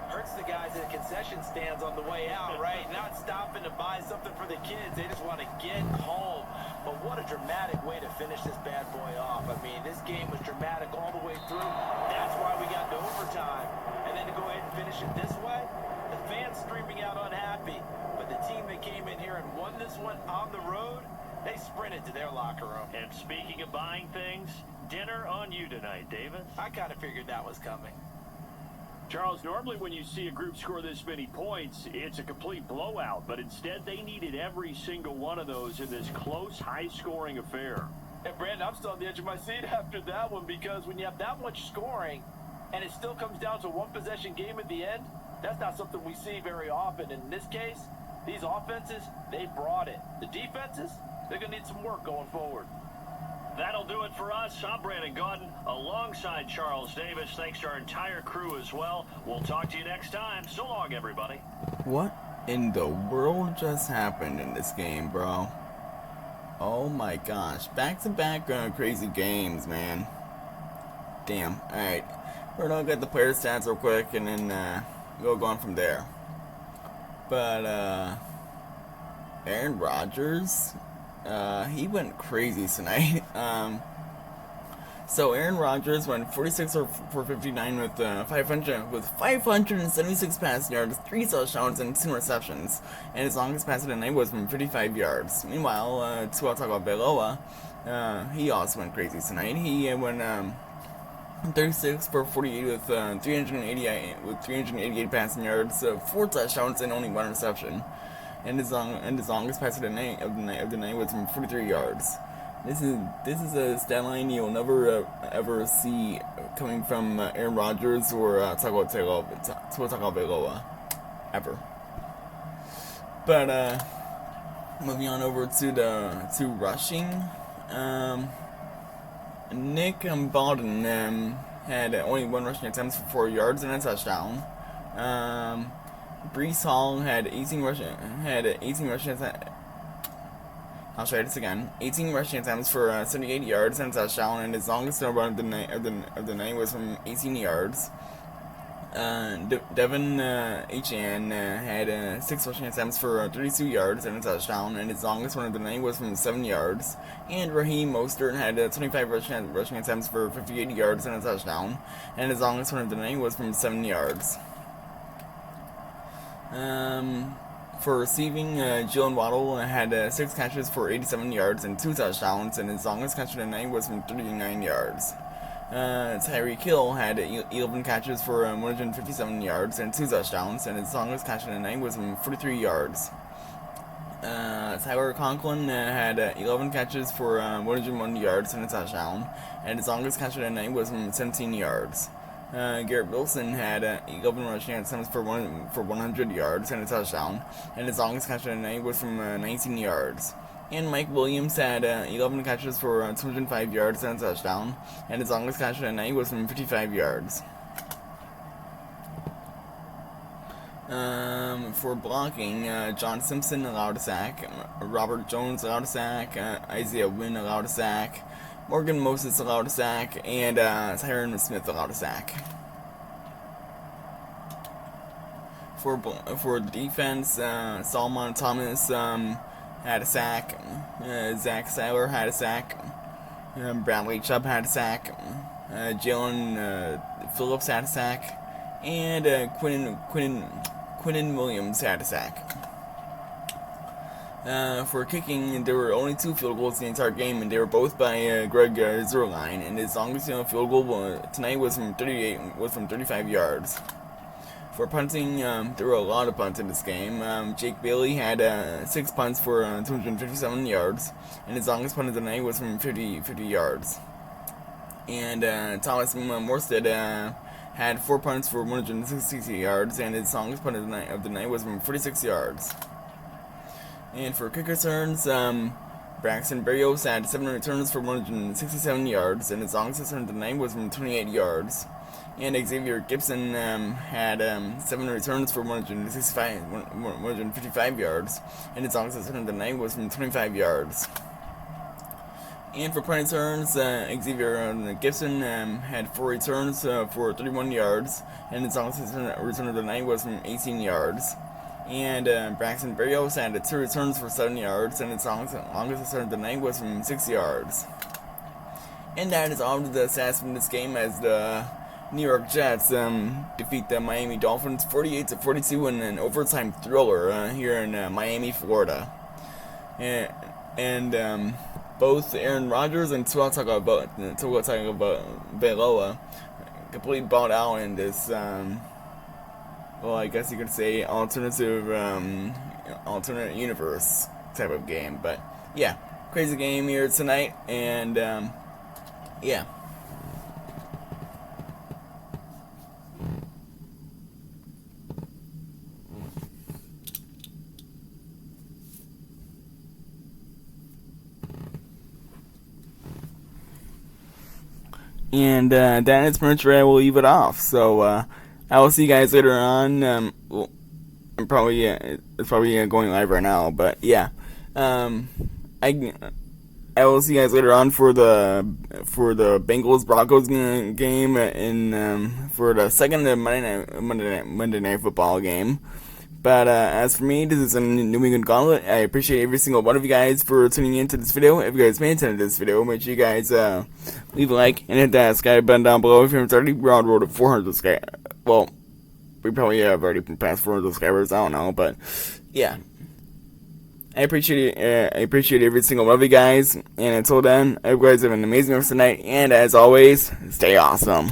hurts the guys at concession stands on the way out, right? Not stopping to buy something for the kids. They just want to get home. But what a dramatic way to finish this bad boy off. I mean, this game was dramatic all the way through. That's why we got to overtime. And then to go ahead and finish it this way, the fans streaming out unhappy. But the team that came in here and won this one on the road, they sprinted to their locker room. And speaking of buying things, dinner on you tonight, Davis. I kind of figured that was coming. Charles, normally when you see a group score this many points, it's a complete blowout, but instead they needed every single one of those in this close, high-scoring affair. And Brandon, I'm still on the edge of my seat after that one, because when you have that much scoring and it still comes down to one possession game at the end, that's not something we see very often. In this case, these offenses, they brought it. The defenses, they're going to need some work going forward. That'll do it for us. I'm Brandon Gaudin alongside Charles Davis. Thanks to our entire crew as well. We'll talk to you next time. So long, everybody. What in the world just happened in this game, bro? Oh my gosh. Back-to-back crazy games, man. Damn. Alright. We're gonna get the player stats real quick and then we'll go on from there. But, Aaron Rodgers, he went crazy tonight. So Aaron Rodgers went 46 for 59 with 576 passing yards, 3 touchdowns, and 2 receptions. And his longest pass of the night was from 55 yards. Meanwhile, Tua Tagovailoa, he also went crazy tonight. He went 36 for 48 with 388 passing yards, 4 touchdowns, and only 1 reception. And his longest pass of the night was from 43 yards. This is a stat line you'll never ever see coming from Aaron Rodgers or Tua Tagovailoa ever. But moving on over to rushing, Nick Baldwin had only 1 rushing attempt for 4 yards and a touchdown. Breece Hall had 18 rushing attempts. I'll try this again. 18 rushing attempts for 78 yards and a touchdown, and his longest run of the night was from 18 yards. Devin H.N. had 6 rushing attempts for 32 yards and a touchdown, and his longest run of the night was from 7 yards. And Raheem Mostert had 25 rushing attempts for 58 yards and a touchdown, and his longest run of the night was from 7 yards. For receiving, Jalen Waddle had 6 catches for 87 yards and 2 touchdowns, and his longest catch of the night was from 39 yards. Tyreek Hill had 11 catches for 157 yards and 2 touchdowns, and his longest catch of the night was from 43 yards. Tyler Conklin had 11 catches for 101 yards and a touchdown, and his longest catch of the night was from 17 yards. Garrett Wilson had 11 rushing attempts for 100 yards and a touchdown, and his longest catch of the night was from 19 yards. And Mike Williams had 11 catches for 205 yards and a touchdown, and his longest catch of the night was from 55 yards. For blocking, John Simpson allowed a sack, Robert Jones allowed a sack, Isaiah Wynn allowed a sack, Morgan Moses allowed a sack, and Tyron Smith allowed a sack. For defense, Solomon Thomas had a sack, Zach Seiler had a sack, Bradley Chubb had a sack, Jalen Phillips had a sack, and Quinnen Williams had a sack. For kicking, there were only 2 field goals in the entire game, and they were both by Greg Zuerlein, and his longest field goal tonight was from 35 yards. For punting, there were a lot of punts in this game. Jake Bailey had 6 punts for 257 yards, and his longest punt of the night was from 50 yards. And Thomas Morstead had 4 punts for 160 yards, and his longest punt of the night was from 46 yards. And for kick returns, Braxton Berrios had 7 returns for 167 yards, and his longest return of the night was from 28 yards. And Xavier Gibson had 7 returns for 155 yards, and his longest return of the night was from 25 yards. And for punt returns, Xavier Gibson had 4 returns for 31 yards, and his longest return of the night was from 18 yards. And Braxton Berrios had 2 returns for 7 yards, and his longest return of the night was from 6 yards. And that is all of the stats from this game, as the New York Jets defeat the Miami Dolphins 48-42 in an overtime thriller here in Miami, Florida. And both Aaron Rodgers and Tua Tagovailoa completely balled out in this well, I guess you could say alternate universe type of game. But yeah, crazy game here tonight, and yeah. And that is pretty much where I will leave it off. So I will see you guys later on. Well, I'm probably it's probably going live right now, but yeah. I will see you guys later on for the Bengals Broncos game and for the second Monday night football game. But as for me, this is a New England Gauntlet. I appreciate every single one of you guys for tuning into this video. If you guys made it to this video, make sure you guys leave a like and hit that subscribe button down below. If you haven't already, we're on the road to 400 subscribers. Well, we probably have already passed 400 subscribers. I don't know, but yeah. I appreciate it. I appreciate every single one of you guys. And until then, I hope you guys have an amazing rest of the night. And as always, stay awesome.